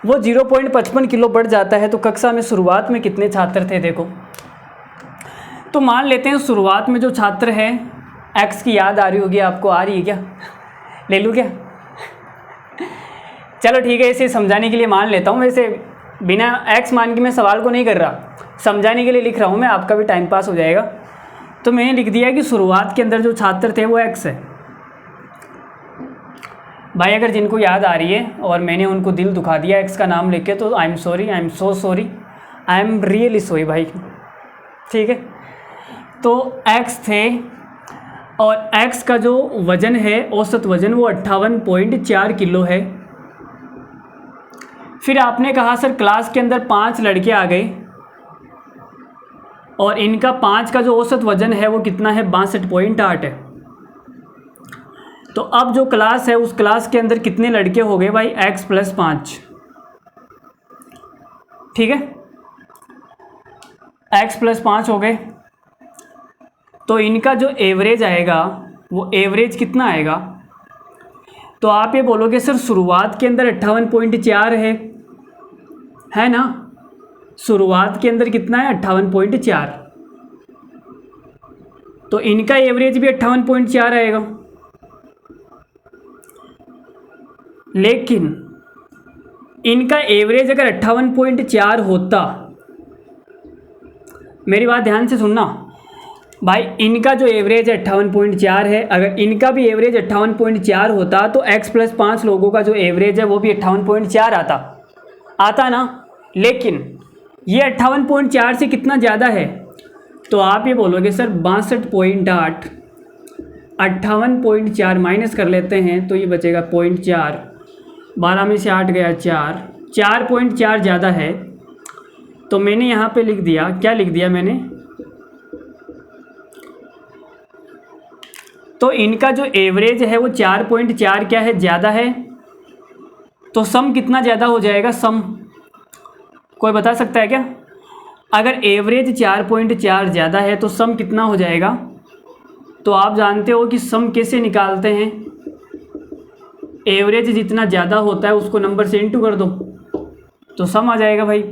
वो 0.55 किलो बढ़ जाता है। तो कक्षा में शुरुआत में कितने छात्र थे, देखो तो मान लेते हैं शुरुआत में जो छात्र है, एक्स की याद आ रही होगी आपको, आ रही है क्या, ले लूँ क्या, चलो ठीक है, इसे समझाने के लिए मान लेता हूँ। वैसे बिना एक्स मान के मैं सवाल को नहीं कर रहा, समझाने के लिए लिख रहा हूँ मैं, आपका भी टाइम पास हो जाएगा। तो मैंने लिख दिया कि शुरुआत के अंदर जो छात्र थे वो एक्स है। भाई अगर जिनको याद आ रही है और मैंने उनको दिल दुखा दिया एक्स का नाम लेके, तो I am sorry, I am so sorry, I am really sorry भाई, ठीक है। तो एक्स थे और एक्स का जो वज़न है, औसत वज़न, वो 58.4 किलो है। फिर आपने कहा सर क्लास के अंदर 5 लड़के आ गए और इनका 5 का जो औसत वज़न है वो कितना है, 62.8 है। तो अब जो क्लास है उस क्लास के अंदर कितने लड़के हो गए भाई, x + 5, ठीक है, x + 5 हो गए। तो इनका जो एवरेज आएगा वो एवरेज कितना आएगा, तो आप ये बोलोगे सर शुरुआत के अंदर 58.4 है ना, शुरुआत के अंदर कितना है 58.4, तो इनका एवरेज भी 58.4 आएगा। लेकिन इनका एवरेज अगर 58.4 होता, मेरी बात ध्यान से सुनना भाई, इनका जो एवरेज 58.4 है, अगर इनका भी एवरेज 58.4 होता तो x + 5 लोगों का जो एवरेज है वो भी 58.4 आता ना। लेकिन ये 58.4 से कितना ज़्यादा है, तो आप ये बोलोगे सर 62.8, 58.4 माइनस कर लेते हैं तो ये बचेगा 0.4, 12 में से 8 गया 4.4 ज़्यादा है। तो मैंने यहाँ पे लिख दिया, क्या लिख दिया मैंने, तो इनका जो एवरेज है वो 4.4 क्या है, ज़्यादा है। तो सम कितना ज़्यादा हो जाएगा, सम कोई बता सकता है क्या, अगर एवरेज 4.4 ज़्यादा है तो सम कितना हो जाएगा। तो आप जानते हो कि सम कैसे निकालते हैं, एवरेज जितना ज़्यादा होता है उसको नंबर से इंटू कर दो तो सम आ जाएगा भाई।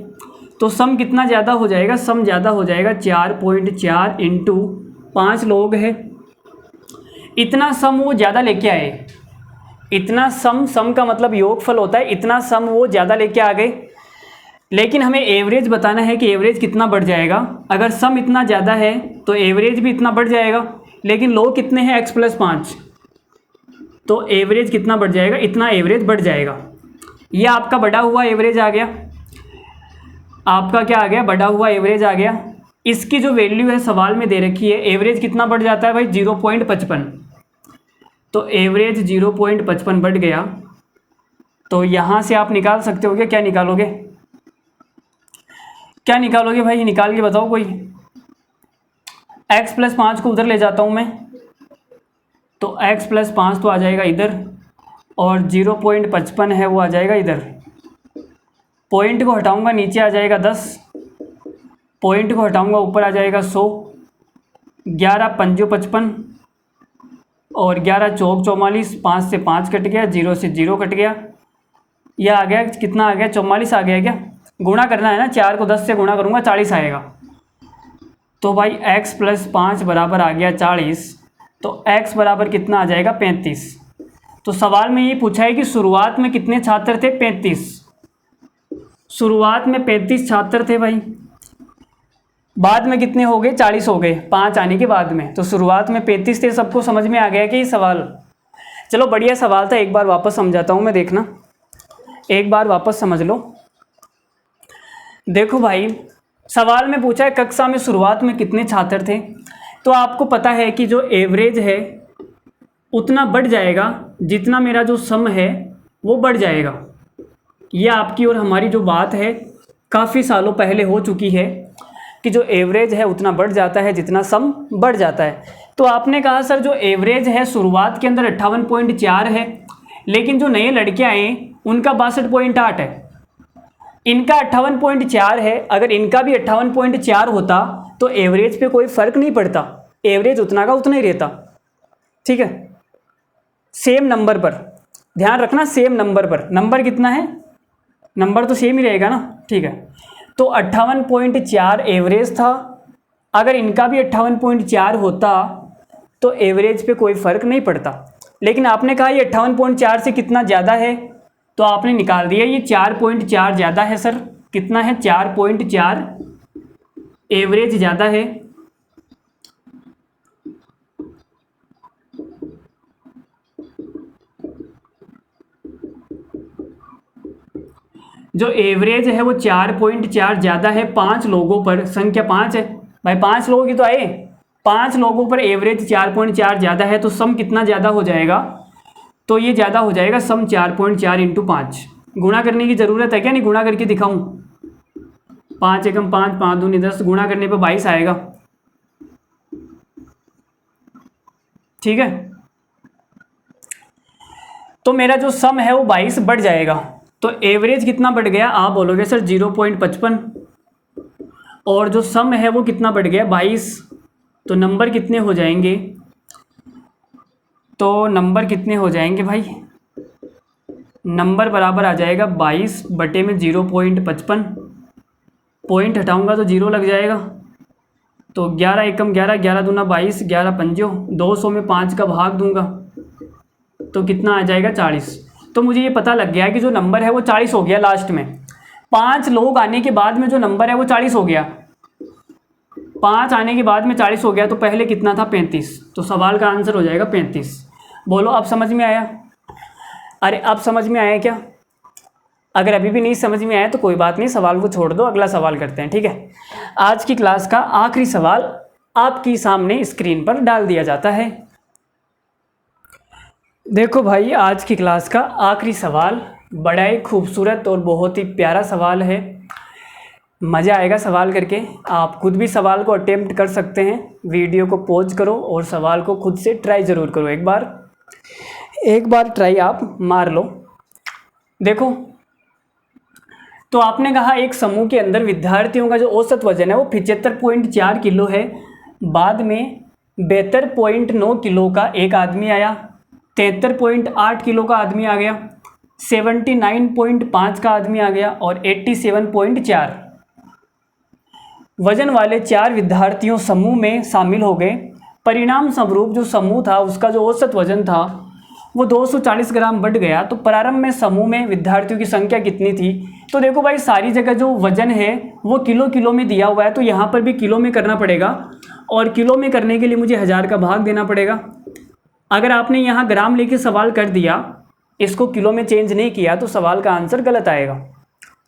तो सम कितना ज़्यादा हो जाएगा, सम ज़्यादा हो जाएगा 4.4 इंटू 5 लोग है, इतना सम वो ज़्यादा लेके आए, इतना सम का मतलब योगफल होता है, इतना सम वो ज़्यादा लेके आ गए। लेकिन हमें एवरेज बताना है कि एवरेज कितना बढ़ जाएगा। अगर सम इतना ज़्यादा है तो एवरेज भी इतना बढ़ जाएगा, लेकिन लोग कितने हैं x+5, तो एवरेज कितना बढ़ जाएगा, इतना एवरेज बढ़ जाएगा। ये आपका बढ़ा हुआ एवरेज आ गया, आपका क्या आ गया, बढ़ा हुआ एवरेज आ गया। इसकी जो वैल्यू है सवाल में दे रखी है, एवरेज कितना बढ़ जाता है भाई, 0.55, तो एवरेज 0.55 बढ़ गया। तो यहाँ से आप निकाल सकते हो क्या निकालोगे, क्या निकालोगे भाई, निकाल के बताओ कोई। x+5 को उधर ले जाता हूँ मैं, तो x+5 तो आ जाएगा इधर, और 0.55 है वो आ जाएगा इधर। पॉइंट को हटाऊंगा नीचे आ जाएगा 10, पॉइंट को हटाऊंगा ऊपर आ जाएगा 100, 11 पंजो 55 और 11 चौक 44, 5 से 5 कट गया, 0 से 0 कट गया, यह आ गया कितना आ गया, 44 आ गया। क्या गुणा करना है ना, 4 को 10 से गुणा करूँगा 40 आएगा। तो भाई x+5 बराबर आ गया 40, तो x बराबर कितना आ जाएगा, 35। तो सवाल में ये पूछा है कि शुरुआत में कितने छात्र थे, 35। शुरुआत में 35 छात्र थे भाई, बाद में कितने हो गए, 40 हो गए 5 आने के बाद में। तो शुरुआत में 35 थे। सबको समझ में आ गया कि ये सवाल, चलो बढ़िया सवाल था, एक बार वापस समझाता हूँ मैं, देखना एक बार वापस समझ लो। देखो भाई सवाल में पूछा है कक्षा में शुरुआत में कितने छात्र थे, तो आपको पता है कि जो एवरेज है उतना बढ़ जाएगा जितना मेरा जो सम है वो बढ़ जाएगा। ये आपकी और हमारी जो बात है काफ़ी सालों पहले हो चुकी है कि जो एवरेज है उतना बढ़ जाता है जितना सम बढ़ जाता है। तो आपने कहा सर जो एवरेज है शुरुआत के अंदर 58.4 है, लेकिन जो नए लड़के आए उनका 62.8 है, इनका 58.4 है। अगर इनका भी 58.4 होता तो एवरेज पे कोई फ़र्क नहीं पड़ता, एवरेज उतना का उतना ही रहता। ठीक है, सेम नंबर पर ध्यान रखना, सेम नंबर पर, नंबर कितना है, नंबर तो सेम ही रहेगा ना। ठीक है, तो 58.4 एवरेज था, अगर इनका भी 58.4 होता तो एवरेज पे कोई फ़र्क नहीं पड़ता। लेकिन आपने कहा ये 58.4 से कितना ज़्यादा है, तो आपने निकाल दिया ये 4.4 ज़्यादा है सर। कितना है, 4.4 एवरेज ज़्यादा है। जो एवरेज है वो 4.4 ज़्यादा है 5 लोगों पर, संख्या 5 है भाई, 5 लोगों की तो आए, 5 लोगों पर एवरेज 4.4 ज़्यादा है, तो सम कितना ज़्यादा हो जाएगा, तो ये ज़्यादा हो जाएगा सम 4.4 × 5। गुणा करने की ज़रूरत है क्या, नहीं गुणा करके दिखाऊं, 5 एकम 5, 5 दूनी 10, गुणा करने पर 22 आएगा। ठीक है, तो मेरा जो सम है वो 22 बढ़ जाएगा। तो एवरेज कितना बढ़ गया, आप बोलोगे सर 0.55, और जो सम है वो कितना बढ़ गया, 22। तो नंबर कितने हो जाएंगे, तो नंबर कितने हो जाएंगे भाई, नंबर बराबर आ जाएगा 22 बटे में 0.55, पॉइंट हटाऊंगा तो 0 लग जाएगा। तो 11 एकम 11, 11 दूना 22, 11 पंजो 200 में 5 का भाग दूंगा तो कितना आ जाएगा, 40। तो मुझे ये पता लग गया कि जो नंबर है वो 40 हो गया। लास्ट में 5 लोग आने के बाद में जो नंबर है वो 40 हो गया, 5 आने के बाद में 40 हो गया, तो पहले कितना था, 35। तो सवाल का आंसर हो जाएगा 35। बोलो अब समझ में आया, अरे अब समझ में आया क्या, अगर अभी भी नहीं समझ में आया तो कोई बात नहीं, सवाल को छोड़ दो, अगला सवाल करते हैं। ठीक है, आज की क्लास का आखिरी सवाल आपकी सामने स्क्रीन पर डाल दिया जाता है। देखो भाई आज की क्लास का आखिरी सवाल बड़ा ही खूबसूरत और बहुत ही प्यारा सवाल है, मज़ा आएगा सवाल करके। आप खुद भी सवाल को अटेम्प्ट कर सकते हैं, वीडियो को पॉज करो और सवाल को खुद से ट्राई ज़रूर करो, एक बार ट्राई आप मार लो। देखो, तो आपने कहा एक समूह के अंदर विद्यार्थियों का जो औसत वजन है वो 75.4 किलो है, बाद में 72.9 किलो का एक आदमी आया, 73.8 किलो का आदमी आ गया, 79.5 का आदमी आ गया और 87.4 वजन वाले 4 विद्यार्थियों समूह में शामिल हो गए। परिणाम स्वरूप जो समूह था उसका जो औसत वजन था वो 240 ग्राम बढ़ गया, तो प्रारंभ में समूह में विद्यार्थियों की संख्या कितनी थी? तो देखो भाई, सारी जगह जो वजन है वो किलो में दिया हुआ है, तो यहाँ पर भी किलो में करना पड़ेगा, और किलो में करने के लिए मुझे 1000 का भाग देना पड़ेगा। अगर आपने यहाँ ग्राम लेके सवाल कर दिया, इसको किलो में चेंज नहीं किया, तो सवाल का आंसर गलत आएगा।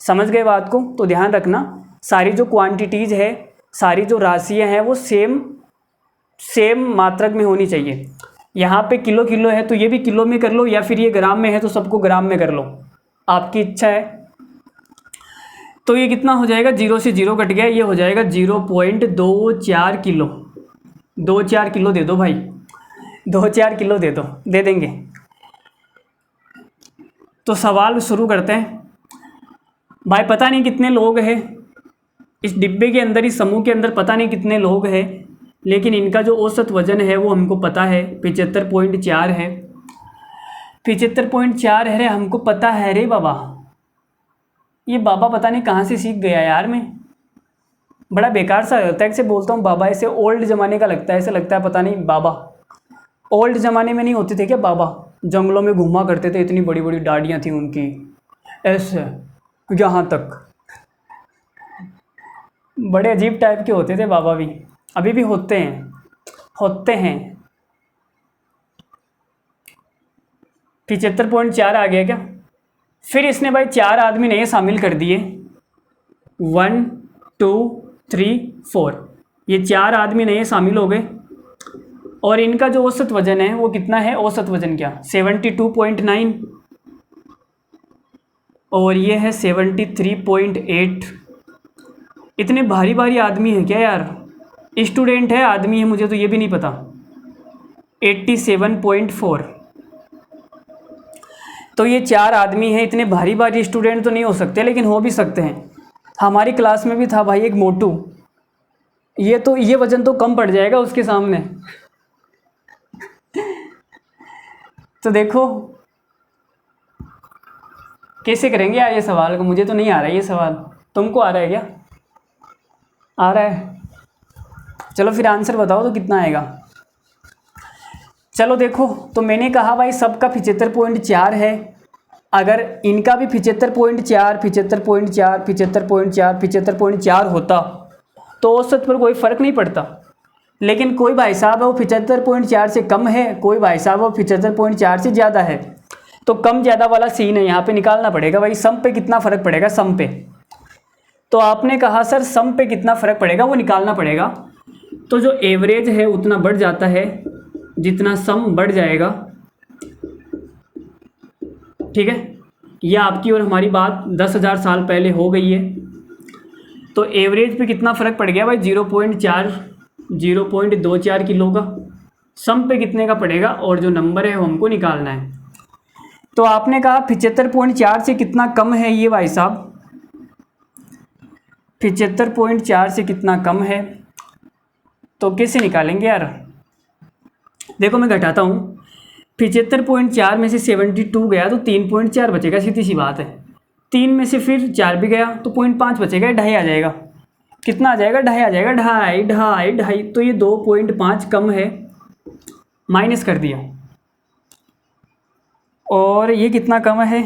समझ गए बात को? तो ध्यान रखना, सारी जो क्वांटिटीज़ है, सारी जो राशियाँ हैं वो सेम मात्रक में होनी चाहिए। यहाँ पे किलो है तो ये भी किलो में कर लो, या फिर ये ग्राम में है तो सबको ग्राम में कर लो, आपकी इच्छा है। तो ये कितना हो जाएगा? 0 से 0 कट गया, ये हो जाएगा 0.24 किलो। 2-4 किलो दे दो भाई, 2-4 किलो दे दो, दे देंगे। तो सवाल शुरू करते हैं भाई। पता नहीं कितने लोग हैं इस डिब्बे के अंदर, इस समूह के अंदर पता नहीं कितने लोग हैं, लेकिन इनका जो औसत वजन है वो हमको पता है 75.4 है। 75.4 है रे, हमको पता है रे बाबा। ये बाबा पता नहीं कहाँ से सीख गया यार। मैं बड़ा बेकार सा होता है, ऐसे बोलता हूँ बाबा, ऐसे ओल्ड ज़माने का लगता है, ऐसे लगता है पता नहीं बाबा। ओल्ड ज़माने में नहीं होते थे क्या बाबा? जंगलों में घूमा करते थे, इतनी बड़ी बड़ी दाढ़ियाँ थी उनकी, ऐसे यहाँ तक, बड़े अजीब टाइप के होते थे बाबा भी। अभी भी होते हैं। 75.4 आ गया क्या? फिर इसने भाई 4 आदमी नए शामिल कर दिए, 1 2 3 4, ये 4 आदमी नए शामिल हो गए, और इनका जो औसत वजन है वो कितना है? औसत वजन क्या? 72.9, और ये है 73.8। इतने भारी भारी आदमी है क्या यार? स्टूडेंट है, आदमी है, मुझे तो ये भी नहीं पता। 87.4। तो ये 4 आदमी हैं, इतने भारी भारी स्टूडेंट तो नहीं हो सकते, लेकिन हो भी सकते हैं। हमारी क्लास में भी था भाई एक मोटू, ये वजन तो कम पड़ जाएगा उसके सामने। तो देखो कैसे करेंगे यार ये सवाल को, मुझे तो नहीं आ रहा है ये सवाल। तुमको आ रहा है क्या? आ रहा है? चलो फिर आंसर बताओ तो कितना आएगा। चलो देखो, तो मैंने कहा भाई सबका 75.4 है। अगर इनका भी 75.4 होता तो औसत पर कोई फ़र्क नहीं पड़ता। लेकिन कोई भाई साहब है वो 75.4 से कम है, कोई भाई साहब वो 75.4 से ज़्यादा है, तो कम ज़्यादा वाला सीन है, यहाँ पे निकालना पड़ेगा भाई सम पे कितना फ़र्क पड़ेगा, सम पे। तो आपने कहा सर सम पे कितना फ़र्क पड़ेगा वो निकालना पड़ेगा। तो जो एवरेज है उतना बढ़ जाता है जितना सम बढ़ जाएगा, ठीक है। यह आपकी और हमारी बात 10,000 साल पहले हो गई है। तो एवरेज पे कितना फ़र्क पड़ गया भाई? 0.24 किलो का। सम पे कितने का पड़ेगा, और जो नंबर है वो हमको निकालना है। तो आपने कहा 75.4 से कितना कम है ये भाई साहब? 75.4 से कितना कम है, तो कैसे निकालेंगे यार? देखो मैं घटाता हूँ, 75.4 में से 72 गया तो 3.4 बचेगा, सीधी सी बात है। 3 में से फिर 4 भी गया तो 0.5 बचेगा, 2.5 आ जाएगा। कितना आ जाएगा? 2.5 आ जाएगा, 2.5। तो ये 2.5 कम है, माइनस कर दिया। और ये कितना कम है?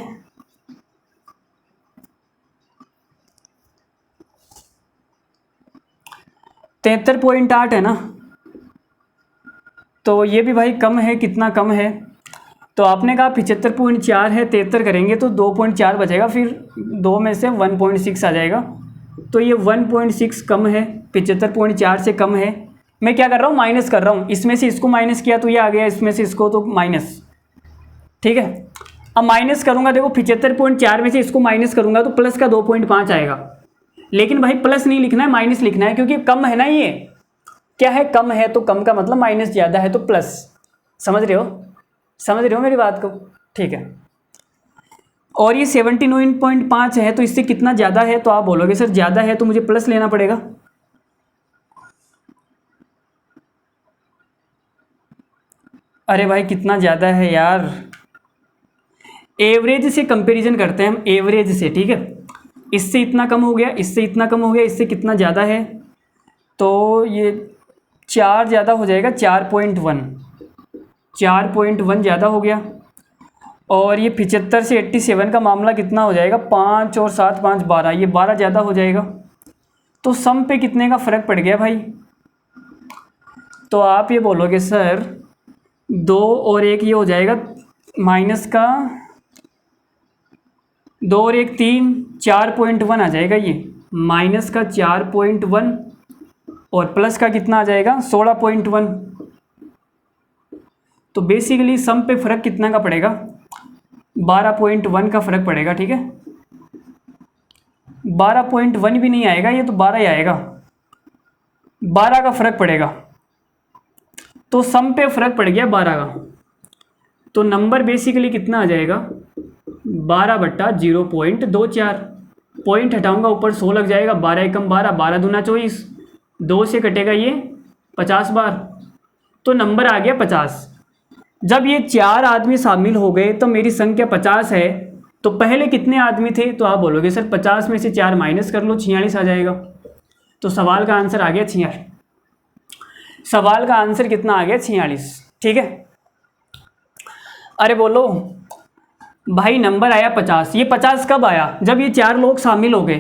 73.8 है ना। तो ये भी भाई कम है, कितना कम है? तो आपने कहा 75.4 है, 73 करेंगे तो 2.4 बचेगा, फिर 2 में से 1.6 आ जाएगा। तो ये 1.6 कम है, 75.4 से कम है। मैं क्या कर रहा हूँ? माइनस कर रहा हूँ। इसमें से इसको माइनस किया तो ये आ गया, इसमें से इसको तो माइनस, ठीक है। अब माइनस करूँगा, देखो 75.4 में से इसको माइनस करूँगा तो प्लस का 2.5 आएगा। लेकिन भाई प्लस नहीं लिखना है, माइनस लिखना है, क्योंकि कम है ना। ये क्या है? कम है, तो कम का मतलब माइनस, ज़्यादा है तो प्लस। समझ रहे हो मेरी बात को? ठीक है। और ये 79.5 है, तो इससे कितना ज़्यादा है? तो आप बोलोगे सर ज़्यादा है तो मुझे प्लस लेना पड़ेगा। अरे भाई कितना ज़्यादा है यार? एवरेज से कंपैरिजन करते हैं हम, एवरेज से, ठीक है। इससे इतना कम हो गया, इससे इतना कम हो गया, इससे कितना ज़्यादा है? तो ये 4 ज़्यादा हो जाएगा, 4.1 ज़्यादा हो गया। और ये 75 से 87 का मामला कितना हो जाएगा, 5 और 7 5 12, ये 12 ज़्यादा हो जाएगा। तो सम पे कितने का फ़र्क पड़ गया भाई? तो आप ये बोलोगे सर 2 और 1 ये हो जाएगा माइनस का 2 और 1 3, 4.1 आ जाएगा ये, माइनस का 4.1 और प्लस का कितना आ जाएगा 16.1। तो बेसिकली सम पे फ़र्क कितना का पड़ेगा, 12.1 का फ़र्क पड़ेगा। ठीक है, 12.1 भी नहीं आएगा ये, तो 12 ही आएगा, 12 का फ़र्क पड़ेगा। तो सम पे फ़र्क पड़ गया 12 का, तो नंबर बेसिकली कितना आ जाएगा 12/0.24। पॉइंट हटाऊंगा ऊपर 100 लग जाएगा, 12 एकम 12, 12 दूना 24, 2 से कटेगा ये 50 बार, तो नंबर आ गया 50। जब ये 4 आदमी शामिल हो गए तो मेरी संख्या 50 है। तो पहले कितने आदमी थे, तो आप बोलोगे सर 50 में से 4 माइनस कर लो, 46 आ जाएगा। तो सवाल का आंसर आ गया 46। सवाल का आंसर कितना आ गया 46। ठीक है, अरे बोलो भाई नंबर आया 50। ये 50 कब आया, जब ये 4 लोग शामिल हो गए।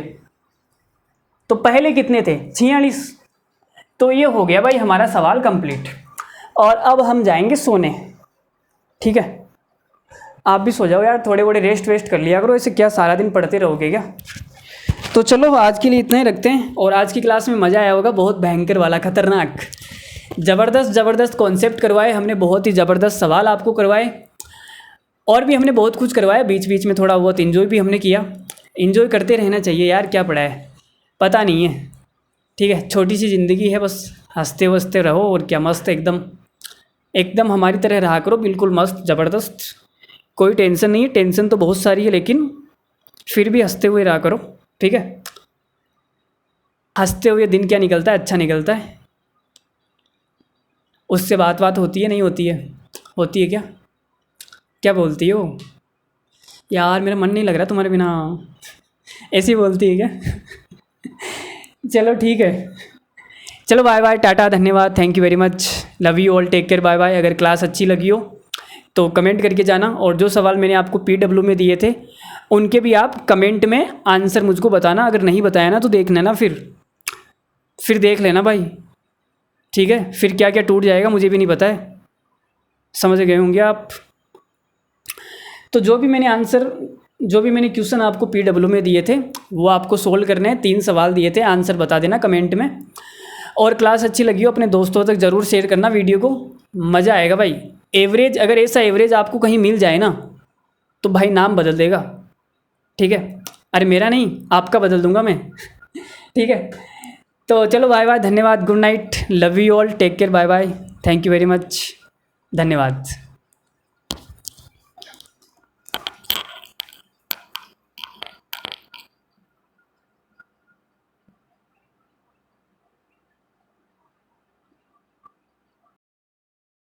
तो पहले कितने थे 46। तो ये हो गया भाई हमारा सवाल कंप्लीट। और अब हम जाएंगे सोने। ठीक है, आप भी सो जाओ यार, थोड़े बड़े रेस्ट वेस्ट कर लिया करो, ऐसे क्या सारा दिन पढ़ते रहोगे क्या। तो चलो आज के लिए इतना ही रखते हैं। और आज की क्लास में मज़ा आया होगा, बहुत भयंकर वाला, खतरनाक, ज़बरदस्त कॉन्सेप्ट करवाए हमने, बहुत ही ज़बरदस्त सवाल आपको करवाए, और भी हमने बहुत कुछ करवाया। बीच बीच में थोड़ा बहुत इन्जॉय भी हमने किया। इन्जॉय करते रहना चाहिए यार, क्या पड़ा है पता नहीं है। ठीक है, छोटी सी ज़िंदगी है, बस हंसते वसते रहो और क्या, मस्त एकदम हमारी तरह रहा करो, बिल्कुल मस्त ज़बरदस्त, कोई टेंशन नहीं है। टेंशन तो बहुत सारी है, लेकिन फिर भी हंसते हुए रहा करो। ठीक है, हंसते हुए दिन क्या निकलता है, अच्छा निकलता है। उससे बात होती है, नहीं होती है, होती है क्या, क्या बोलती हो यार, मेरा मन नहीं लग रहा तुम्हारे बिना, ऐसी बोलती है क्या? चलो ठीक है, चलो बाय बाय, टाटा, धन्यवाद, thank you very much, love you all, take care, bye bye. अगर क्लास अच्छी लगी हो तो कमेंट करके जाना, और जो सवाल मैंने आपको PW में दिए थे उनके भी आप कमेंट में आंसर मुझको बताना। अगर नहीं बताया ना तो देख लेना, फिर देख लेना भाई। ठीक है, फिर क्या क्या टूट जाएगा मुझे भी नहीं पता है, समझ गए होंगे आप। तो जो भी मैंने क्वेश्चन आपको PW में दिए थे वो आपको सोल्व करने हैं। 3 सवाल दिए थे, आंसर बता देना कमेंट में। और क्लास अच्छी लगी हो अपने दोस्तों तक ज़रूर शेयर करना वीडियो को, मज़ा आएगा भाई। एवरेज, अगर ऐसा एवरेज आपको कहीं मिल जाए ना तो भाई नाम बदल देगा। ठीक है, अरे मेरा नहीं, आपका बदल दूंगा मैं। ठीक है, तो चलो बाय बाय, धन्यवाद, good night, love you all, take care, bye bye, thank you very much, धन्यवाद।